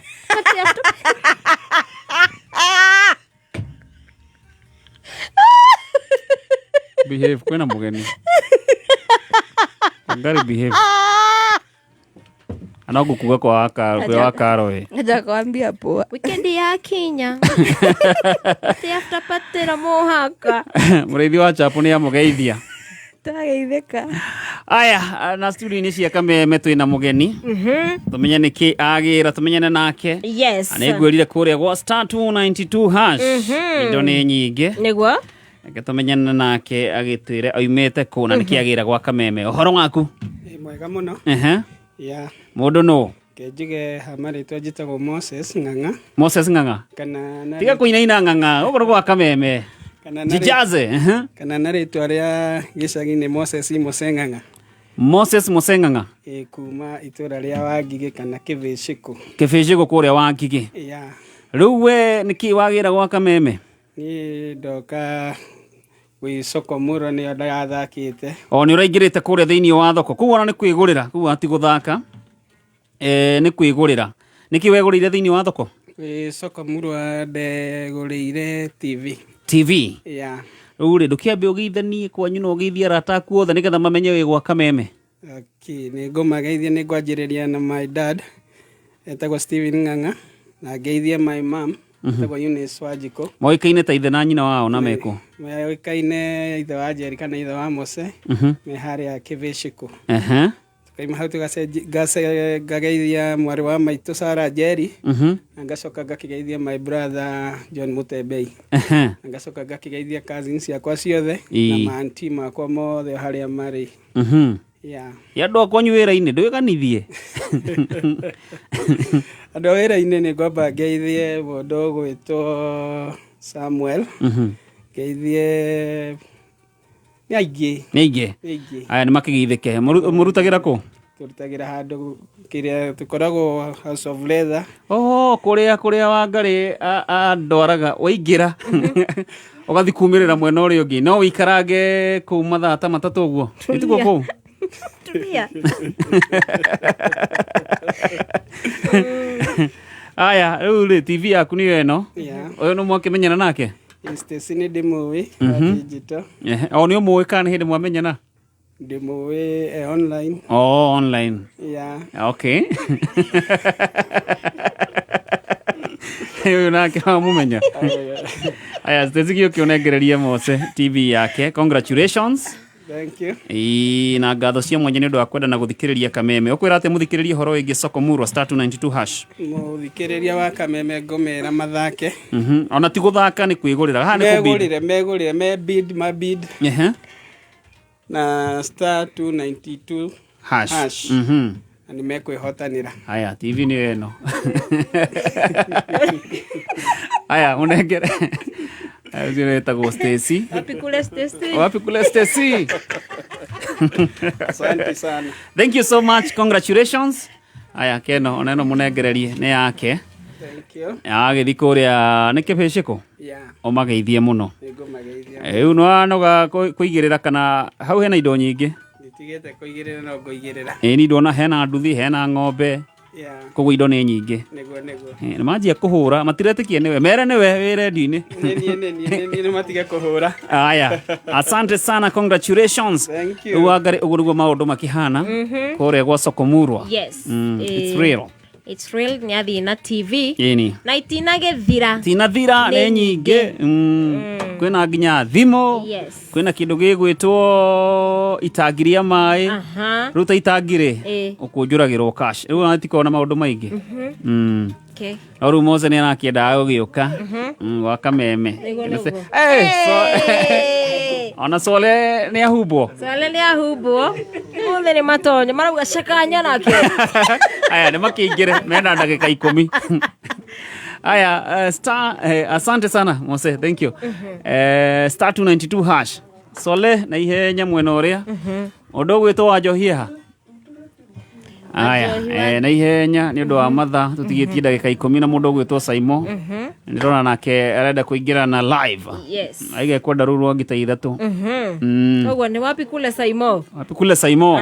Behave kwena mugeni. Ngari behave. Anagukuga kwa wakaro we. Aja kwambia poa. Wikendi ya Kinya. After patera mohaka. Murithi wa chapo ni amugeithia. Tageitheka. Aya na studio ni cia Kameme twina mugeni. Tumenya niki agira tumenyane nake. Anegwerire kuria gwa *292#. Indo ni nyingi. Niguo. Tumenyane nake agitwire oimete ku na niki agira gwa Kameme. Uhoro waku? Mwega muno. Mundu no. Kejige hamarĩtwa njĩtagwo Moses Ng'ang'a. Moses Ng'ang'a. Kana tiga kuinaina Ng'ang'a ugoro gwa Kameme. Jijaze. Kana na rĩtwa rĩa gĩcagi-inĩ Moses Museng'ang'a. Moses Museng'ang'a. Kuma itũra rĩa Wangigĩ kana Kĩbĩcĩkũ. Kĩbĩcĩkũ kũrĩa Wangigĩ. Rĩu we nĩkĩ wagira gwa Kameme? Niĩ ndoka wi soko muro nĩ ndathakĩte. Nĩ ũraingĩrĩte kũrĩa thĩinĩ wa thoko. Kũu ona nĩ kwĩgũrĩra, kũu ati gũthaka. Nĩ kwĩgũrĩra. Nĩkĩ wegũrĩire thĩinĩ wa thoko? Wi soko muro ndegũrĩire TV. TV. Rĩu rĩ ndũkĩambe ũgeithanie kwanyu na ũgeithie arata aku othe nĩgetha mamenye wĩ gwa Kameme. Nĩ ngũmageithia nĩ ngwanjĩrĩria na my dad etagwo Steven Ng'ang'a Na geithia my mom. Tagwo Eunice Wanjiko. Moikaine ta ithe na nyina wao na meko. Moikaine ithe wa Jerry kana ithe wa Mose. Me haria Kivishiko. Kaima hau gageithia mwari wa maitu Sarah Jerry. Ngacoka ngakigeithia my brother John Mutembei. Ngacoka ngakigeithia cousins yakwa ciothe na maanti makwa mothe haria mari. Yandå akwa wĩra-inĩ ndwĩganithie andå a wĩra-inĩ nĩ ngwamba ngeithie mũndũ gwĩtwo Samuel ngeithie nĩ aingĩ aya nĩ makĩgeithĩke mũrutagĩra kũ tũrutagĩra handũ kĩrĩa tũkoragwo House of Leather kũrĩa Wangarĩ andwaraga waingĩra ũgathi kumĩrĩra mwena ũrĩa ũngĩ no ũikarange kũu mathaa ta matatũ ũguo nĩtiguo kũu aya rĩu TV yaku nĩyo ĩno ũyũ nĩ mwakĩmenyana nake Stacy nĩ ndĩmũĩ digital o nĩ ũmũĩ kana nĩ hĩndĩ mwamenyana ndĩmũĩ online online okay ũyũ nake wamũmenya aya Stacy gĩũkĩonengererie Mose TV yake congratulations. Thank you. Na ngatho cia mwanya nĩ ũndũ wa kwenda na gũthikĩrĩria Kameme. Ũkwĩra atĩ mũthikĩrĩrie horo wĩgiĩ Sokomurwa *292#. Mũthikĩrĩria wa Kameme ngomera mathake. Ona ti gũthaka nĩ kwĩgũrĩra. Haha nĩ kũbid. Megũrĩre mabid. Na *292#. Na nĩ mekwĩhotanĩra. Aya TV nĩ ĩno. Aya ũnengere. Ayuzi Stacy. Wapi kule Stacy. Asante sana. Thank you so much. Congratulations. Aya keno oneno munengererie ne yake. Thank you. Agĩthi kũrĩa nĩ kĩbĩcĩko. Omageithie mũno. Rĩu no anoga kũigĩrĩra kana hau hena indo nyingĩ. Nitigete kũigĩrĩra no ngũigĩrĩra. Nĩ ndona hena nduthi hena ng'ombe. Koguo indo nĩ nyingĩ nĩ manjia kũhũra matiretĩkie nĩwe mere nĩwe wĩ redio-inĩ nĩ matige kũhũra aya asante sana congratulations rĩu Wangarĩ ũguo nĩguo maũndũ makĩhana kũrĩa gwa Sokomurwa It's real nĩ athiĩ na TV na itinathira nĩ nyingĩ kwĩna nginya thimũ kwĩna kĩndũ gĩgwĩtwo itangiria maĩ rĩu ta itangirĩ ũkũnjũragĩrwo cash rĩu ona tikona maũndũ maingĩ no rĩu Mose nĩ arakĩendaga gũgĩũka gwa Kameme ona Sole nĩ ahumbwo mũthĩ nĩ matonyo marauga cakanya nake aya nĩ makĩingĩre mena ndagĩka 10 aya asante sana Mose thank you *292# Sole na ihenya mwena ũrĩa ũndũ gwĩtwo wa njohia aya na ihenya nĩ ũndũ wa matha tũtigĩtie ndagĩka 10 na mũndũ gwĩtwo Saimo ndĩrona nake arenda kũingĩra na live aigekwenda rũu rwa ngita 3 ũguo nĩ wapi kule Saimo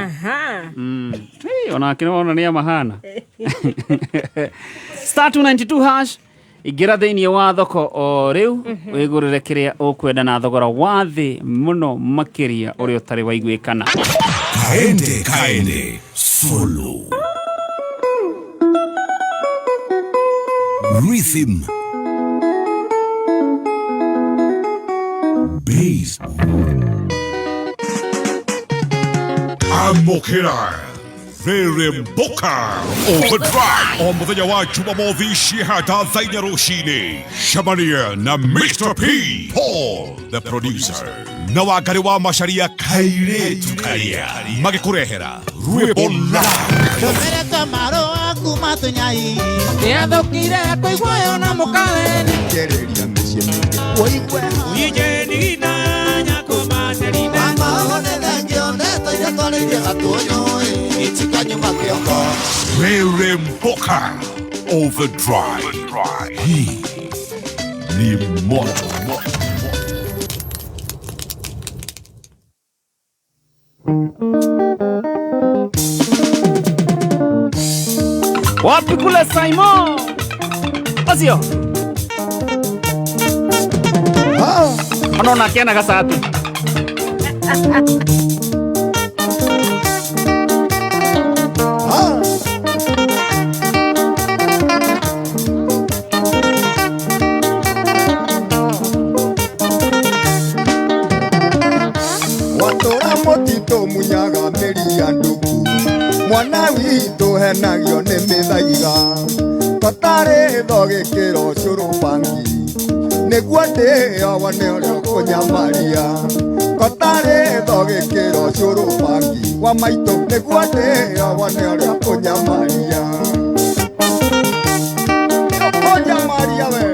onake nĩ amahana *292# ingĩra thĩinĩ wa thoko o rĩu wĩgũrĩre kĩrĩa ũkwenda na thogora wa thĩ mũno makĩria ũrĩa ũtarĩ waiguĩkana Kaende solo rhythm bass Amokera Veremboka Overdrive on mũthenya wa Jumamothi ciĩhanda thaĩnya rũcinĩ Shamania na Mr. P Paul the producer na Wangarĩ wa Macharia kairĩtu karia magĩkũrehera rwĩmbo Mereka marũa kuma Tũnyai nĩathũkire kũigua yo na mũkawe nĩkĩrĩria mĩciĩ mĩingĩ woigwe uyijeni na nyako materina mahonera ngĩonete iria twarĩire gatũnyũĩ itikanyuma kĩongo Veremboka Overdrive hii ni moto wapi kule Saimo Ozio Anona kiana gasatu famĩlia ndũku mwana witũ henagio nĩ mĩthaiga tũtarĩ tho gĩkĩro cũrũ bangi nĩguo ndĩowo nĩ ũrĩa kũnyamaria tũtarĩ tho gĩkĩro cũrũ bangi wa maitũ nĩguo ndĩowo nĩ ũrĩa kũnyamaria kũnyamaria we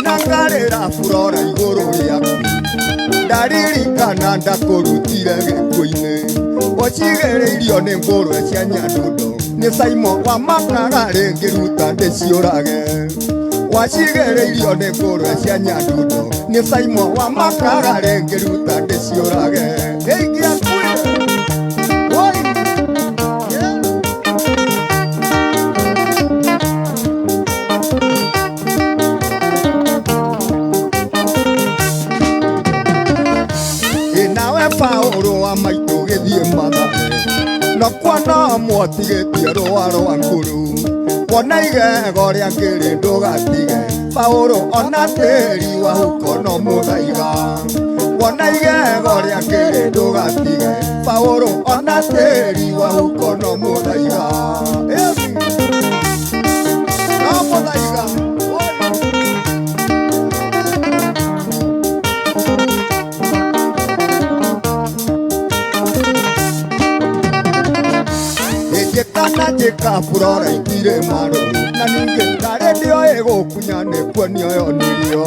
Inangarĩra furora igũrũ rĩaku ndaririkana ndakũrutire gĩkuũ-inĩ ũcigĩrĩirio nĩ ngũrwe cia Nyandundo nĩ Simon wa Makaga rĩngĩruta ndĩciũrage wacigĩrĩirio nĩ ngũrwe cia Nyandundo nĩ Simon wa Makaga rĩngĩruta ndĩciũrage ĩingĩakuire Paulo wa maitũ gĩthiĩ Mathare na kwana mwatigĩtie rũa rwa ngũrũ wona igego rĩa ngĩrĩ ndũgatige Paulo ona tĩri wa huko no mũthaiga wona igego rĩa ngĩrĩ ndũgatige Paulo ona tĩri wa huko no mũthaiga no mũthaiga Kana jika furora ikire marũrũ na ningĩ ndarĩ ndĩoĩ gũkunya nĩkuonio yonirio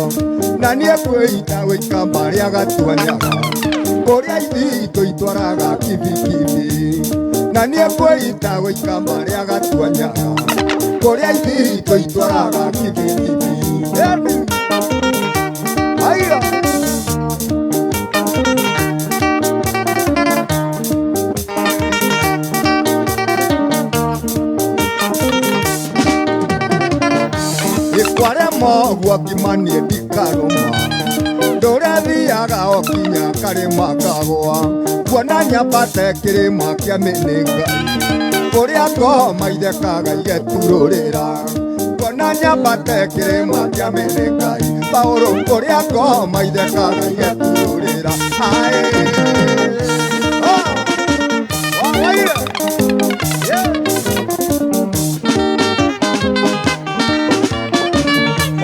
na niĩ kwĩita gũikamba rĩa gatuanyaga kũrĩa ithitũ itwaraga kibikibi na niĩ kwĩita gũikamba rĩa gatuanyaga kũrĩa ithitũ itwaraga kibikibi aiya Kwaremo gwakimanie ndikarũma ndũrĩa thiaga o kinya karĩma kagwa kuona nyambate kĩrĩma kĩa mĩnĩngai kũrĩa ngoma ithekaga igeturũrĩra kuona nyambate kĩrĩma kĩa mĩnĩngai Paulo kũrĩa ngoma ithekaga igeturũrĩra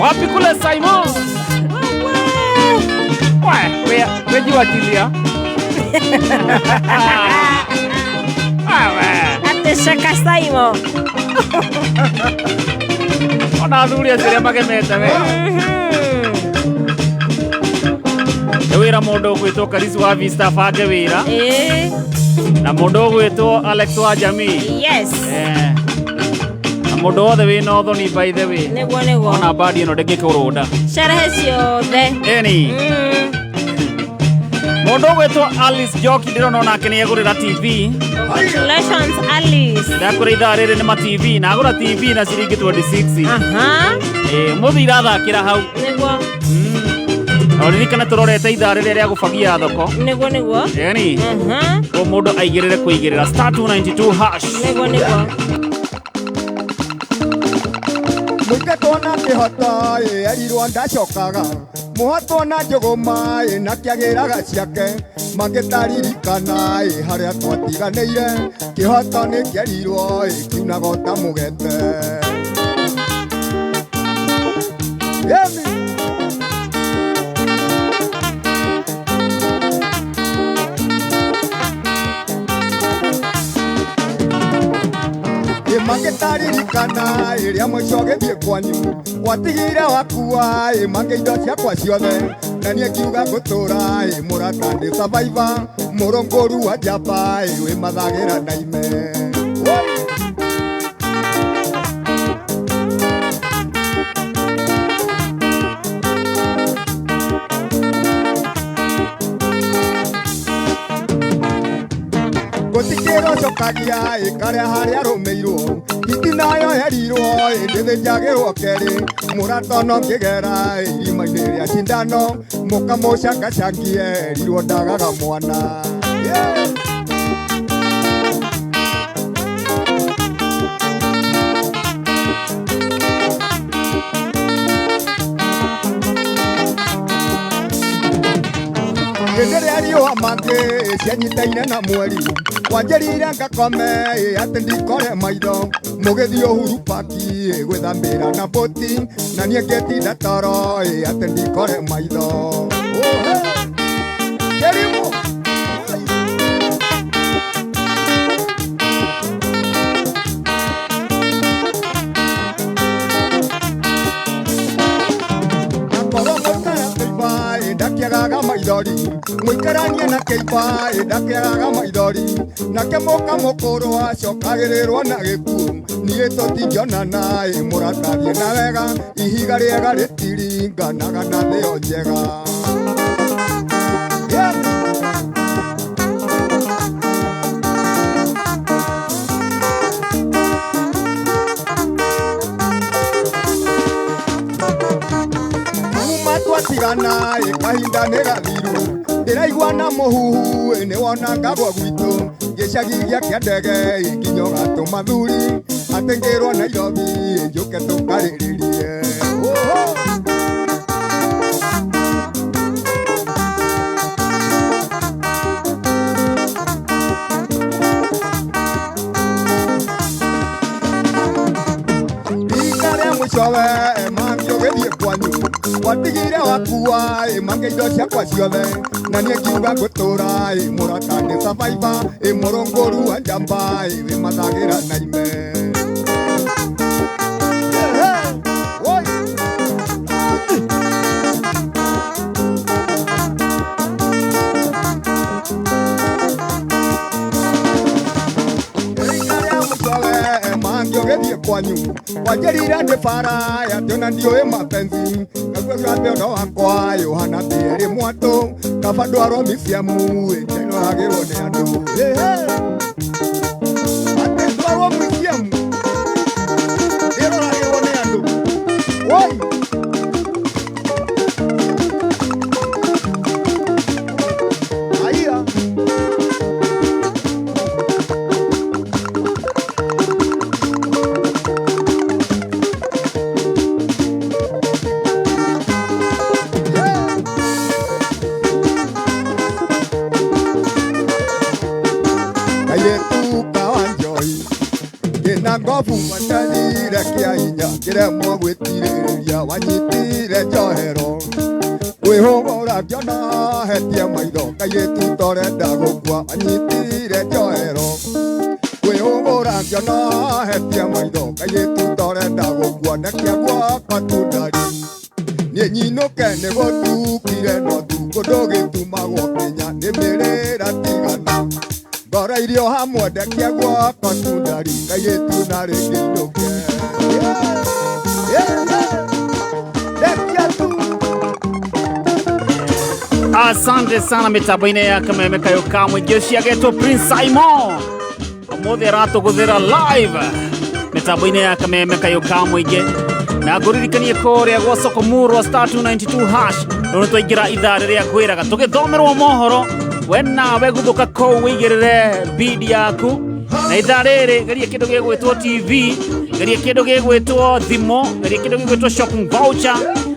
Wapi kule Simon? Wewe jiwakilia. Ateshaka Simon. Ona dhuria zile magemete we. Wira mũndũ gwĩtwo Karisi wa Vista Fage wira. Na mũndũ gwĩtwo Alex wa Jamii. Yes. Mũndũ wothe wĩna ũthoni by the way nĩguo ona badi ĩno ndĩngĩkũrũnda sherehe ciothe eni mũndũ gwĩtwo Alice Joki ndĩrona onake nĩegũrĩra TV. Congratulations Alice. Ndakũrĩ ithaa rĩrĩ nĩ ma TV na agũra TV na ciringi 26. Mũthira athakĩra hau nĩguo Oririkana tũrorete ithaa rĩrĩa rĩa gũbagia thoko nĩguo eni o mũndũ aigĩrĩre kũigĩrĩra *292# nĩguo Mũike twana kĩhoto erirwo ndacokaga mũhatwo na njũgũma na kĩagĩraga ciake mangĩtaririkana harĩa twatiganĩire kĩhoto nĩ kĩerirwo kiunaga ta mũgete mangĩtaririkana ĩrĩa mũico gĩthiĩ kwanyu watigire wakua mange indo ciakwa ciothe na niĩ ngiuga ngũtũra mũrata ndĩ survivor mũrũngũru wa njamba wĩ mathagĩra na ime gũtikĩrwo cokagia ĩkarĩa harĩa rũmĩirwo itinayo herirwo ndĩthĩnjagĩrwo kerĩ mũrata no ngĩgera irima-inĩ rĩa cindano mũkamũcangacangie erirwo ndagaga mwana Endere ariyo mange cianyitaine na mweri wanjerire ngakome ati ndikore maitho mugithio huru paki gwithambira na boti na nie ngetinda toro ati ndikore maitho Kerimo ndakiagaga maithori muikaranie na keiba ndakiagaga maithori nake moka mukuru acokagirirwo na gikuo nie tutingionana muratathie na wega ihiga riega ritiringanaga na thio njega Tigana kahinda nĩ gathiru ndĩraigua na mũhuhu nĩ wona ngagwa gwitũ gĩcagi gĩa kĩa ndege nginya gatũma thuri atĩ ngĩrwo Nairobi njũke tũkarĩrĩrie Mwicowe mangio gĩthiĩ kwanyu watigire wakua mange indo ciakwa ciothe na niĩ ngiuga ngũtũra mũrata nĩ survivor mũrũngũru wa njamba wĩmathagĩra na ime kwanyu wanjerire ndĩ bara yatĩona ndiũĩ mapenzi naguo gathĩono wakwa Yohana ndĩrĩ mwatũ kaba ndwarwo miciamu njairoragĩrwo nĩ andũ atĩ ndwarwo miciamu ndĩroragĩrwo nĩ andũ woi aiya ngobu matanire kĩa hinya kĩremwo gwĩtirĩrĩria wanyitire njohero kwĩhũgũra ngĩona hetie maitho kairĩtu torenda gũkua wanyitire njohero kwĩhũgũra ngĩona hetie maitho kairĩtu torenda gũkua nekia gwakwa tundari niĩ nyinũke nĩ gũtukire no tu kũndũ gĩtumagwo Kenya nĩ mĩrĩra tigana ngora irio hamwe ndekia gwakwa tundari kairĩtu na rĩngĩ inũke ndekia tu. Asante sana mitambo-inĩ ya kameme kayo kamwe gĩciagetwo Prince Simon ũmũthĩ aratũgũthĩra live mitambo-inĩ ya kameme kayo kamwe na ngũririkanie kũrĩa gwa Sokomurwa star 292 hash rĩu twaingĩra ithaa rĩrĩa ngwĩraga tũgĩthomerwo mohoro we nawe guthũka kũu wĩigĩrĩre bid yaku na ithaa rĩrĩ geria kĩndũ gĩgwĩtwo TV geria kĩndũ gĩgwĩtwo thimo geria kĩndũ gĩgwĩtwo shopping voucher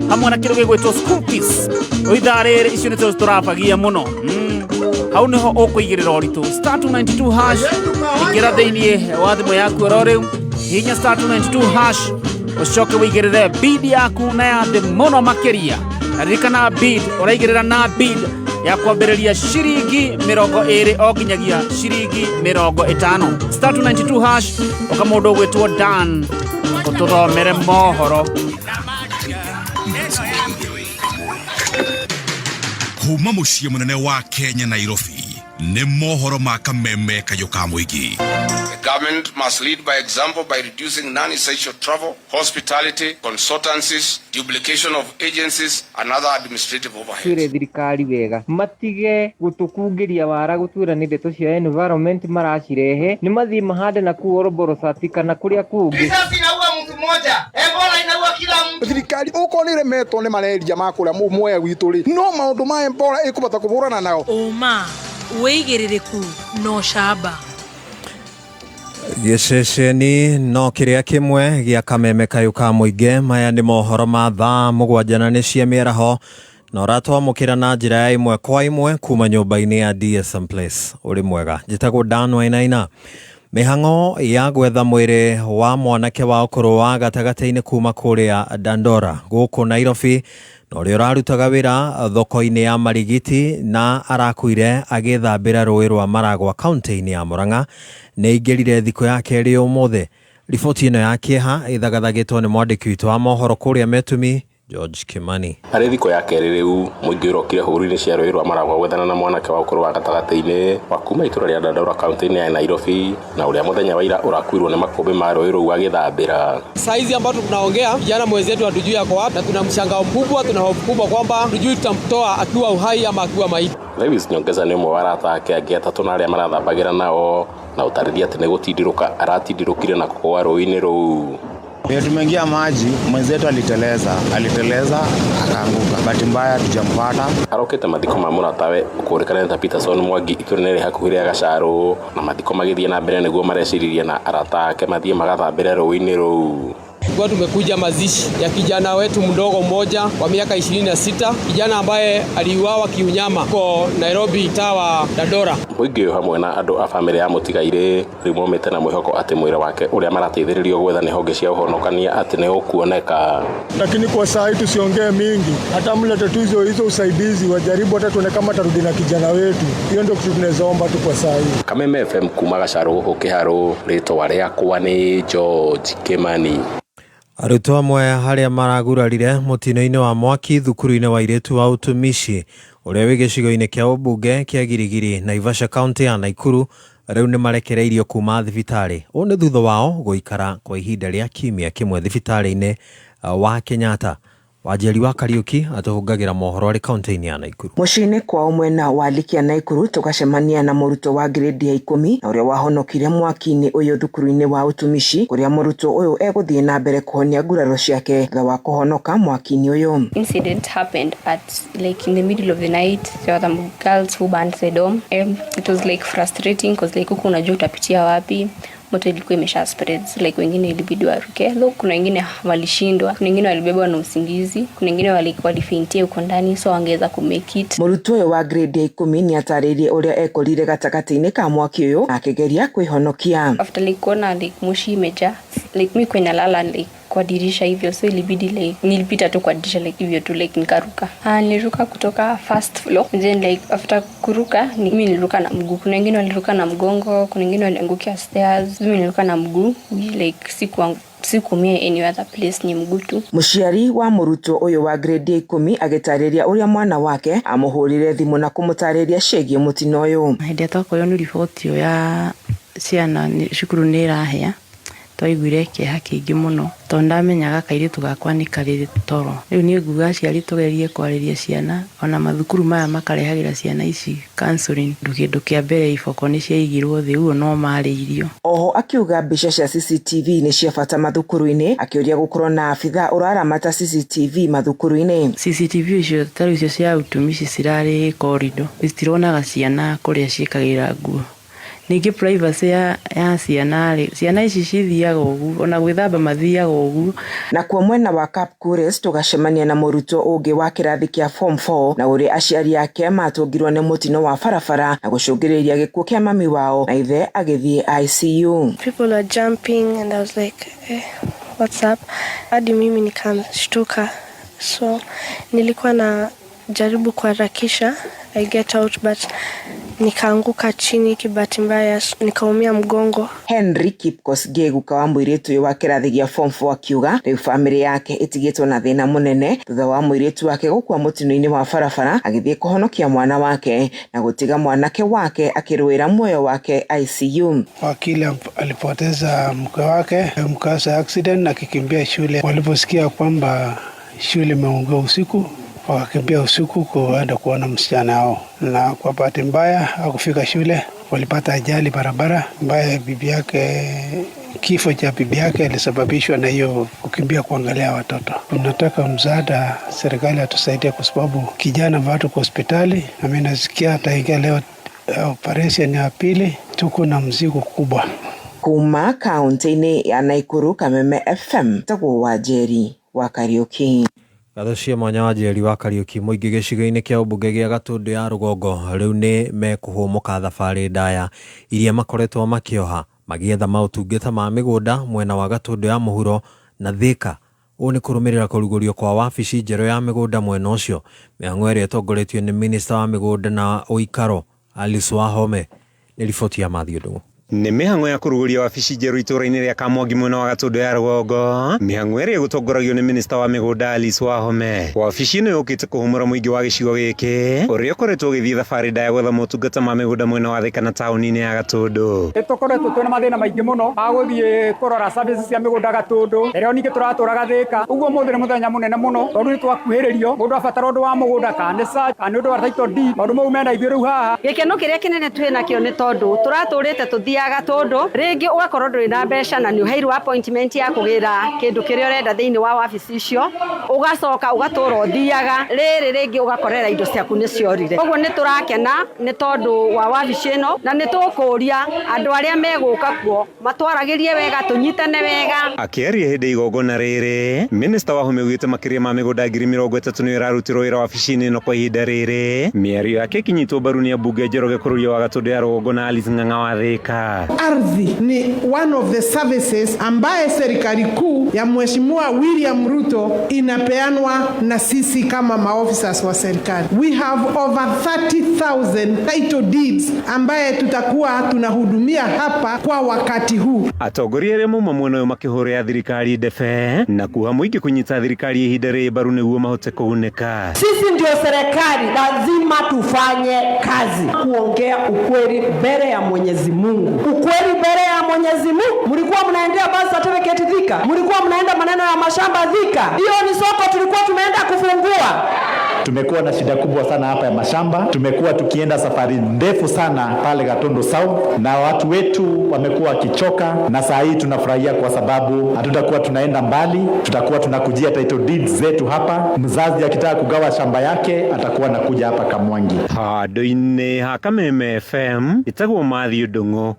hamwe na kĩndũ gĩgwĩtwo school fees ithaa rĩrĩ icio nĩcio tũrabagia mũno hau nĩho ũkũigĩrĩra ũritũ star 292 hash ingĩra thĩinĩ wa thimũ yaku oro rĩu hihinya star 292 hash ucoke wĩigĩrĩre bid yaku na ya thĩ mũno makĩria ririkana bid ũraigĩrĩra na bid ya kwambĩrĩria ciringi 20 o nginyagia ciringi 50 star 292 hash ũkamũndũ ũgwĩtwo Dan ũtũthomere mohoro kuma mũciĩ mũnene wa Kenya Nairobi nĩ mohoro ma kameme kayo ka mũingĩ. The government must lead by example by reducing non-essential travel, hospitality, consultancies, duplication of agencies and other administrative overheads. Twire thirikari wega matige gutukungĩria wara gũtuĩra nĩ ndeto cia environment maracirehe nĩ mathii mahande na kuo Roboro Satika na kũrĩa kũngĩ. Risasi inaua mtu mmoja, Ebola inaua kila mtu. Thirikari uko nĩ remetwo nĩ malaria makũrĩa muoya witũ rĩ no maũndũ ma Ebola ĩkũbota kũbũrana nao. Uma wĩigĩrĩrĩku no camba gĩceceni no kĩrĩa kĩmwe gĩa kameme kayo ka mũingĩ maya nĩ mohoro ma thaa 7 na nĩ cia mĩaraho na ũratwamũkĩra na njĩra ya imwe kwa imwe kuma nyũmba-inĩ ya DSM Place. Ũrĩ mwega, njĩtagwo Dan Wainaina. Mĩhang'o ya gwetha mwĩrĩ wa mwanake wa ũkũrũ wa gatagatĩ-inĩ kuma kũrĩa Dandora gũkũ Nairobi, na ũrĩa ũrarutaga wĩra thoko-inĩ ya Marigiti na arakuire agĩthambĩra rũĩ rwa Maragwa kaunti-inĩ ya Murang'a nĩ ingĩrire thikũ ya kerĩ ũmũthĩ. Riboti ĩno ya kĩeha ĩthagathagĩtwo nĩ mwandĩki witũ wa mohoro kũrĩa Metumi, George Kimani. Harĩ thikũ ya kerĩ rĩu mũingĩ ũrokire hũgũrũ-inĩ cia rũĩ rwa Maragwa gwethana na mwanake wa ũkũrũ wa gatagatĩ-inĩ wa kuma itũra rĩa Dandora kaunti-inĩ ya Nairobi, na ũrĩa mũthenya wa ira ũrakuirwo nĩ makũmbĩ ma rũĩ rũu agĩthambĩra. Saizi ambapo tunaongea vijana mwenzetu hatujui yako wapi, na tuna mshangao mkubwa, tuna hofu kubwa kwamba hatujui tutamtoa akiwa uhai ama akiwa maiti. Lewis Nyongeza nĩ ũmwe wa arata ake angĩ atatũ na arĩa marathambagĩra nao, na ũtarĩria atĩ nĩ gũtindirũka aratindirũkire na kũgũa rũĩ-inĩ rũu. Tumeingia maji, mwenzetu aliteleza akaanguka. Bahati mbaya tujampata. Arokete mathiko ma mũratawe ũkũrĩkana ta Peterson Mwangi itũra-inĩ hakuhĩ rĩa Gacarũ, na mathiko magĩthiĩ na mbere nĩguo mareciririe na arata ake mathiĩ magathambĩre rũĩ-inĩ rũu. Kwa tumekuja mazishi ya kijana wetu mdogo mmoja wa miaka 26, kijana ambaye aliuawa kiunyama kwa Nairobi tawa Dandora. Mũingĩ hamwe na andũ a family ya mũtigaire rĩu momete na mwĩhoko atĩ mwĩrĩ wake ũrĩa marateithĩrĩrio gwetha nĩ honge cia ũhonokania atĩ nĩ ũkuoneka. Lakini kwa saa hii tusiongee mingi, hata mlete tu hizo usaidizi, wajaribu hata tuone kama tarudi na kijana wetu. Hiyo ndio kitu tunazoomba tu kwa saa hii. Kameme FM kuma Gacarũ Ũkĩharũ, rĩtwa rĩakwa nĩ George Kimani. Arutwo amwe harĩa maragurarire mũtino-inĩ wa mwaki thukuru-inĩ wa airĩtu wa Utumishi ũrĩa wĩ gĩcigo-inĩ kĩa ũmbunge kĩa Girigiri, Naivasha kaunti ya Naikuru, rĩu nĩ marekereirio kuma thibitarĩ. Ũũ nĩ thutha wao gũikara kwa ihinda rĩa kiumia kĩmwe thibitarĩ-inĩ wa Kenyatta. Wajeri wa Kariuki atũhũngagĩra mohoro arĩ kaunti-inĩ ya Naikuru. Mũciĩ-inĩ kwao mwena wa Likia Naikuru tũgacemania na mũrutwo wa grade ya 10 na ũrĩa wahonokire mwaki-inĩ ũyũ thukuru-inĩ wa Utumishi, kũrĩa mũrutwo ũyũ egũthiĩ na mbere kũhonia nguraro ciake thutha wa kũhonoka mwaki-inĩ ũyũ. Incident happened at like in the middle of the night. There were some girls who burned the dome. It was like frustrating because like huko unajua utapitia wapi. Moto ilikuwa imesha spread, like wengine ilibidi waruke, kuna wengine walishindwa, kuna wengine walibebwa na usingizi, kuna wengine walifaintia huko ndani, so wangeweza kumake it. Mũrutwo ũyũ wa grade ya 10 nĩ atarĩirie ũrĩa ekorire gatagatĩ-inĩ ka mwaki ũyũ akĩgeria kwĩhonokia. After like kuona like moshi imejaa, like mimi kwenda lala like kwa dirisha hivyo, so ilibidi like nilipita tu kwa dirisha like hivyo tu like nikaruka. Niliruka kutoka first floor, then like after kuruka mimi niliruka na mguu, kuna wengine waliruka na mgongo, kuna wengine waliangukia stairs, mimi niliruka na mguu, like sikumia any other place, ni mguu tu. Mũciari wa mũrutwo ũyũ wa grade ya 10 agĩtarĩria ũrĩa mwana wake amũhũrire thimũ na kũmũtarĩria ciĩgiĩ mũtino ũyũ. Hĩndĩ twakũywo nĩ riboti ya ciana cukuru nĩ irahĩa, twaiguire kĩeha kĩingĩ mũno tondũ ndamenyaga kairĩtu gakwa nĩ karĩ toro. Rĩu niĩ nguga aciari tũgerie kwarĩria ciana, ona mathukuru maya makarehagĩra ciana ici counseling. Kĩndũ kĩa mbere iboko nĩ ciaigirwo thĩ, ũguo no marĩirio. Oho akiuga mbica cia CCTV nĩ cia bata mathukuru-inĩ, akĩũria gũkorwo na abitha ũraramata CCTV mathukuru-inĩ. CCTV icio tarĩ icio cia Utumishi cirarĩ corridor, citironaga ciana kũrĩa ciĩkagĩra nguo. Ningĩ privacy ya ciana ici cithiaga ũguo, ona gwĩthamba mathiaga ũguo. Na kwa mwena wa Kapkures tũgacemania na mũrutwo ũngĩ wa kĩrathi kĩa form 4 na ũrĩa aciari ake matũngirwo nĩ mũtino wa barabara na gũcũngĩrĩria gĩkuũ kĩa mami wao, na ithe agĩthiĩ ICU. People were jumping and I was like, what's up? Hadi mimi nikamshtuka, so nilikuwa na jaribu kuharakisha I get out but nikaanguka chini, kibahati mbaya nikaumia mgongo. Henry Kipkosgei wa mũirĩtu ũyũ wa kĩrathi gĩa form 4 akiuga rĩu family yake ĩtigĩtwo na thĩna mũnene thutha wa mũirĩtu wake gũkua mũtino-inĩ wa barabara agĩthiĩ kũhonokia mwana wake na gũtiga mwanake wake akĩrũĩra muoyo wake ICU. Wakili alipoteza mke wake mkasa accident na kikimbia shule. Waliposikia kwamba shule imeungua usiku, wakakimbia usiku kuenda kuona msichana wao, na kwa bahati mbaya hakufika shule. Walipata ajali barabara mbaya, kifo cha bibi yake ilisababishwa na hiyo kukimbia kuangalia watoto. Tunataka msaada, serikali atusaidie kwa sababu kijana bado kwa hospitali, na mimi nasikia ataingia leo operation ya pili. Tuko na mzigo kubwa. Kuma kaunti-inĩ ya Naikuru, Kameme FM, tagwo Wajeri wa Kariuki. Gatho cia mwanya wa Njeri wa Kariuki muingi gicigo-ini kia ubunge gia Gatundu ya Rugongo riu ni mekuhumuka thabarĩ ndaya iria makoretwo makioha magietha mautungata ma migunda mwena wa Gatundu ya muhuro na Thika. Ũũ nĩ kũrũmĩrĩra kũrugũrio kwa wabici njerũ ya mĩgũnda mwena ũcio. Mĩhang'o ĩrĩa ĩtongoretio nĩ minista wa mĩgũnda na ũikaro Alice Wahome. Nĩ riboti ya Matthew Ndung'u. Nĩ mĩhang'o ya kũrugũria wabici njerũ itũũra-inĩ rĩa Kamwangi mwena wa Gatundu ya Rugongo. Mĩhang'o ĩrĩa ĩgũtongoragio nĩ minista wa mĩgũnda Alice Wahome. Wabici ĩno yũkĩte kũhũmũra mũingĩ wa gĩcigo gĩkĩ ũrĩa ũkoretwo ũgĩthiĩ thabarĩ ndaya gwetha motungata ma mĩgũnda mwena wa Thika na taũni-inĩ ya Gatundu. Tũkoretwo twĩna mathĩna maingĩ mũno ma gũthiĩ kũrora services cia mĩgũnda Gatundu. Rĩrĩa ningĩ tũratũraga Thika. Ũguo mũthĩ nĩ mũthenya mũnene mũno tondũ nĩ twakuhĩrĩrio. Mũndũ abatara ũndũ wa mũgũnda kana search kana ũndũ wa title deed. Maũndũ mau mena ithuĩ rĩu haha. Gĩkeno kĩrĩa kĩnene twĩnakĩo nĩ tondũ tũratũrĩte tũthiaga Gatundu. Rĩngĩ ũgakorwo ndũrĩ na mbeca na nĩ ũheirwo appointment ya kũgĩra kĩndũ kĩrĩa ũrenda thĩinĩ wa wabici icio, ũgacoka ũgatũra ũthiaga, rĩrĩ rĩngĩ ũgakorera indo ciaku nĩ ciorire. Ũguo nĩ tũrakena nĩ tondũ wa wabici ĩno na nĩ tũkũria andũ arĩa megũka kuo matwaragĩrie wega, tũnyitane wega. Akĩaria hĩndĩ igongona rĩrĩ, minista Wahome augĩte makĩria ma mĩgũnda 30,000 nĩ ĩrarutirwo wĩra wabici-inĩ ĩno kwa ihinda rĩrĩ. Mĩario yake ĩkinyitwo mbaru nĩ ambunge Njoroge bũrũri wa Gatundu ya Rugongo na Alice Ng'ang'a wa Thika. Ardhi ni one of the services ambaye serikali kuu ya Mheshimiwa William Ruto inapeanwa na sisi kama maofficers wa serikali. We have over 30,000 title deeds ambaye tutakuwa tunahudumia hapa kwa wakati huu. Atongoria arĩa mauma mwena ũyũ makĩhũrĩra thirikari ndebe na kuha mũingĩ kũnyita thirikari ihinda rĩrĩ mbaru nĩguo mahote kũgunĩka. Sisi ndio serikali, lazima tufanye kazi kuongea ukweli mbele ya Mwenyezi Mungu. Ukweli mbele ya Mwenyezi Mungu. Mlikuwa mnaendea birth certificate Thika, mlikuwa mnaenda maneno ya mashamba Thika. Hiyo ni soko tulikuwa tumeenda kufungua. Tumekuwa na shida kubwa sana hapa ya mashamba. Tumekuwa tukienda safari ndefu sana pale Gatundu South na watu wetu wamekuwa wakichoka, na saa hii tunafurahia kwa sababu hatutakuwa tunaenda mbali, tutakuwa tunakujia title deeds zetu hapa. Mzazi akitaka kugawa shamba yake atakuwa anakuja hapa Kamwangi. Handũ-inĩ ha Kameme FM itagwo Matthew Ndung'u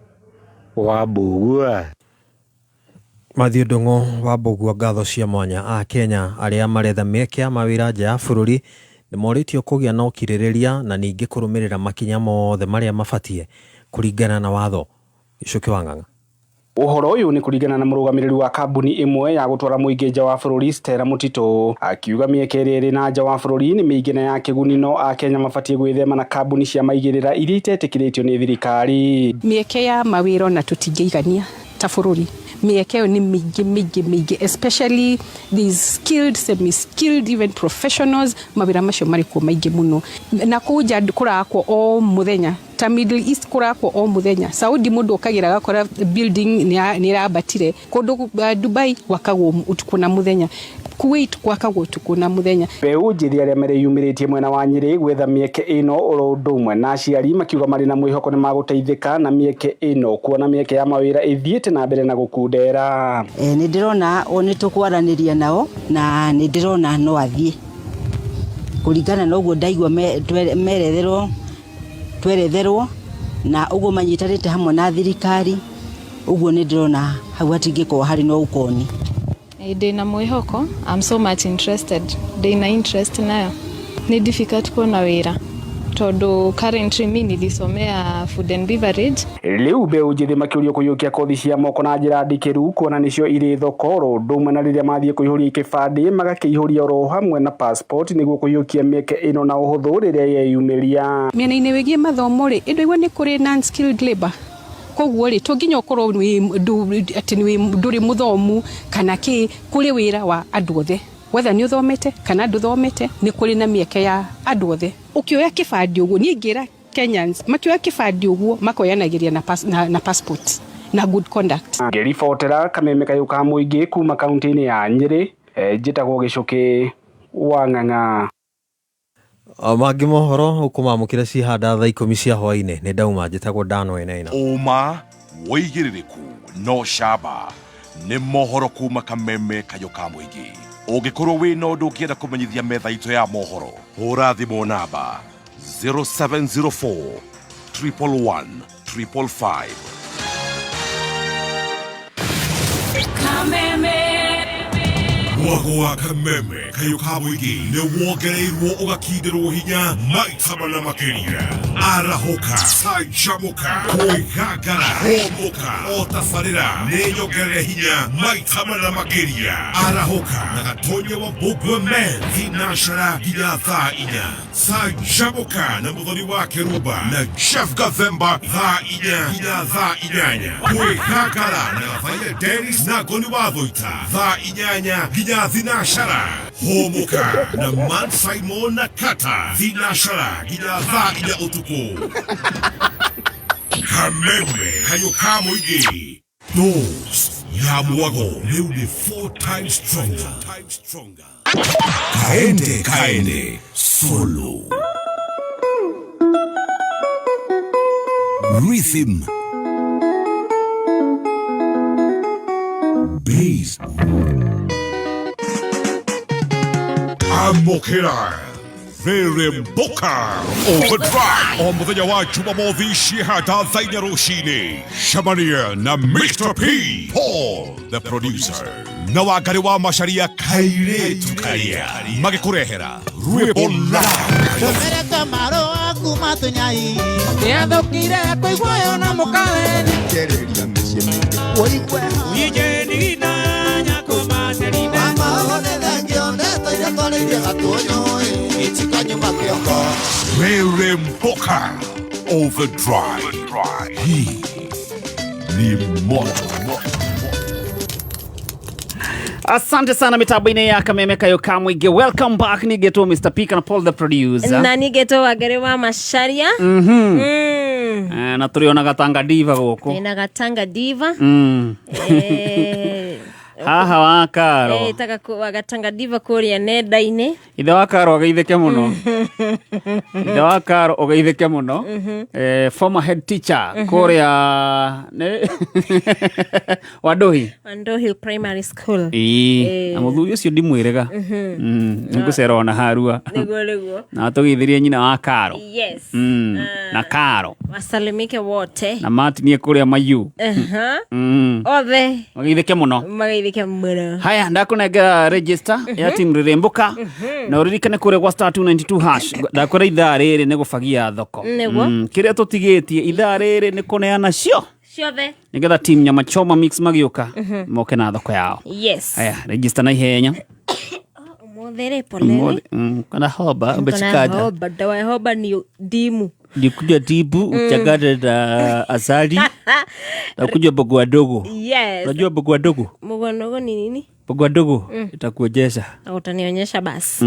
wa Mbugua. Matthew Ndung'u wa Mbugua. Ngatho cia mwanya a Kenya arĩa maretha mĩeke ya mawĩra nja ya bũrũri nĩ morĩtio kũgĩa na ũkirĩrĩria na ningĩ kũrũmĩrĩra makinya mothe marĩa mabatie kũringana na watho. Gĩcũki wa Ng'ang'a. Ũhoro ũyũ nĩ kũringana na mũrũgamĩrĩri wa kambuni ĩmwe ya gũtwara mũingĩ nja wa bũrũri Stella Mũtitũ, akiuga mĩeke ĩrĩa ĩrĩ na nja wa bũrũri nĩ mĩingĩ na ya kĩguni, no Akenya mabatie gwĩthema na kambuni cia maigĩrĩra iria itetĩkĩrĩtio nĩ thirikari. Mĩeke ya mawĩra na tũtingĩigania ta bũrũri. Mĩeke ĩyo nĩ mĩingĩ, especially these skilled, semi-skilled, even professionals. Mawĩra macio marĩ kuo maingĩ mũno, na kũnja kũrakwo o mũthenya. Ta Middle East kũrakwo o mũthenya. Saudi mũndũ ũkagĩra gakora building nĩ ĩrabatire. Kũndũ Dubai gwakagwo ũtukũ na mũthenya. Kuwait gwakagwo ũtukũ na mũthenya. Mbeũ njĩthĩ arĩa mareyumĩrĩtie mwena wa Nyĩrĩ gwetha mĩeke ĩno oro ũndũ ũmwe na aciari makiuga marĩ na mwĩhoko nĩ magũteithĩka na mĩeke ĩno, kuona mĩeke ya mawĩra ĩthiĩte na mbere na gũkundera. Nĩ ndĩrona nĩ tũkwaranĩria nao na nĩ ndĩrona no athiĩ kũringana na ũguo ndaigua tweretherwo na ũguo manyitanĩte hamwe na thirikari. Ũguo nĩ ndĩrona hau hatingĩkorwo harĩ no ũkoni. Ndĩna mwĩhoko, I'm so much interested. Ndĩna interest nayo. Ni difficult kuona wĩra tondũ currently mimi nilisomea food and beverage. Rĩu mbeũ njĩthĩ makĩũrio kũiyũkia kothi cia moko na njĩra ndikĩru, kuona nĩcio irĩ thoko oro ũndũ ũmwe na rĩrĩa mathiĩ kũihũria kĩbandĩ magakĩihũria oro hamwe na passport nĩguo kũiyũkia mĩeke ĩno na ũhũthũ rĩrĩa yeyumĩria. Mĩena-inĩ wĩgiĩ mathomo rĩ, ĩndũ nĩ kũrĩ non-skilled labor. Koguo rĩ tũnginya ũkorwo ndũrĩ mũthomu kana kĩ, kũrĩ wĩra wa andũ othe, whether nĩ ũthomete kana ndũthomete, nĩ kũrĩ na mĩeke ya andũ othe. Ũkĩoya kĩbandĩ ũguo, niĩ ngĩra Kenyans makĩoya kĩbandĩ ũguo makoyanagĩria na passport na good conduct. Ngĩribotera Kameme Kayũ ka mũingĩ kuma kaunti-inĩ ya Nyĩrĩ, njĩtagwo Gĩcũki wa Ng'ang'a. Mangĩ mohoro ũkũmamũkĩra cihanda thaa 10 cia hwaĩ-inĩ nĩ ndauma njĩtagwo Dan Wainaina. Ũma wĩigĩrĩrĩku no camba nĩ mohoro kuma Kameme Kayũ ka mũingĩ. Ũngĩkorwo wĩna ũndũ ũngĩenda kũmenyithia metha itũ ya mohoro, hũra thimũ namba 0704 111 555. Wagwa kameme kayo kabuigi ne wogereirwo ugakindirwo hinya maitama na makeria arahoka saichamuka kuigagara homoka otafarira nenyogere hinya maitama na makeria arahoka na gatonye wa bugwe men hinashara hinya tha inya saichamuka na muthoni wa keruba na chef Gavemba tha inya hinya tha inyanya kuigagara na gafaile Dennis na goni wa dhoita tha inyanya hinya thinashara homoka na man Simon na kata thinashara hinya tha inya utuku kameme kayo kamuigi dose ya muago leo ni 4 times stronger kaende solo rhythm bass Amokera Veremboka Overdrive on muthenya wa Jumamothi ciehata thaina rucini Shamania na Mr. P Paul the producer na wangari wa macharia kairetu karia magikurehera rwimbo Tumereka maroa kuma tunyai Niathukire kuigua yo na mukawene Tereria mĩciĩ mĩingĩ Woigwe Ujeni na nyakoma terina Amahone thengio netoire twarĩirie gatuonyo Itika nyuma kĩongo Veremboka Overdrive Hii ni moto. Asante sana mitabine ya kameme kayo kamwige. Welcome back ni geto Mr. P na Paul the producer. Na ni geto wagere wa macharia. Na turiona gatanga diva goko. Ina gatanga diva. Haha wa Karo. Taka wagatanga diva kuria nenda-ine. Ithe wa Karo ageitheke muno. Ithe wa Karo ageitheke muno. Former head teacher kuria ne Wadohi Primary School. Amuthuri ucio ndimwirega. Ngusera na harua. Niguo. Na tugithirie nyina wa Karo. Yes. Na Karo. Wasalimike wote. Na matinie kuria Mayu. Othe. Ageitheke muno. Haya ndakunega register ya team Riremboka na uririkane kure kwa star 292 hash ndakora ithaa riri ni gufagia thoko kiria tutigitie ithaa riri ni kuneana cio ciothe nigetha team Nyama Choma Mix magioka moke na thoko yao. Yes. Haya register na ihenya mothere polele kana hoba mbechikaja hoba dawa hoba ni dimu Dikuja dibu uchagade da azali na kuja bogwa dogo. Yes. Unajua bogwa dogo? Bogwa dogo ni nini? Bogwa dogo itakuonyesha. Utanionyesha basi.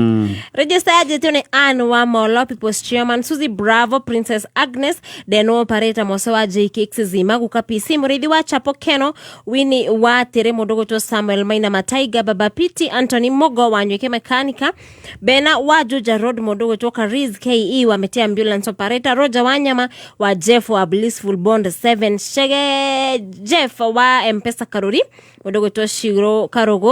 Register aje ni Anne wa Molo, People's Chairman, Suzy Bravo, Princess Agnes, Deno Operator Mosewa JKX Zima, Gukapisi, Murithi wa Chapo Keno, Winnie wa Tere Modogo to Samuel Maina Mataiga, Baba Piti, Anthony Mogo wa Nyweke Mekanika, Bena wa Juja Road Modogo toka Riz KE wa Metea Ambulance Operator, Roger Wanyama wa Jeff wa Blissful Bond 7, Shege Jeff wa M-Pesa Karuri, Modogo to Shiro Karogo,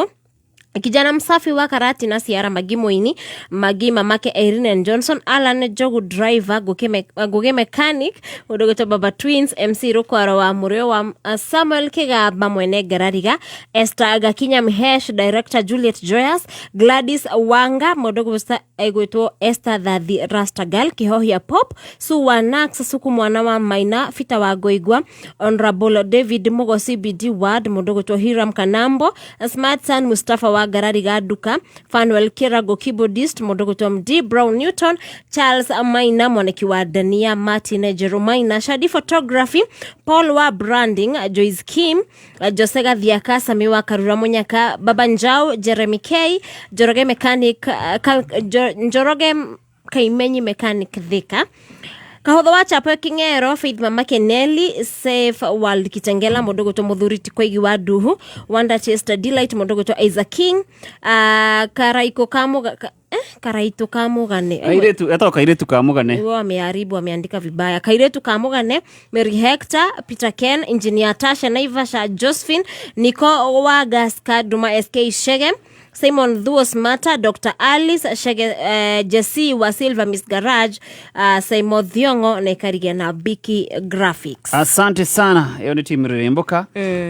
kijana msafi wa Karati na Siara Magimoini, Magi mamake Irene Johnson, Alan Jogu driver, Goge mechanic, Udogoto Baba Twins, MC Rukwara wa Mureo wa Samuel Kigaba Mwene Garariga, Esther Agakinya Mhesh, Director Juliet Joyas, Gladys Wanga, Modogosta Egoto Esther Dadhi Rastagal, Kihohia Pop, Suwanax Suku Mwana wa Maina, Fita wa Goigwa, Honorable David Mogo CBD Ward, Modogoto Hiram Kanambo, Smart Son Mustafa wa Garariga Duka, Fanuel Kirago keyboardist, Modogotom D Brown Newton, Charles Maina Mwaneki wa Dania, Martin Jeromaina, Shadi Photography, Paul wa Branding, Joyce Kim, Josega Dhiaka, Samiwa Karura Munyaka, Baba Njau, Jeremy K, Njoroge Mechanic, Njoroge Kaimenyi Mechanic Thika, Kahodho wa Chapo Kingero, Faith Mamake Nelly, Safe World Kitengela, Modogoto Mudhuriti Kwegi wa Duhu, Wanda Chester Delight, Modogoto Isaac King, Karaito Kamugane. Kairetu Kamugane. Uwa ameharibu, ameandika vibaya. Kairetu Kamugane, Mary Hector, Peter Ken, Engineer Tasha Naivasha, Josephine, Nico Wagaska, Duma SK Shege, Simon Dhuos Mata, Dr. Alice Shege, Jesse wa Silva Miss Garage, Simon Thiongo na Ikarigia na Biki Graphics. Asante sana. Hiyo ni timu Riremboka.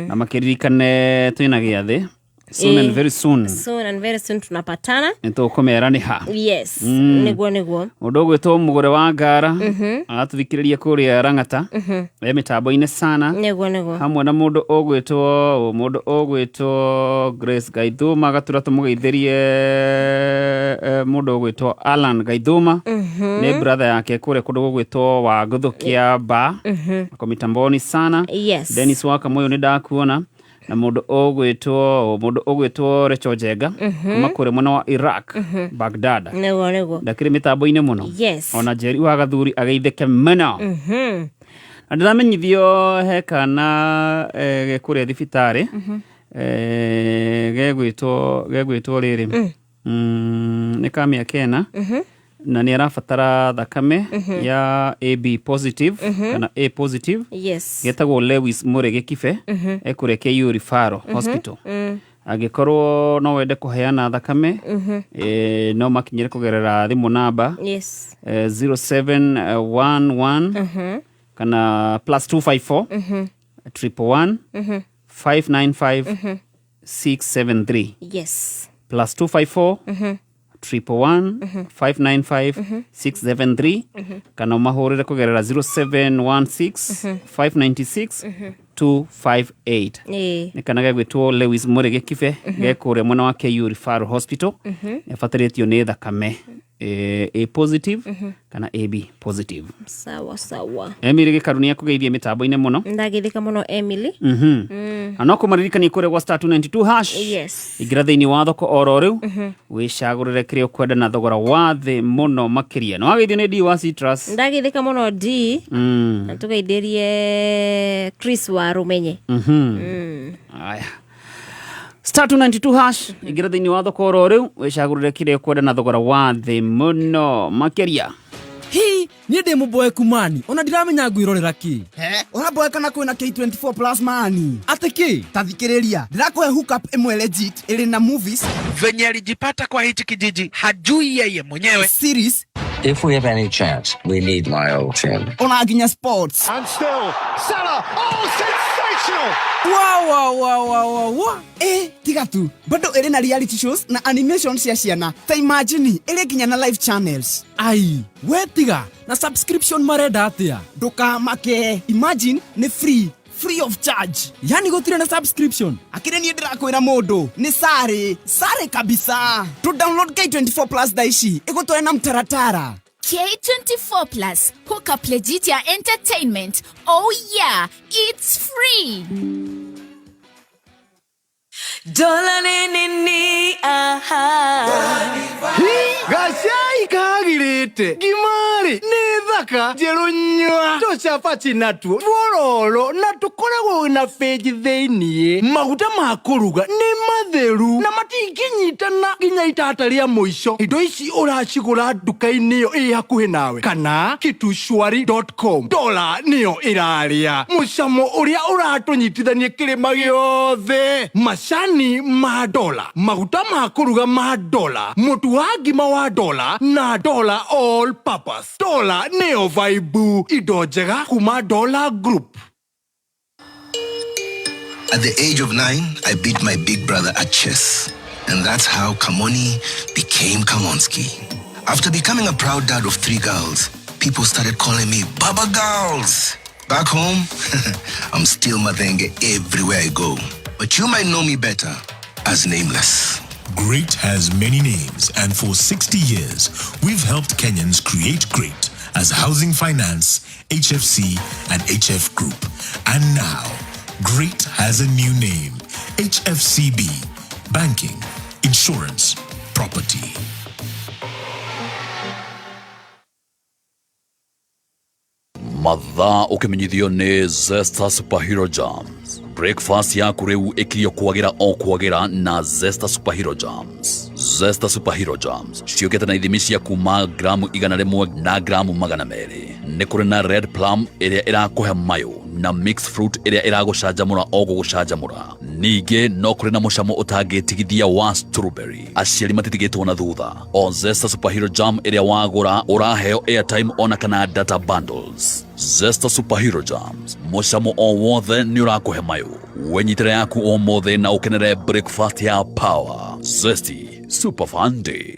Na makiririkane tuina giathi. Soon and very soon. Soon and very soon tunapatana. Nito komerani ha. Yes. Niguo. Mudogo to mugore wa ngara. Atuthikiriria kuria Rangata. Mitambo-ini sana. Niguo. Hamwe na mundu ogwitwo Grace Gaithuma gatura tumugeithirie mundu ogwitwo Alan Gaithuma. Ni brother yake kure kundu ogwitwo wa Guthukia ba. Ako mitamboni sana. Yes. Dennis waka moyo ni ndakuona. Na mundu ogwitwo Recho Jega kuma kure mwana wa Iraq Baghdad nego ndakire mitambo-ini muno yes ona Jerry wa Gathuri ageitheke muno ndamenyithio hekana gekure thibitari gegwitwo riri ni kamia Kena na ni arabatara thakame ya AB positive kana A positive yes getagwo Lewis Murege Kibe ekure KU Referral Hospital agikorwo no wende kuheana thakame no makinyire kugerera thimu namba yes 0711 kana +254 111 595 673 yes +254 111 595 673 kana mahurire kugerera 0716 596 258 ni kana gegwitwo Lewis Murege Kibe gekure mwana wa KU Referral Hospital yafatirĩtio nĩ thakame A positive kana AB positive. Sawa. Emily gikarunia kugeithia mitambo-ini muno. Ndagithika muno Emily. Anoko maririkani kure wa *292#. Yes. Igira thiini wa thoko oro riu. Wicagurire kire ukwenda na thogora wa thi muno makiria. No ageithio ni D wa Citrus. Ndagithika muno D. Na tugeithirie Chris wa Rumenye. Aya. *292# igira thiini wa thoko oro riu wicagurire kire ukwenda na thogora wa thi muno makiria. Hi, ni ndi muboe kumani. Ona ndiramenya ngwirorera ki. Ona boe kana kwina K24 Plus mani. Ate ki? Tathikiriria. Ndirakuhe hookup imwe legit ili na movies. Venye alijipata kwa hichi kijiji hajui yeye mwenyewe. Series. If we have any chance, we need my old team. Ona aginya sports. And still, Salah. Oh, sensational! Wow. Tiga tu. Bado ere na reality shows na animations ya ciana. Ta imagine ere ginya na live channels. Ai, we tiga. Na subscription marenda atia. Nduka make. Imagine ni free of charge. Yani gotire na subscription. Akire ni ndirakwira mundu ni sare kabisa. To download K24 Plus daishi igotwe na mtaratara. K24 Plus, hook up legit ya entertainment. Oh yeah, it's free. Dola nini aha. Gashai kagirite. Gimari ni thaka jerunywa. Tochapati natuo. Tuororo na tukoragwo na page thini. Maguta makuruga ni matheru na matikinyitana ginya itataria muico. Indo ici uracigura duka-ini yo ĩ hakuhi nawe kana kitushwari.com. Dola niyo iraria. Mucamo uria uratunyitithanie kirima giothe. Mashani ma dola. Maguta makuruga ma dola. Mutu wa ngima wa dola na dola all purpose. Dola neo vibe indo njega kuma Dola Group. At the age of 9, I beat my big brother at chess. And that's how Kamoni became Kamonski. After becoming a proud dad of 3 girls, people started calling me Baba Girls. Back home, I'm still Madenge everywhere I go. But you might know me better as Nameless. Great has many names, and for 60 years, we've helped Kenyans create great as Housing Finance, HFC, and HF Group. And now, great has a new name, HFCB, Banking, Insurance, Property. Mathaa ukimenyithio ni Zesta Superhero Jams. Breakfast yaku riu ikirio kwagira o kwagira na Zesta Superhero Jams. Zesta Superhero Jams ciukite na ithimi cia kuma gramu 100 na gramu 200. Nĩ kũrĩ na red plum ĩrĩa ĩrakũhe mayo na mixed fruit ĩrĩa ĩragũcanjamũra o gũgũcanjamũra. Ningĩ no kũrĩ na mũcamo ũtangĩtigithia wa strawberry. Aciari matitigĩtwo na thutha. O Zesta Superhero Jam ĩrĩa wagũra ũraheo airtime ona kana data bundles. Zesta Superhero Jams, mũcamo o wothe nĩ ũrakũhe mayo. Wenyitĩre yaku o mothe na ũkenere breakfast ya power. Zesty Super Fun Day.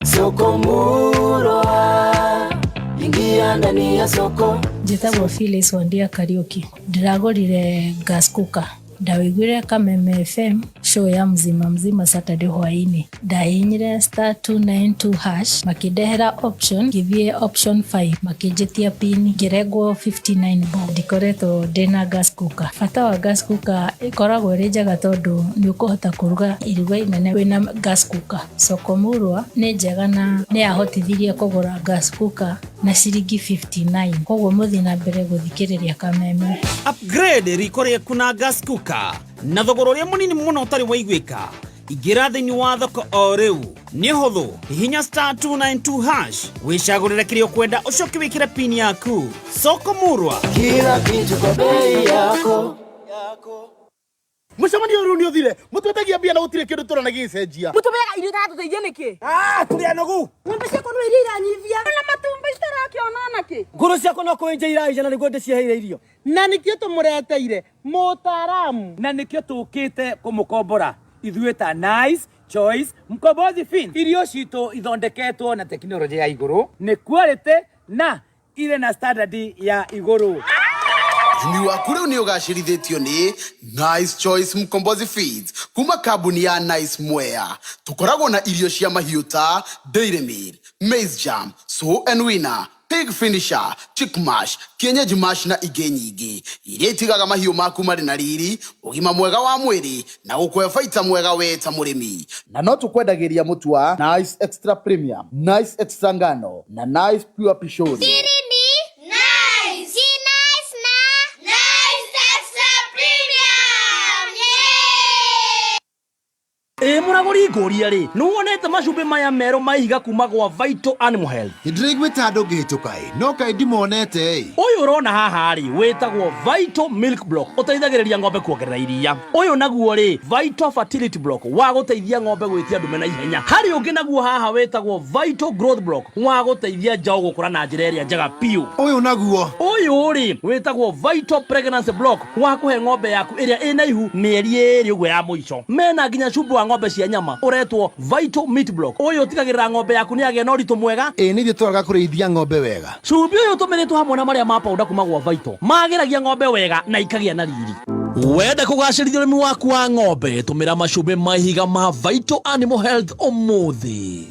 Soko Murwa, ingia ndani ya soko. Njĩtagwo Phyllis Wandia Kariuki. Ndĩragũrire gas cooker. Ndawĩiguire Kameme FM show ya mzima Saturday hwainĩ. Ndahinyire *292# makĩndehera option, ngĩthiĩ option 5 makĩnjĩtia pin, ngĩrengwo 59 bob. Ndikoretwo ndĩna gas cooker. Bata wa gas cooker ĩkoragwo ĩrĩ njega tondũ nĩ ũkũhota kũruga iruga inene wĩna gas cooker. Soko Murwa nĩ njega na nĩ yahotithirie kũgũra gas cooker na ciringi 59. Koguo mũthiĩ na mbere gũthikĩrĩria Kameme. Upgrade riko rĩaku na gas cooker na thogora ũrĩa mũnini mũno ũtarĩ waiguĩka. Ingĩra thĩinĩ wa thoko o rĩu. Nĩ hũthũ, hihinya *292# wĩcagũrĩre kĩrĩa ũkwenda ũcoke wĩkĩre pin yaku. Soko Murwa, kila kitu kwa bei yako. Mũcemanio rũu nĩ ũthire. Mũtũtegia mbia na gũtirĩ kĩndũ tũrona gĩcenjia. Mũtũmega irio tatũteithia nĩkĩ? Tũrĩ anogu. Ng'ombe ciakwa no iria iranyivia. Na matumba itarakĩona nake. Ngũrũ ciakwa no kũenja iraica na nĩguo ndĩcieheire irio. Na nĩkĩo tũmũreteire mũtaaramu. Na nĩkĩo tũkĩte kũmũkombora. Ithuĩ ta Nice Choice Mkombozi Fin. Irio citũ ithondeketwo na tekinoronjĩ ya igũrũ. Nĩ quality na ile na standard ya igũrũ. Ni waku rĩu nĩ ũgacĩrithĩtio nĩ Nice Choice Mkombozi Feeds kuma kambuni ya Nice Mwea. Tũkoragwo na irio cia mahiũ ta Dairy Meal, Maize Jam, So and Winner, Pig Finisher, Chick Mash, Kienyeji Mash na ingĩ nyingĩ. Iria itigaga mahiũ maku marĩ na riri, ũgima mwega wa mwĩrĩ na gũkũhe baita mwega we ta mũrĩmi. Na no tũkwendagĩria mũtu wa Nice Extra Premium, Nice Extra Ngano na Nice Pure Pishori. Mũragũri ngũria rĩ, nĩwonete macumbi maya merũ maihiga kuma gwa Vital Animal Health? Nĩndĩraiguĩte andũ ngĩhĩtũka no kaĩ ndimonete. Ũyũ ũrona haha rĩ wĩtagwo Vital Milk Block, ũteithagĩrĩria ng'ombe kuongerera iria. Ũyũ naguo rĩ Vital Fertility Block, wa gũteithia ng'ombe gwĩtia ndume na ihenya. Harĩ ũngĩ naguo haha wĩtagwo Vital Growth Block, wa gũteithia njaũ gũkũra na njĩra ĩrĩa njega piũ. Ũyũ naguo rĩ wĩtagwo Vital Pregnancy Block, wa kũhe ng'ombe yaku ĩrĩa ĩna ihu mĩeri 2 ũguo ya mũico. Mena nginya cumbi wa ng'ombe cia nyama ũretwo Vital Meat Block. Ũyũ ũtigagĩrĩra ng'ombe yaku nĩ yagĩa na ũritũ mwega. Nĩ ithuĩ tũraga kũrĩithia ng'ombe wega. Cumbi ũyũ ũtũmĩrĩtwo hamwe na marĩa ma powder kuma gwa Vital magĩragia ng'ombe wega na ikagĩa na riri. Wenda kũgacĩrithia ũrĩmi waku wa ng'ombe, tũmĩra macumbi mahiga ma Vital Animal Health ũmũthĩ.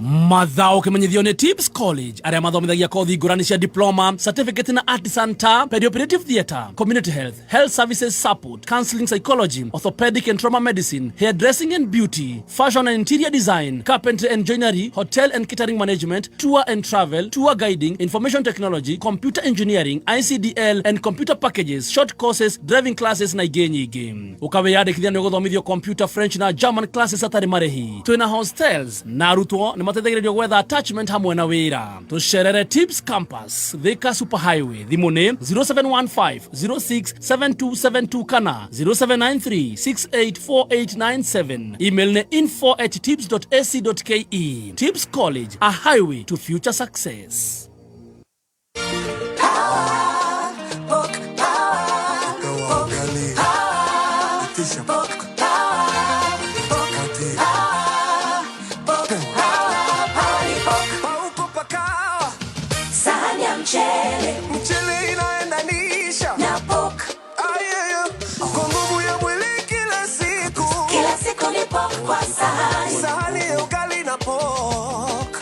Mathao ũkĩmenyithio nĩ Tips College arĩa mathomithagia kothi ngũrani cia diploma, certificate na artisan ta perioperative theatre, community health, health services support, counseling psychology, orthopedic and trauma medicine, hairdressing and beauty, fashion and interior design, carpentry and joinery, hotel and catering management, tour and travel, tour guiding, information technology, computer engineering, ICDL and computer packages, short courses, driving classes na ingĩ nyingĩ. Ũkawĩyandĩkithia nĩ ũgũthomithio computer, French na German classes atarĩ marĩhi. Twĩna hostels na arutwo nĩ mateithagĩrĩrio gwetha attachment hamwe na wĩra. Tũcerere Tips Campus, Thika Superhighway. Thimũ nĩ 0715067272 kana 0793684897. Email nĩ info@tips.ac.ke. Tips College, a highway to future success. Mchele inaendanisha na pok. Kwa nguvu ya mwili kila siku ni pok kwa sahani. Sahani ya ugali na pok.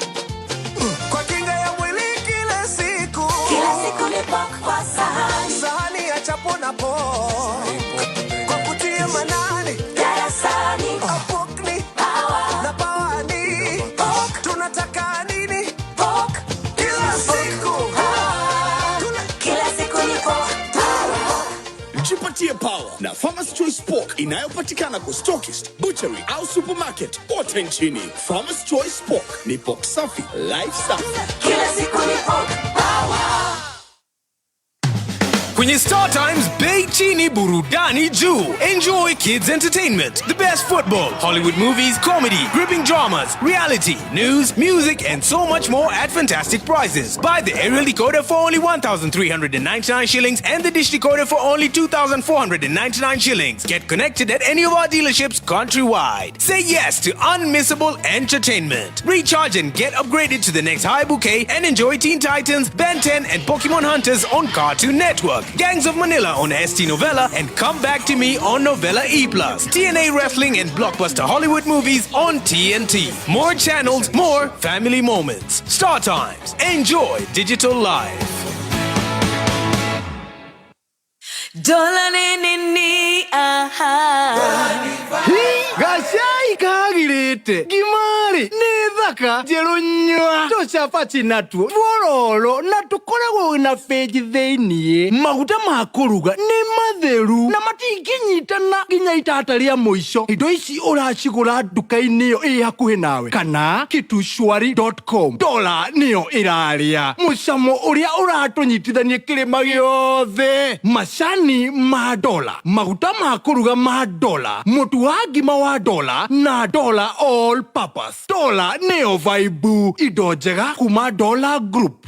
Kwa kinga ya mwili kila siku ni pok kwa sahani. Sahani ya chapo na pok. Kwa kutia manani darasani. Pok ni power na power ni pok. Tunataka nini? Pok kila siku. Jipatie power na Farmers Choice Pork inayopatikana kwa stockist, butchery au supermarket kote nchini. Farmers Choice Pork ni pork safi, life safi. Kila siku ni pork power. Kwenye Star Times, bei chini burudani juu. Enjoy kids entertainment, the best football, Hollywood movies, comedy, gripping dramas, reality, news, music, and so much more at fantastic prices. Buy the aerial decoder for only 1,399 shillings and the dish decoder for only 2,499 shillings. Get connected at any of our dealerships countrywide. Say yes to unmissable entertainment. Recharge and get upgraded to the next high bouquet and enjoy Teen Titans, Ben 10, and Pokemon Hunters on Cartoon Network. Gangs of Manila on ST Novella and Come Back to Me on Novella E+. TNA Wrestling and Blockbuster Hollywood movies on TNT. More channels, more family moments. Star Times. Enjoy digital life. Dolani nini aha. Gashai kagirite Gimari nithaka Jerunywa Tochapa chinatu Twororo na tukoragwo na feji theinie maguta ma kuruga ni matheru na matikinyitana nginya itata ria muico. Indo ici uracigura duka-ini iyo ĩ hakuhi nawe kana kitushwari.com. Dola niyo iraria mucamo uria uratunyitithanie kirima giothe. Macani ma dola, maguta ma kuruga ma dola, mutu wa ngima wa dola na dola all purpose. Dola neo vibe, indo njega kuma Dola Group.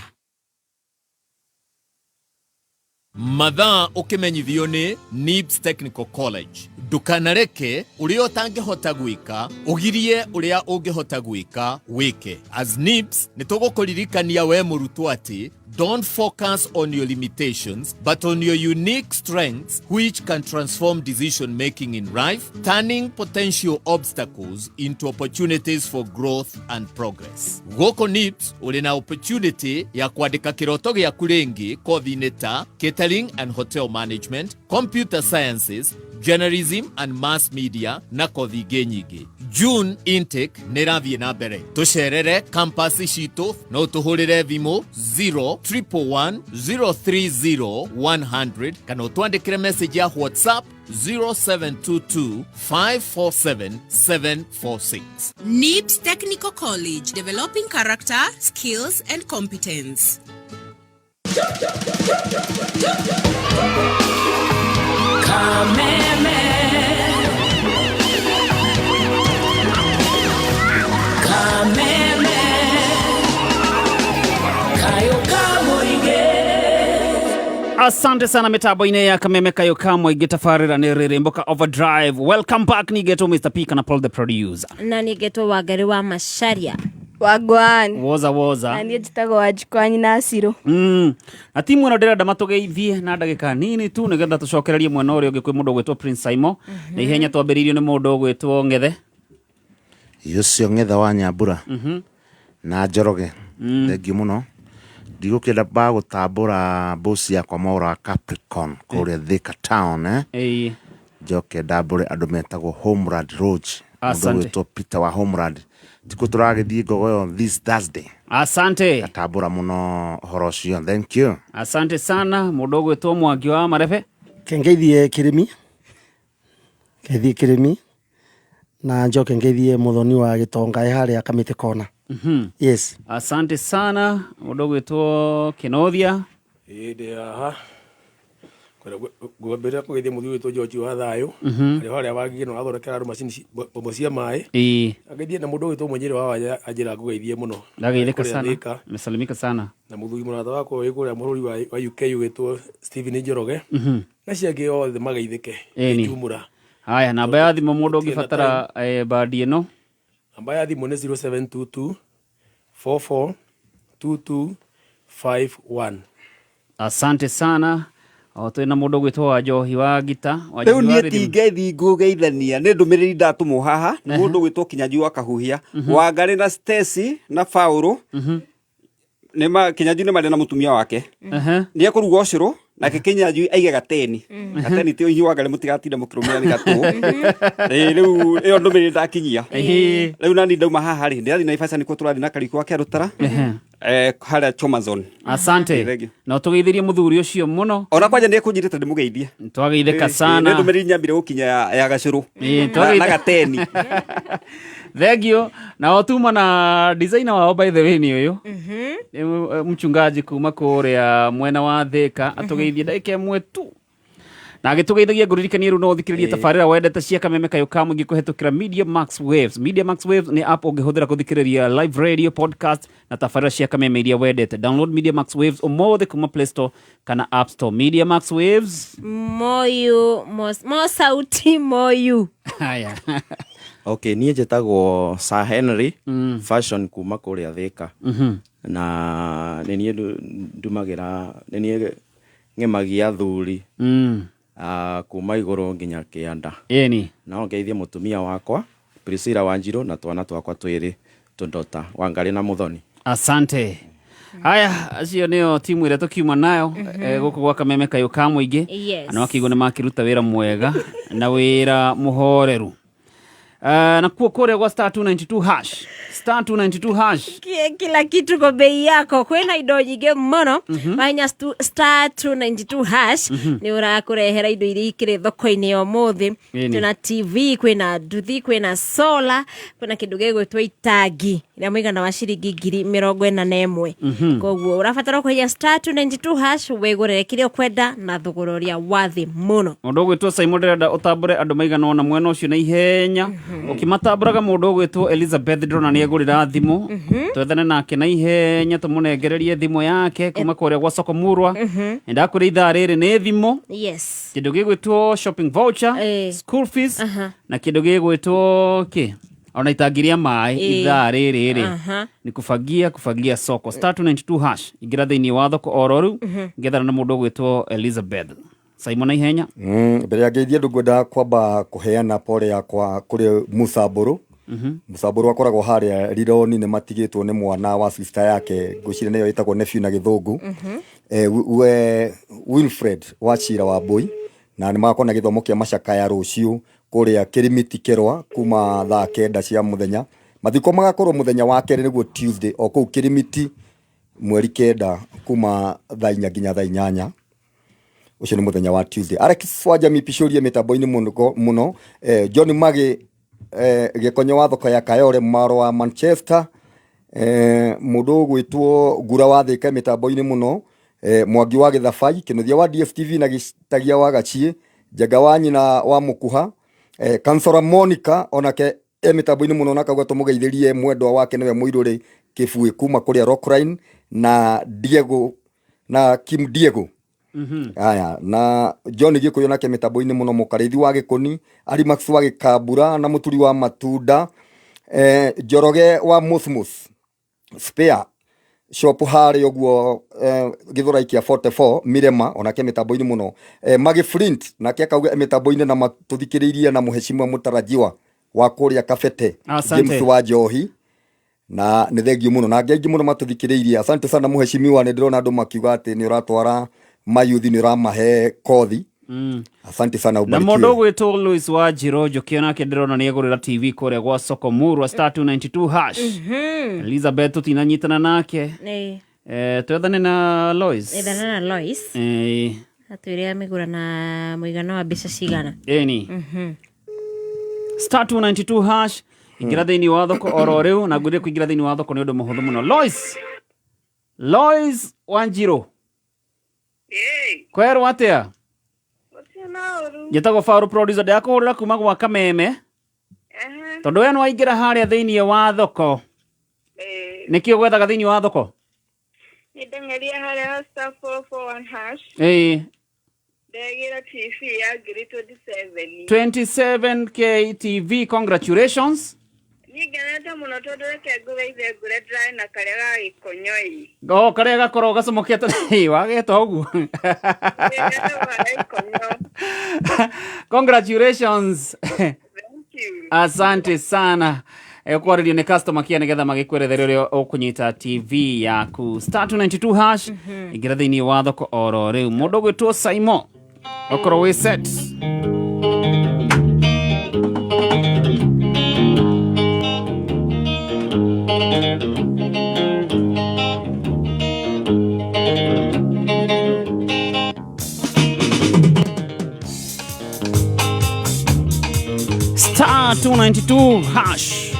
Mathaa ukimenyithio ni NIBS Technical College. Ndukanareke uria utangihota gwika ugirie uria ungihota gwika wike. As NIBS nitugukuririkania we murutwo ati don't focus on your limitations, but on your unique strengths, which can transform decision making in life, turning potential obstacles into opportunities for growth and progress. Goko NIBS uri na opportunity ya kuandika kiroto giaku ringi kothi-ini ta catering and hotel management, computer sciences, journalism and mass media na kothi ingĩ nyingĩ. June intake nĩrathiĩ na mbere. Tucerere campus ciitũ no tuhũrĩre thimũ 011-030-100 kana utwandĩkĩre message ya WhatsApp 0722-547-746. NIBS Technical College, developing character, skills and competence. Kameme Kameme Kayoka Moige. Asante sana mitambo-inĩ ya Kameme Kayoka Moige, tafarĩra nĩ Rĩrĩmbũka Overdrive. Welcome back. Nigetwo Mr. P kana Paul the producer. Na nigetwo Wangari wa Macharia. Wagwan. Woza. Na niĩ njĩtagwo Wanjikwanyi Nasiru. Na timu ĩno ndĩrenda matũgeithie na ndagĩka nini tu nĩgetha tũcokererie mwena ũrĩa ũngĩ kwĩ mũndũ ũgwĩtwo Prince Simon. Na ihenya twambĩrĩirio nĩ mũndũ ũgwĩtwo Ng'ethe. Yucio Ng'ethe wa Nyambura. Na Njoroge. Thengiũ mũno. Ndigũkĩenda bagũtambũra bosi yakwa Maura Capricorn kũrĩa Thika Town njoke ndambũre andũ metagwo Homeland Lodge. Mũndũ ũgwĩtwo Peter wa Homeland. Tiko turagithie ngogoyo this Thursday. Asante. Atambura muno horo ucio. Thank you. Asante sana. Mundu ũgwĩtwo Mwangi wa Marebe. Kengeithie Kirimi. Keithie Kirimi. Na njoke ngeithie Muthoni wa Gitonga harĩa Kamiti Kona. Yes. Asante sana. Mundu ũgwĩtwo Kinothia. Aha. Gwambĩrĩria kũgeithia mũthuri witũ George wa Thayo harĩa wagĩgĩ no athondekera andũ macini bombo cia maĩ ageithie na mũndũ witũ Mwenyeri wa Anjĩra kũgeithie mũno. Ndageithĩka sana. Mesalimika sana. Na mũthuri mũrata wako wĩ kũrĩa bũrũri wa UK witũ Stephen Njoroge na ciangĩ othe mageithĩke Jumura. Haya, namba ya thimũ mũndũ ũngĩbatara bandi ĩno. Namba ya thimũ nĩ 0722 442251. Asante sana. Twina mũndũ ũgwĩtwo wa Njohi wa Gita. Rĩu niĩ tingethi ngũgeithania nĩ ndũmĩrĩri ndatumwo haha nĩ mũndũ ũgwĩtwo Kinyanjui wa Kahuhia. Wangari na Stacy na Paulo Kinyanjui nĩ marĩ na mũtumia wake. Nĩ ekũruga ũcũrũ nake Kinyanjui aige gateni. Gateni tĩ ũhiũ Wangari mũtigatinda mũkĩrũmĩrĩra nĩ gatũ. Rĩu ĩyo ndũmĩrĩri ndakinyia. Rĩu nani ndauma haha rĩ ndĩrathiĩ Naivasha nĩkuo tũrathiĩ na Kariko wa Kĩarũtara. haria Chomazon. Asante. Na tugeithirie muthuri ucio muno. Ona kwanja ni kunyirite ndimugeithie. Twageitheka sana. Ndu meri nyambire gukinya ya gacuru. Na gateni. Thegio na otuma na designer wao by the way ni uyu. Mchungaji kuma kuria mwena wa Thika atugeithie ndagika imwe tu. Na agitugeithagia nguririkanie ru no thikiririe tafarira wendete cia kameme kayo kamu ngikuhetukira Media Max Waves. Media Max Waves ni app ungihuthira kuthikiriria live radio, podcast na tafarira cia kameme iria wendete. Download Media Max Waves umothe kuma Play Store kana App Store. Media Max Waves moyu mo sauti moyu. Haya. Okay, niye jetagwo Sir Henry fashion kuma kuria Thika. Na niye ndumagira niye ngemagia thuri. Kuma iguru nginya kianda. Eni. Na ongeithia mutumia wakwa Priscilla Wanjiru na twana twakwa twiri tundota Wangari na Muthoni. Asante. Haya, acio nio timu ire tukiuma nayo guku gwa kameme kayo ka muingi. Ana wakigo ni makiruta wira mwega na wira muhoreru. Na kuokorea kwa star 292 hash. Star 292 hash. Kila kitu kwa bei yako. Kwena indo nyingi muno. Wainya star 292 hash. Ni urakurehera indo iria ikire thoko-ini ya umuthi. Tuna TV, kwena nduthi, kwena solar, kwena kindu gigwitwa itangi. Ina muigana wa ciringi 41,000. Koguo urabatara kuhinya star 292 hash wegurere kiria ukwenda na thogora uria wathi muno. Mundu gwitwa Simon Derenda utambure andu maigana ona mwena ucio na ihenya. Ukimatamburaga mundu gwitwa Elizabeth Drona ni egurira thimu. Twethane nake na ihenya tumunegererie thimu yake kuma kuria gwa soko murwa. Enda kuri ithaa riri ni thimu. Yes. Kindu gigwitwa shopping voucher, school fees na kindu gigwitwa ona itangiria mai ithaa riri ni kufagia soko. Star 292 hash igira thiini wa thoko ororu ngethana na mundu gwitwa Elizabeth. Simon ihenya. Mbere ya ngeithia ndungwenda kwamba kuheana pole yakwa kuri Musaburu. Musaburu akoragwo haria Rironi ni matigitwo ni mwana wa sister yake ngucire niyo itagwo nephew na githungu. We Wilfred Wachira wa Boy na ni makona githomo kia macaka ya ruciu kuria Kirimiti Kerwa kuma thaa 9 cia muthenya. Mathiko magakorwo muthenya wa keri niguo Tuesday o ku Kirimiti mweri 9 kuma thaa 4 nginya thaa 8. Ucio ni muthenya wa Tuesday. Alex Wajami Pishoria mitambo-ini muno. John Magi gikonyo wa thoko ya Kayore maro wa Manchester. Mundu gwitwo Ngura wa Thika mitambo-ini muno. Mwangi wa Githabai kinuthia wa DSTV na gitagia wa Gachie. Jaga wa nyina wa Mukuha. Kansora Monica onake mitambo-ini muno nakagwa tumugeithirie mwendwa wake niwe Muiruri Kifui kuma kuria Rockline na Diego na Kim Diego. Aya na John Gikuyu nake mitambo-ini muno mukarithi wa Gikoni ari Max wa Gikambura na muturi wa matunda Joroge wa Musmus Spare shop hari oguo Githuraikia 44 Mirema onake mitambo-ini muno Magi Flint nake akauga mitambo-ini na matuthikiririe na muheshimiwa mutarajiwa wa kuria Kafete James wa Johi na ni thengio muno na ngengi muno matuthikiririe. Asante sana muheshimiwa, ni ndirona andu makiuga ati ni uratwara mayuthi ni uramahe kothi. Asante sana ubarikiwe. Na mundu gwitwo Louis wa Jirojo kiona ke ndirona ni egurira TV kuria gwa soko murwa star 292 hash. Elizabeth tutinanyitana nake. Twethane na Lois. Ethana na Lois. Atwire amigura na muigana wa mbeca cigana. Eni. Star 292 hash igira thiini wa thoko oro riu na ngwire kuingira thiini wa thoko ni undu muhuthu muno. Lois Wanjiru. Kwero atia? Njetago Faru producer yako ura kuma gwa Kameme. Tondu we no aingira haria thiini wa thoko. Nikio gwethaga thiini wa thoko? Nidengeria haria star 441 hash. Degira TV ya giri 27K TV, congratulations. Nigeneta muno tondu reke ngugeithie ngure dry na karia ga Gikonyoi. Karia gakoro gacomokete wageta uguo. Congratulations. Thank you. Asante sana. Kwaririo ni customer kia nigetha magikwerethere uria ukunyita TV yaku star 292 hash igira thiini wa thoko oro riu. Mundu gwitwo Simon okoro we set. Star 292 hash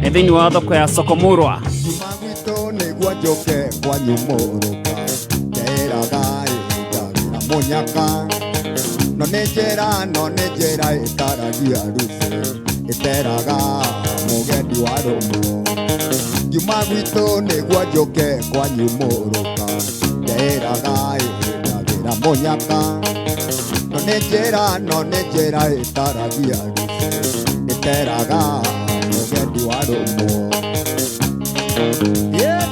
ethini wa thoko ya Sokomurwa. Magwito niguo njoke kwa nyumuruka nderaga na munyaka no nejera itaragia rufu iteraga mugendi wa rumu. Magwito niguo njoke kwa nyumuruka nderaga na munyaka no nejera itaragia rufu iteraga mugendi wa rumu. Yeah.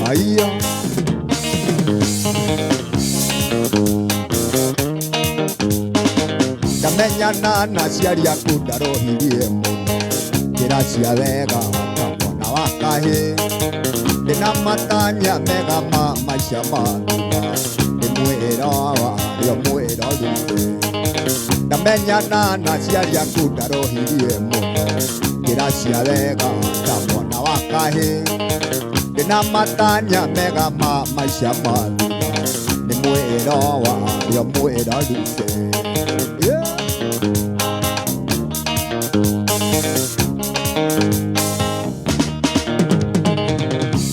Aya. Ndamenyana na ciari aku ndarohirie muno njĩra cia wega ta mwana wa kahĩ ndĩna matanya mega ma maica ma thutha ndĩmwĩra warĩo mwĩra rutĩ. Ndamenyana na ciari aku ndarohirie muno njĩra cia wega ta mwana wa kahĩ ndĩna matanya mega ma maica ma thutha ndĩmwĩra warĩo mwĩra rutĩ.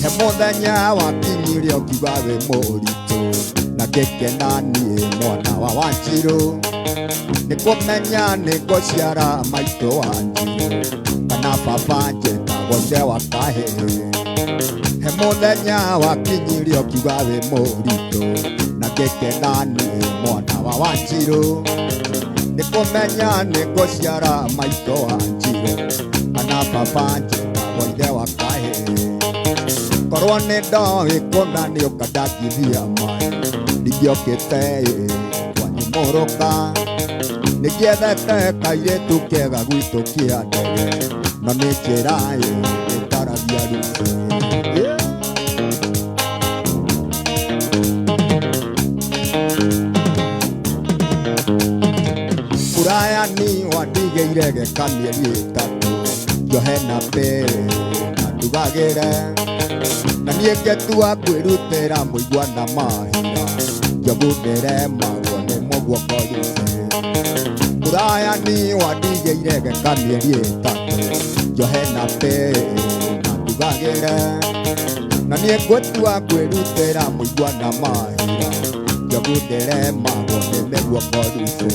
He mũthenya wakinyire ũkiuga wĩ mũritũ na ngĩkena niĩ mwana wa Wanjirũ nĩ kũmenya nĩ ngũciara maitũ Wanjirũ kana baba njĩtagwo ithe wa kahĩ. He mũthenya wakinyire ũkiuga wĩ mũritũ na ngĩkena niĩ mwana wa Wanjirũ nĩ kũmenya nĩ ngũciara maitũ Wanjirũ kana baba njĩtagwo ithe wa kahĩ. Korwo nĩ ndoĩ kũna nĩ ũkandangithia maĩ ndingĩokĩte kwa nyũmũrũka nĩngĩethete kairĩtu kega gwitũ kĩa ndege no nĩ njĩra ĩtaragia rufu. Burayani wandigĩire geka mĩeri ĩtatũ njohe na mbere na ndugagĩre na niĩ ngĩtua kwĩrutĩra mũigua na mahira njogu ndĩremagwo nĩ mũguoko rufe. Burayani wandigĩire geka mĩeri ĩtatũ njohe na mbere na ndugagĩre na niĩ ngĩtua kwĩrutĩra mũigua na mahira njogu ndĩremagwo nĩ mũguoko rufe.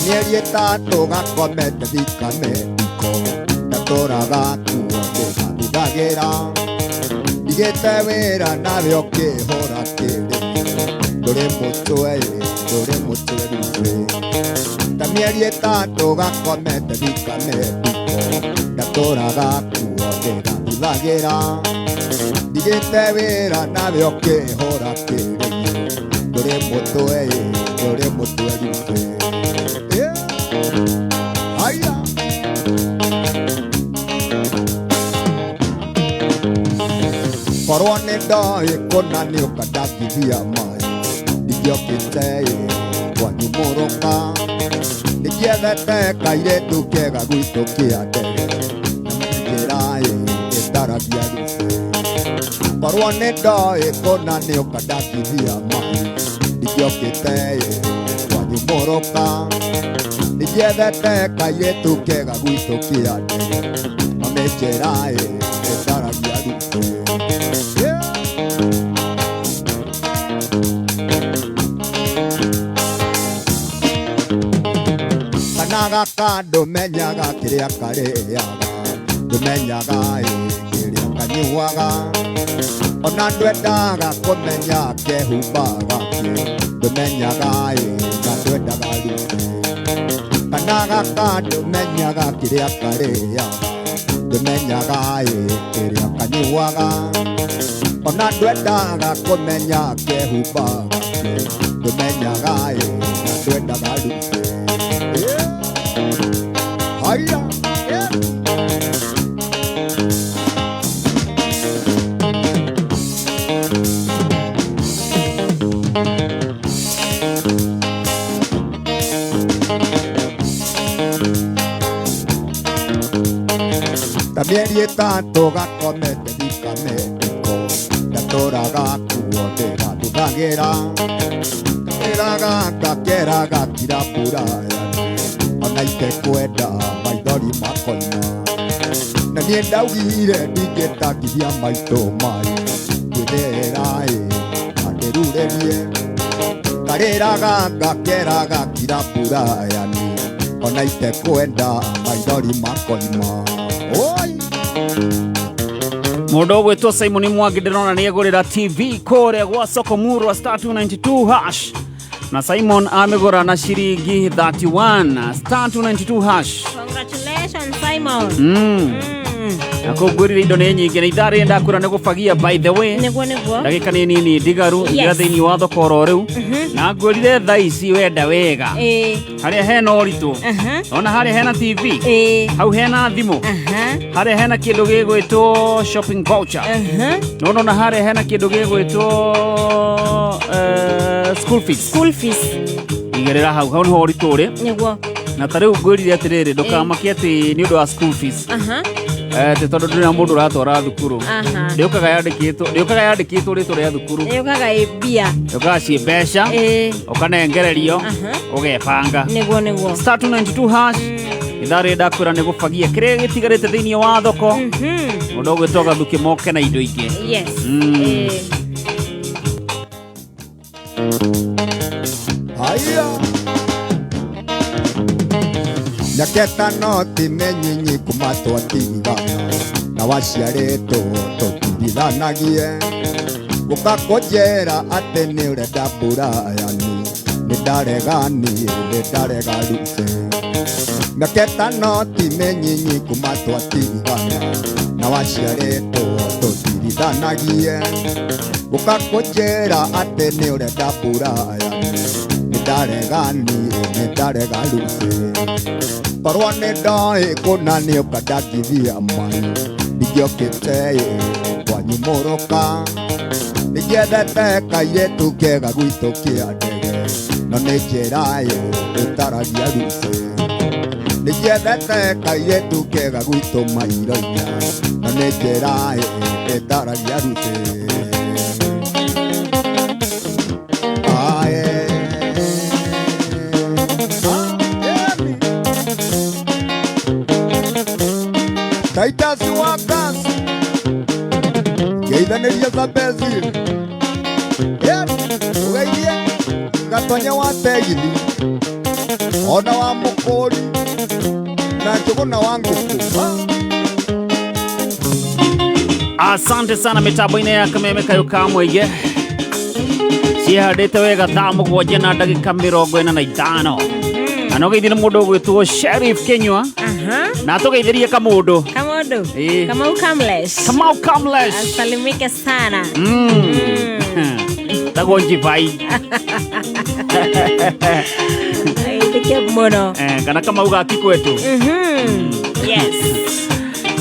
Mĩeri ĩtatũ gakomete thikamendiko ndatũraga kuo ndĩgathugagĩra ndigĩte wĩra nawe ũkĩhũra kĩrĩ ndũrĩ mũtwe rufe. Ta mĩeri ĩtatũ gakomete thikamendiko ndatũraga kuo ndĩgathugagĩra ndigĩte wĩra nawe ũkĩhũra kĩrĩ ndũrĩ mũtwe rufe. Korwo nĩ ndoĩ kũna nĩ ũkandangithia maĩ ndingĩokĩte kwa nyũmũrũka nĩngĩethete kairĩtu kega gwitũ kĩa ndege na njĩra ĩtaragia rufu. Korwo nĩ ndoĩ kũna nĩ ũkandangithia maĩ ndingĩokĩte kwa nyũmũrũka nĩngĩethete kairĩtu kega gwitũ kĩa ndege na njĩra ĩtaragia rufu. Gaka ndũmenyaga kĩrĩa karĩaga ndũmenyaga kĩrĩa kanyuaga ona ndwendaga kũmenya kehumbaga kĩ ndũmenyaga na ndwendaga rufu. Kana gaka ndũmenyaga kĩrĩa karĩaga ndũmenyaga kĩrĩa kanyuaga ona ndwendaga kũmenya kehumbaga kĩ ndũmenyaga na ndwendaga rufu. Hiya, yeah. ta mĩeri ĩtatũ gakomete ndikamendiko ndatũraga kuo ndĩgathuthagĩra gakera gakira buraya ona itekwenda maithori makoina na niĩ ndaugire ndingĩtangithia maitũ maĩ gwĩthera andĩrurerie karĩra gakera gakira buraya ona itekwenda maithori makoima Mũndũ ũgwĩtwo Simon Mwangi ndĩrona nĩegũrĩra TV kũrĩa gwa soko Murwa star 292 hash na Simon amegũra na ciringi 31 star 292 hash. Congratulations Simon. Akũgũrĩra indo nĩ nyingĩ na itharĩ ndakũra nĩ gũfagia by the way. Nĩguo. Ndagĩka nĩ nini ndigaru ira thĩinĩ wa thoko oro rĩu. Na ngũrire thaa ici wenda wega. Harĩa hena ũritũ. Ona harĩa hena TV. Hau hena thimũ. Harĩa hena kĩndũ gĩgwĩtwo shopping voucher. No na harĩa hena kĩndũ gĩgwĩtwo school fees. Igerera hau nĩho ũritũ ũrĩ. Nĩguo. Na tarĩu ngũrire atĩrĩrĩ ndũkamakie atĩ nĩ ũndũ wa school fees. Tondũ ndĩna mũndũ ũratwara thukuru ndĩũkaga yandĩkĩtwo rĩtwa rĩa thukuru ndĩũkaga ciĩ mbeca ũkanengererio ũgebanga star 292 hash itharĩ ndakwĩra nĩ gũfagia kĩrĩa gĩtigarĩte thĩinĩ wa thoko mũndũ ũgwĩtwo Gathuki moke na indo ingĩ. Nyaketa no timenyinyi kumatwa tingana na waciarĩtwo tũtirithanagie gũkakũnjĩra atĩ nĩ ũrenda burayani nĩ ndarega rute. Nyaketa no timenyinyi kumatwa tingana na waciarĩtwo tũtirithanagie gũkakũnjĩra atĩ nĩ ũrenda burayani nĩ ndarega rute. Korwo nĩ ndoĩ kũna nĩ ũkandangithia mai ningĩokĩte kwanyu mũrũka nĩngĩendete kairĩtu kega gwitũ kĩa ndege no nĩ njĩra ĩtaragia ruce. Nĩngĩendete kairĩtu kega gwitũ mairo-inĩ no nĩ njĩra ĩtaragia ruce. Titus Wakas Geithanĩria Zambezi Ugeithie Gatonya wa Tegithi Ona wa Mũkũri na Njũgũna wa Ngũkũ. Asante sana mitambo-inĩ ya Kameme Kayũka Mũingĩ ciĩhandĩte wega thaa mũgwanja na ndagĩka 45 na no geithie nĩ mũndũ ũgwĩtwo Sheriff Kenywa na tũgeithĩrie Kamũndũ Kamau Kamlesh asalimike sana tagwo Njivai aithike mũno kana Kamau ga Kikwetu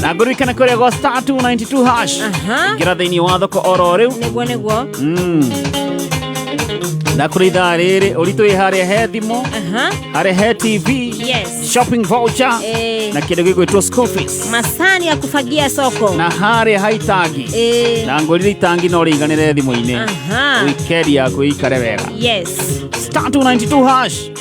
na ngũririkana kũrĩa gwa star 292 hash ngira thĩinĩ wa thoko oro rĩu nĩguo na kũrĩ ithaa rĩrĩ ũritũ ĩ harĩa he thimũ harĩa he TV shopping voucher na kĩndũ gĩgwĩtwo school fees masani ya kufagia soko na harĩa haitangi na ngũrire itangi no rĩiganĩre thimũ-inĩ weekend yaku ĩikare wega star 292 hash.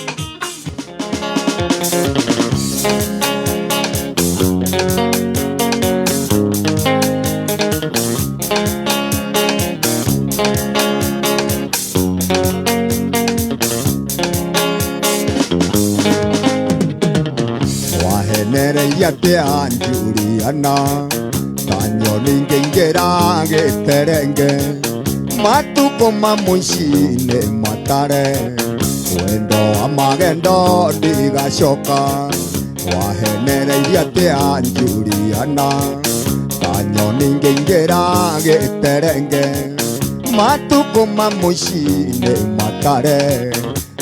Wahenereirie atĩa Juliana kanyoni ngĩingĩra gĩterenge matukũ ma mũici-inĩ matare wendo wa magendo ndigacoka. Wahenereirie atĩa Juliana kanyoni ngĩingĩra gĩterenge matukũ ma mũici-inĩ matare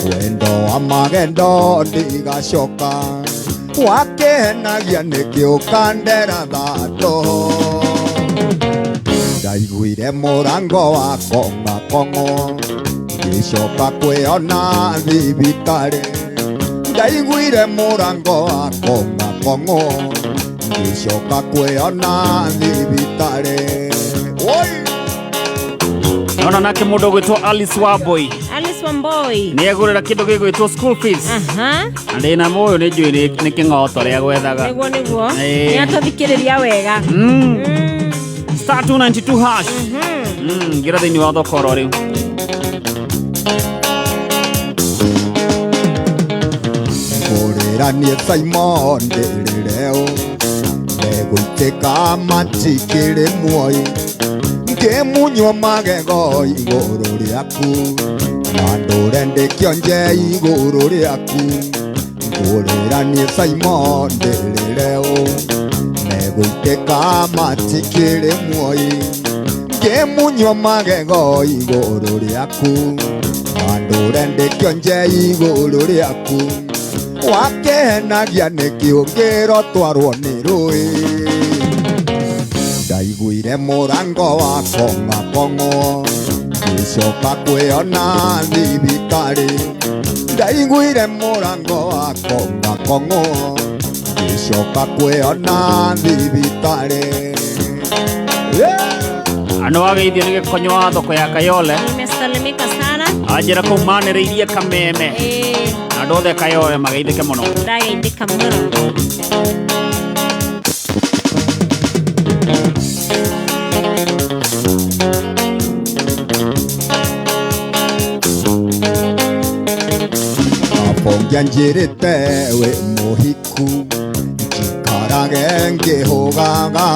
wendo wa magendo ndigacoka. Wakenagia nĩkĩũkandera thato ndaiguire mũrango wa kong'akong'o ngĩcoka kwĩona thibitarĩ ndaiguire mũrango wa kong'akong'o ngicoka kwĩona thibitarĩ. Naona nake mũndũ gwĩtwo Alice Wamboi. Alice Wamboi nĩ egũrĩra kĩndũ gĩgwĩtwo school fees. Na ndĩna mũyũ nĩ njũĩ nĩ kĩng'oto rĩa gwethaga. Nĩguo nĩ atũthikĩrĩria wega. Star 292 hash. Ngira thĩinĩ wa thokoro rĩu. Ngũrĩra niĩ Simon ndĩrĩreo megũitĩka matikĩrĩ muoyi ngĩmunywo magego igũrũ rĩaku na ndũre ndĩkĩonje igũrũ rĩaku. Ngũrĩra niĩ Simon ndĩrĩreo megũitĩka matikĩrĩ muoyi ngĩmunywo magego igũrũ rĩaku na ndũre ndĩkĩonje igũrũ rĩaku. Wakenagia nĩkĩ ũngĩrotwarwo nĩ rũĩ. Ndaiguire mũrango wa kong'akong'o ngĩcoka kwĩona thibitarĩ. Ndaiguire mũrango wa kong'akong'o ngĩcoka kwĩona thibitarĩ. Ano wageithio nĩ gĩkonyo wa thoko ya Kayole. Nimesalimika sana. Anjĩra kũu manĩrĩirie Kameme. Andũ othe Kayole mageithĩke mũno. Ndageithĩka mũno. Abongia njĩrĩte wĩ mũhiku njikarage ngĩhũgaga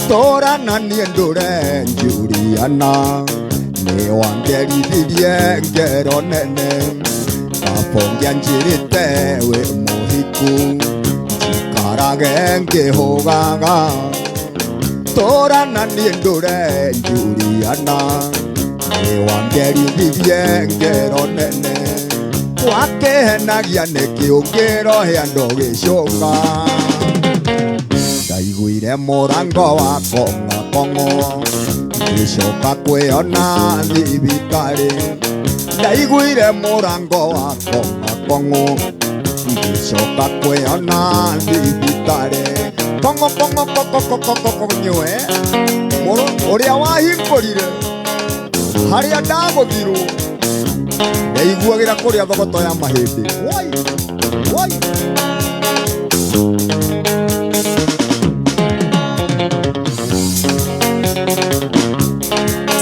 tũrana niĩ ndũre Juliana nĩ wangerithirie ngero nene. Abongia njĩrĩte wĩ mũhiku njikarage ngĩhũgaga tũrana niĩ ndũre Juliana nĩ wangerithirie ngero nene. Wakenagia nĩkĩ ũngĩrohe andũ gĩcũnga. Ndaiguire mũrango wa kong'akong'o ngĩcoka kwĩona thibitarĩ. Ndaiguire mũrango wa kong'akong'o ngĩcoka kwĩona thibitarĩ. Kong'okong'okong'okong'okong'o ũrĩa wahingũrire harĩa ndagũthirwo ndaiguagĩra kũrĩa thogoto ya mahĩndĩ.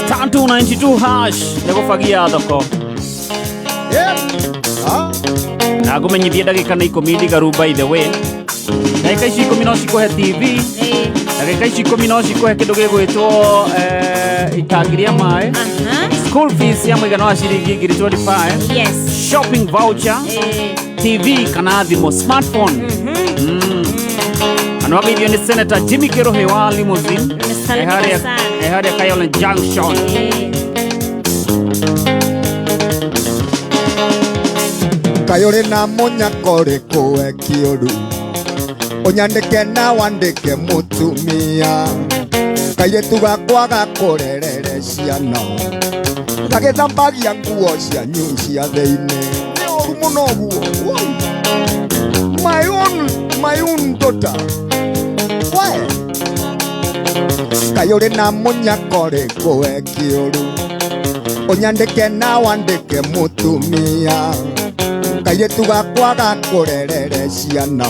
Star 292 hash nĩgũbagia thoko. Na ngũmenyithie ndagĩka nĩ 10 ndigaru by the way. Ndagĩka ici 10 no cikũhe TV. Ndagĩka ici 10 no cikũhe kĩndũ gĩgwĩtwo itangi rĩa maĩ. School fees ya mũigana wa ciringi 25. Yes. Shopping voucher. TV kana thimũ smartphone. Ano wageithio nĩ Senator Jimmy Kirohe wa Limousine. Harĩa Kayole Junction. Kayole na mũnyako rĩkũ ekĩũru ũnyandĩke na wandĩke mũtumia. Kairĩtu gakwa gakũrerere ciana gagĩthambagia nguo cianyu cia thĩinĩ. Nĩ ũru mũno ũguo. My own daughter. Kayole na mũnyako rĩkũ ekĩũru ũnyandĩke na wandĩke mũtumia. Kairĩtu gakwa gakũrerere ciana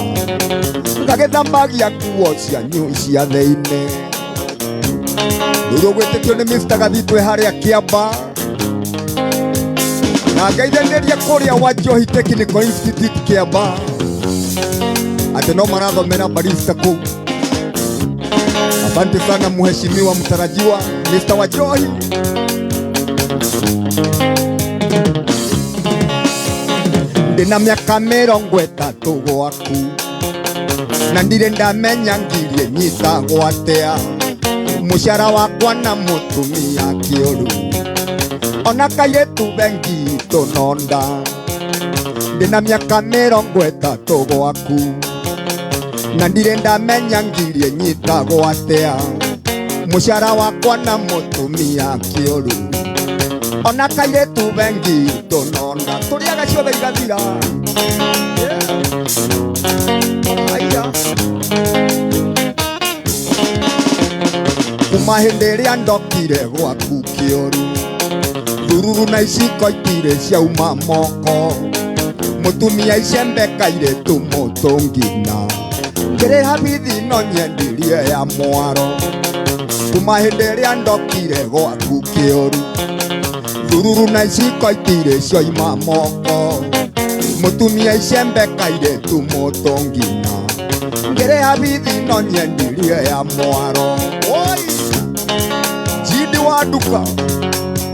gagĩthambagia nguo cianyu cia thĩinĩ. Rĩu ũgwĩtĩkio nĩ Mr. Gathitwe harĩa Kĩamba na ngaithanĩria kũrĩa wa Njohi Technical Institute Kĩamba atĩ no marathomera barista kũu. Asante sana mheshimiwa mtarajiwa Mr. Wanjohi. Ndĩna mĩaka 30 gwaku na ndirĩ ndamenya ngirie nyitagwo atĩa. Mũcara wakwa na mũtumia kĩũru ona kairĩtu bengi tũnonda. Ndĩna mĩaka 30 gwaku na ndirĩ ndamenya ngirie nyitagwo atĩa. Mũcara wakwa na mũtumia kĩũru ona kairĩtu bengi tũnonda. Tũrĩaga ciothe igathira. Aya kuma hĩndĩ ĩrĩa ndokire gwaku kĩoru thururu na iciko itire ciauma moko mũtumia icembe kairĩtu mũtũngina ngĩrĩ habithi no nyendirie ya mwaro kuma hĩndĩ ĩrĩa ndokire gwaku kĩoru thururu na iciko itire cioima moko mũtumia icembe kairĩtu mũtũngina ngĩrĩ habithi no nyendirie ya mwaro Jidi wa duka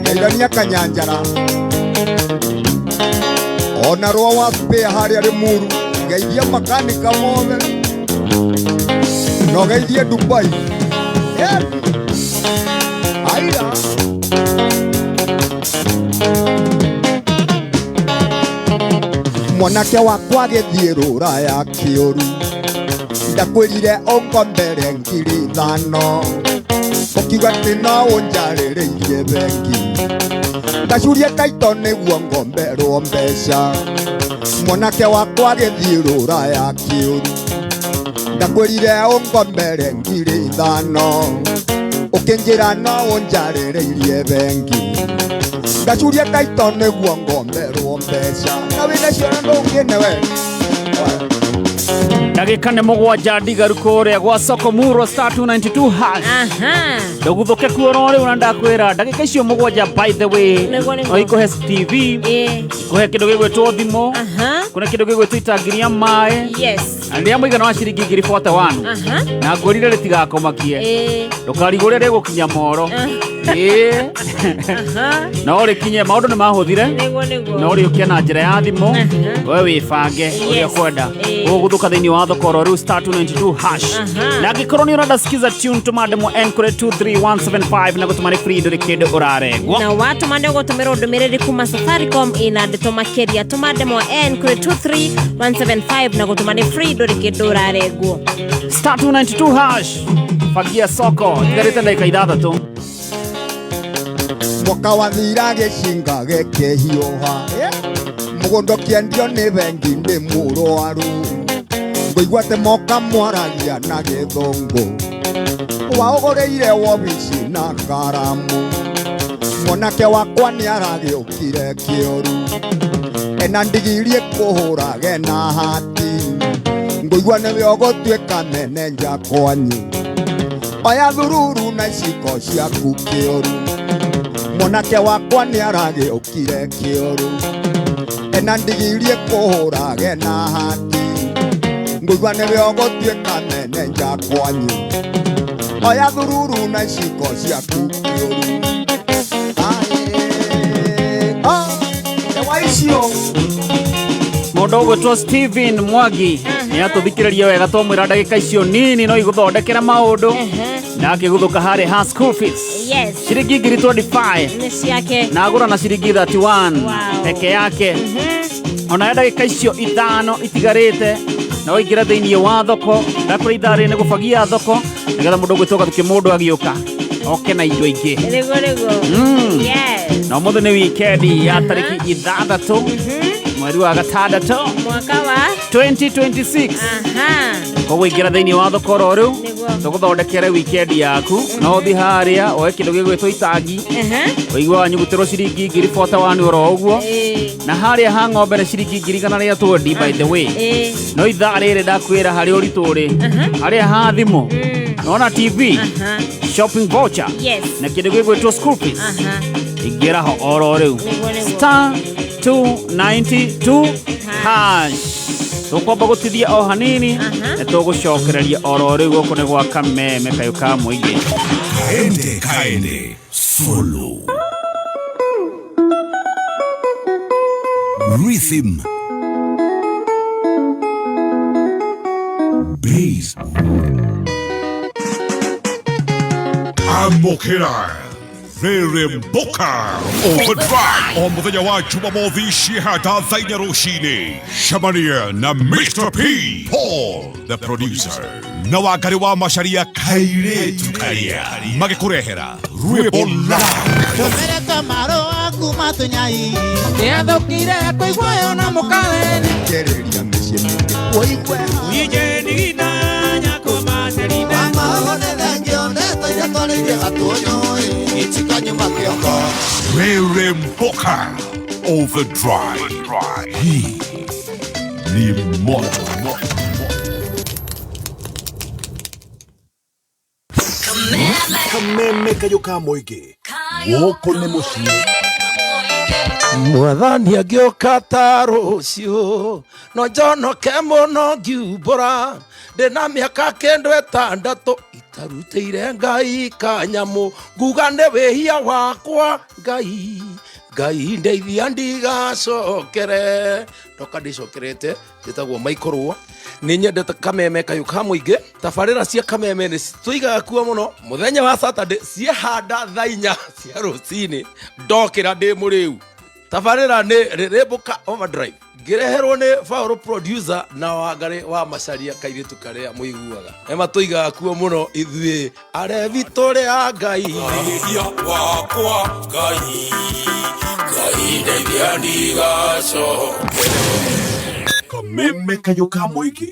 Gairania kanyanjara Ona roa wa spare harĩa Limuru Geithia makanika mothe No geithia Dubai Aira Mwanake wakwa gĩthiĩ rũraya kĩũru ndakwĩrire ũkombere ngiri 5 Ukiuga atĩ no ũnjarĩrĩirie bengi ndacurie kaito nĩguo ngomberwo mbeca mwanake wakwa agĩthiĩ rũraya kĩũru ndakwĩrire ũkombere ngiri 5 ũkĩnjĩra no ũnjarĩrĩirie bengi ndacurie kaito nĩguo ngomberwo mbeca na wĩna ciana ndũngĩne we ndagĩka nĩ mũgwanja ndigaru kũrĩa gwa soko muro star 292 hash ndũguthũke kuona rĩu na ndakwĩra ndagĩka icio mũgwanja by the way oikũhe TV ikũhe kĩndũ gĩgwĩtwo thimũ kuna kĩndũ gĩgwĩtwo itangi rĩa maĩ na rĩa mũigana wa ciringi 41 na ngũrire rĩtigakomakie ndũkarigũre rĩgũkinya moro no rĩkinye maũndũ nĩ mahũthire no rĩũkie na njĩra ya thimũ we wĩbange ũrĩa kwenda ũgũthũka thĩinĩ wa thoko rĩu star 292 hash na angĩkorwo nĩ ũrenda sikiza tune tũmandemo enkore 23175 na gũtũma nĩ free ndũrĩ kĩndũ ũraregwo na watũmande gũtũmĩra ndũmĩrĩri kuma Safaricom ina ndĩto makĩria tũmandemo enkore 23175 na gũtũma nĩ free ndũrĩ kĩndũ ũraregwo star 292 hash fagia soko tigarĩte ndagĩka 6 mwaka wathira gĩcinga gĩkĩhiũha mũgũnda ũkĩendio nĩ bengi ndĩ mũrwaru ngũigua atĩ moka mwaragia na gĩthũngũ waũgũrĩire wobici na karamu mwanake wakwa nĩ aragĩũkire kĩoru ena ndigirie kũhũrage na hati ngũigua nĩwe ũgũtuĩka menenja kwanyu oya thururu na iciko ciaku kĩoru mwanake wakwa nĩ aragĩũkire kĩoru ena ndigirie kũhũrage na hati ngũigua nĩwe ũgũtuĩka menenja kwanyu oya thururu na iciko ciaku kĩoru mũndũ ũgwĩtwo Steven Mwangi nĩ atũthikĩrĩria wega twamwĩra ndagĩka icio nini no igũthondekera maũndũ na akĩguthũka harĩ ha school fees ciringi 25 na agũra na ciringi 31 peke yake ona ndagĩka icio 5 itigarĩte na oingĩra thĩinĩ wa thoko ndakũrĩ itharĩ nĩ gũbagia thoko nĩgetha mũndũ ũgwĩtwo gathuki mũndũ agĩũka oke na indo ingĩ na ũmũthĩ nĩ weekend ya tarĩki 6 mweri wa gatandatũ mwaka wa 2026 koguo ingĩra thĩinĩ wa thoko rĩu tũgũthondekere weekend yaku no ũthi harĩa oe kĩndũ gĩgwĩtwo itangi ũigua wanyugutĩrwo ciringi 41 oro ũguo na harĩa ha ng'ombe nĩ ciringi 120 by the way no ithaa rĩrĩ ndakwĩra harĩa ũritũ ũrĩ harĩa ha thimũ nona TV shopping voucher na kĩndũ gĩgwĩtwo school fees ingĩra ho oro rĩu star 292 hash tũkwamba gũtithia o hanini na tũgũcokereria oro rĩu gũkũ nĩ gwa kameme kayũ ka mũingĩ kaende solo rhythm bass amokera Reremboka Overdrive o mũthenya wa Jumamothi ciĩhata thaĩnya rũcinĩ cemania na Mr. P Paul the producer na Wangari wa Macharia kairĩtu karia magĩkũrehera rwĩmbo tũmerete marũa kuma tũnyai nĩathũkire kũigua yo na mũkaleni kĩrĩria mĩciĩ mĩingĩ wĩigwe wĩjeni na Reremboka Overdrive. Hii ni moto. Kameme kayoka moige. Woko ne mushi. Mwathani agioka ta rucio no njonoke muno ngiumbura ndina mĩaka 96 itarutĩire Ngai kanyamu nguga nĩ wĩhia wakwa Ngai ndeithia ndigacokere ndoka ndicokerete njĩtagwo Maikorwo nĩ nyendete kameme kayũka mũingĩ tabarĩra cia kameme nĩ tũigaga kuo mũno mũthenya wa Saturday ciehanda thaa 4 cia rũcinĩ ndokĩra ndĩ mũrĩu tabarĩra nĩ Reremboka Overdrive ngireherwo nĩ Fauro producer na Wangari wa Macharia kairĩtu karĩa mũiguaga ema tũigaga kuo mũno ithuĩ arevi tũrĩa Ngai wĩhia wakwa Ngai ndeithia ndigacokere Kameme kayoka mũingĩ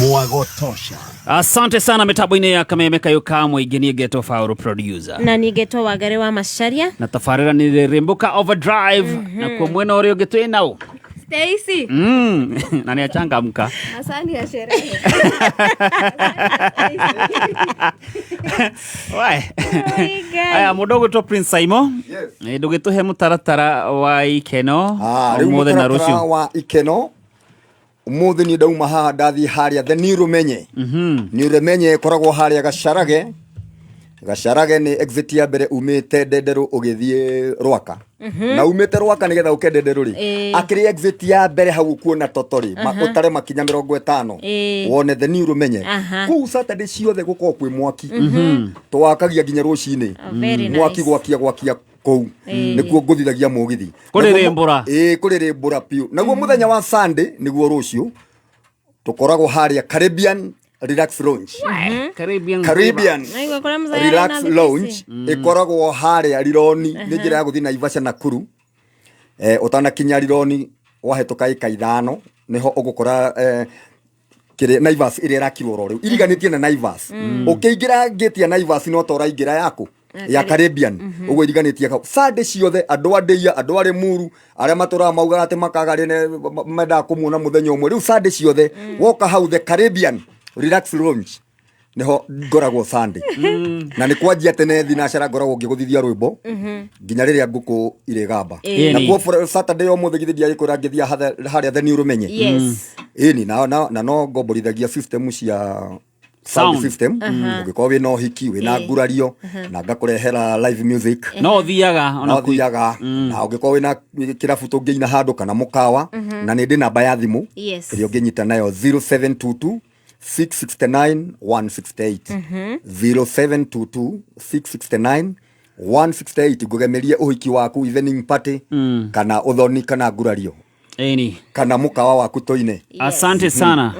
mwago tosha. Asante sana mitaboine ya kameme kayuka mũingĩ ni Geto Fauro producer na ni Geto Wangari wa Macharia na tabarĩra ni Reremboka Overdrive na kwa mwena ũrĩa ũngĩ twĩ nao Stacy. Na ni achangamka. Asante ya sherehe. Wai. Aya mudogo to Prince Saimo. Yes. Ndugituhe mutaratara wa ikeno. Umuthi na rucio. Wa ikeno. Umuthi ni dauma haha ndathi haria the Nirumenye. Nirumenye koragwo haria Gacarage ni exit ya mbere umite Ndenderu ugithie Rwaka. Na umite Rwaka nigetha uke Ndenderu ri. Akiri exit ya mbere hau kuona Totori utare makinya 50. Wone the Nirumenye. Ku Saturday ciothe guko kwi mwaki. Twakagia nginya rucini. Mwaki gwakia kou nikuo nguthithagia mugithi. Kurerembura. Kurerembura piu. Naguo muthenya wa Sunday niguo rucio tukoragwo haria Caribbean Relax Lounge. Caribbean Relax Lounge ikoragwo haria Rironi ni njira ya guthi Naivasha Nakuru. Utanakinya Rironi wahetuka ika 5 niho ugukora kire Naivas ire rakirwo rori iriganitie na Naivas. Ukiingira gate ya Naivas no tora ingira yako ya Caribbean ugo iriganitie ka Sunday ciothe andu andeia andu ari muru aria matura mauga ati makagarine menda kumuona muthenya umwe riu Sunday ciothe woka hau the Caribbean Relax Lounge neho ngoragwo Sunday na ni kwanjia tene thinacara ngoragwo ngiguthithia rwimbo nginya riria nguku ire gamba na kwa Saturday o muthe githithia ikora ngithia haria the Nirumenye ni na no ngomborithagia system cia sound system ugikorwo wina uhiki wina ngurario na ngakurehera live music no thiaga na ugikorwo wina kirabu tungiina handu kana mukawa na ni ndi namba ya thimu irio nginyita nayo 0722 669 168 0722 669 168 ngugemerie uhiki waku evening party kana uthoni kana ngurario kana mukawa waku toine. Asante sana.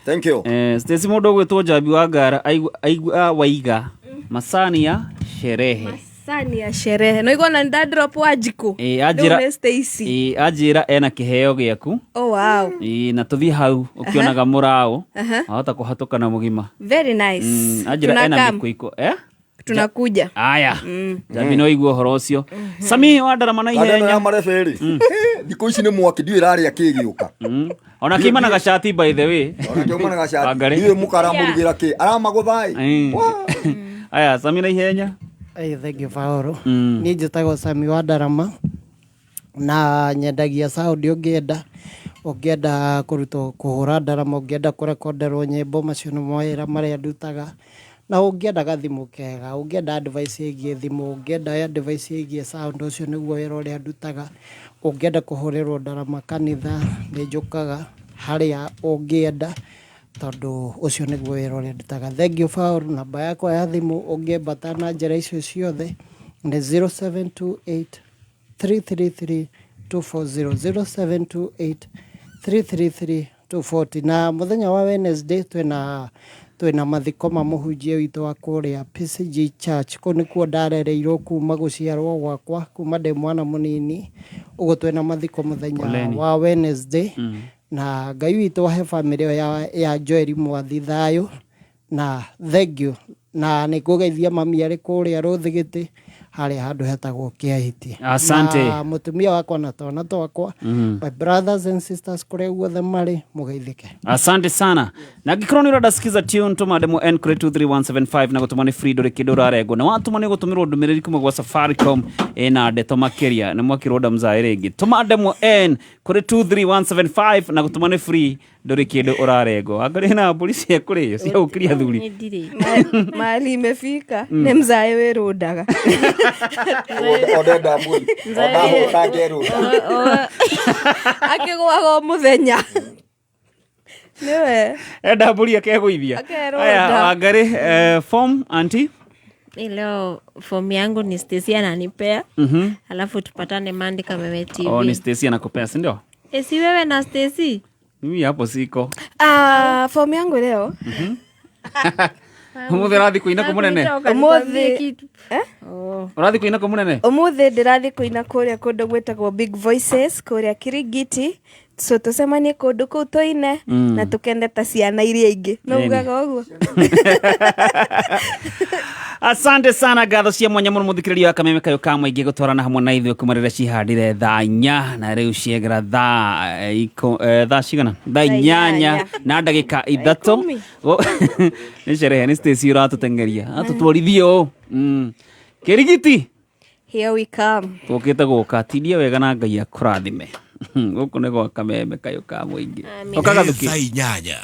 Thank you. Stacy mudogo to Jabi Wangara aigua waiga masani ya sherehe. Masani ya sherehe. No igona ndadrop wajiko. Ajira Stacy. Ajira ena kiheo giaku. Oh wow. Na tuthi hau ukionaga murao. Ahota kuhatoka na mugima. Very nice. Ajira ena mikuiko. Tunakuja. Aya. Jabi no igua horo ucio. Sami Wandarama na ihenya. Andana mareferi. Thikũ ici nĩ mwaki ndiũ ĩrarĩa kĩgiũka. Ona kima na gacati by the way. Ona kima na gacati. Ndiũ mukara murugira kĩ. Aramagũthai. Aya Sami na ihenya. Thank you Fauro. Ni njĩtagwo Sami Wandarama na nyendagia sound ũngĩenda kũrutwo kũhũra ndarama ũngĩenda kũrekonderwo nyĩmbo macio nĩ mawĩra marĩa ndutaga na ũngĩenda gathimũ kega ũngĩenda advice ĩgiĩ thimũ ũngĩenda advice ĩgiĩ sound ũcio nĩguo wĩra ũrĩa ndutaga ũngĩenda kũhũrĩrwo ndarama kanitha nĩ njũkaga harĩa ũngĩenda tondu ucio niguo wĩra ũrĩa ndutaga. Thank you Fauro. Namba yakwa ya thimũ ũngĩmbata na njĩra icio ciothe nĩ 0728 333 240 0728 333 240 na muthenya wa Wednesday twina mathiko ma muhunjia witũ wa kũrĩa PCG Church kũ nĩkuo ndarereirwo kuma gũciarwo gwakwa kuma ndĩ mwana mũnini ũguo twina mathiko muthenya wa Wednesday na Ngai witũ wahe family ya Joel Mwathi thayũ na thank you na nĩngũgeithia mami arĩ kũrĩa Rũthigiti harĩa handũ hetagwo Kĩahitie. Asante. Na mũtumia wakwa na twana twakwa, my brothers and sisters kũrĩa guothe marĩ, mũgeithĩke. Asante sana. Na angĩkorwo nĩ ũrenda sikiza tune tũma ndemwa N kũrĩ 23175 na gũtũma nĩ free ndũrĩ kĩndũ ũrarengwo. Na watũma nĩ gũtũmĩrwo ndũmĩrĩri kuma gwa Safaricom na ndeto makĩria nĩ mwakĩrwo ndamzaĩ rĩngĩ. Tũma ndemwa N kũrĩ 23175 na gũtũma nĩ free ndũrĩ kĩndũ ũrarengwo. Angalia na polisi ya kũrĩ cia ũkiria thuri. Mali imefika ni mzae werudaga. Odenda mburi. Odaho tageru. Akigwaga muthenya. Niwe. Enda mburi akegũithia. Aya Wangari form auntie. Leo form yangu ni Stacy ananipea. Alafu tupatane Monday Kameme TV. Oh, ni Stacy anakupea, si ndio? Si wewe na Stacy? Mimi hapo siko. Form yangu leo. Umuthi rathi kuina kumunene. Umuthi Urathi kuina kumunene. Umuthi ndirathi kuina kuria kundu gwetagwo Big Voices kuria Kirigiti. So tucemanie kundu kuu tuine na tukende ta ciana iria ingi. No ugaga uguo. Asante sana gatho cia mwanya mũno mũthikĩrĩria wa Kameme Kayo ka Mũingĩ gũtwarana hamwe na ithuĩ kuma rĩrĩa cihandire thaa 4 na rĩu ciegera thaa cigana thaa 8 na ndagĩka 3 nĩ sherehe nĩ Stacy ũratũteng'eria atũtwarithie Kirigiti. Here we come. Tũkĩte gũka tidia wega na Ngai akũrathime. Gũkũ nĩ gwa Kameme Kayo ka Mũingĩ. Thaa 8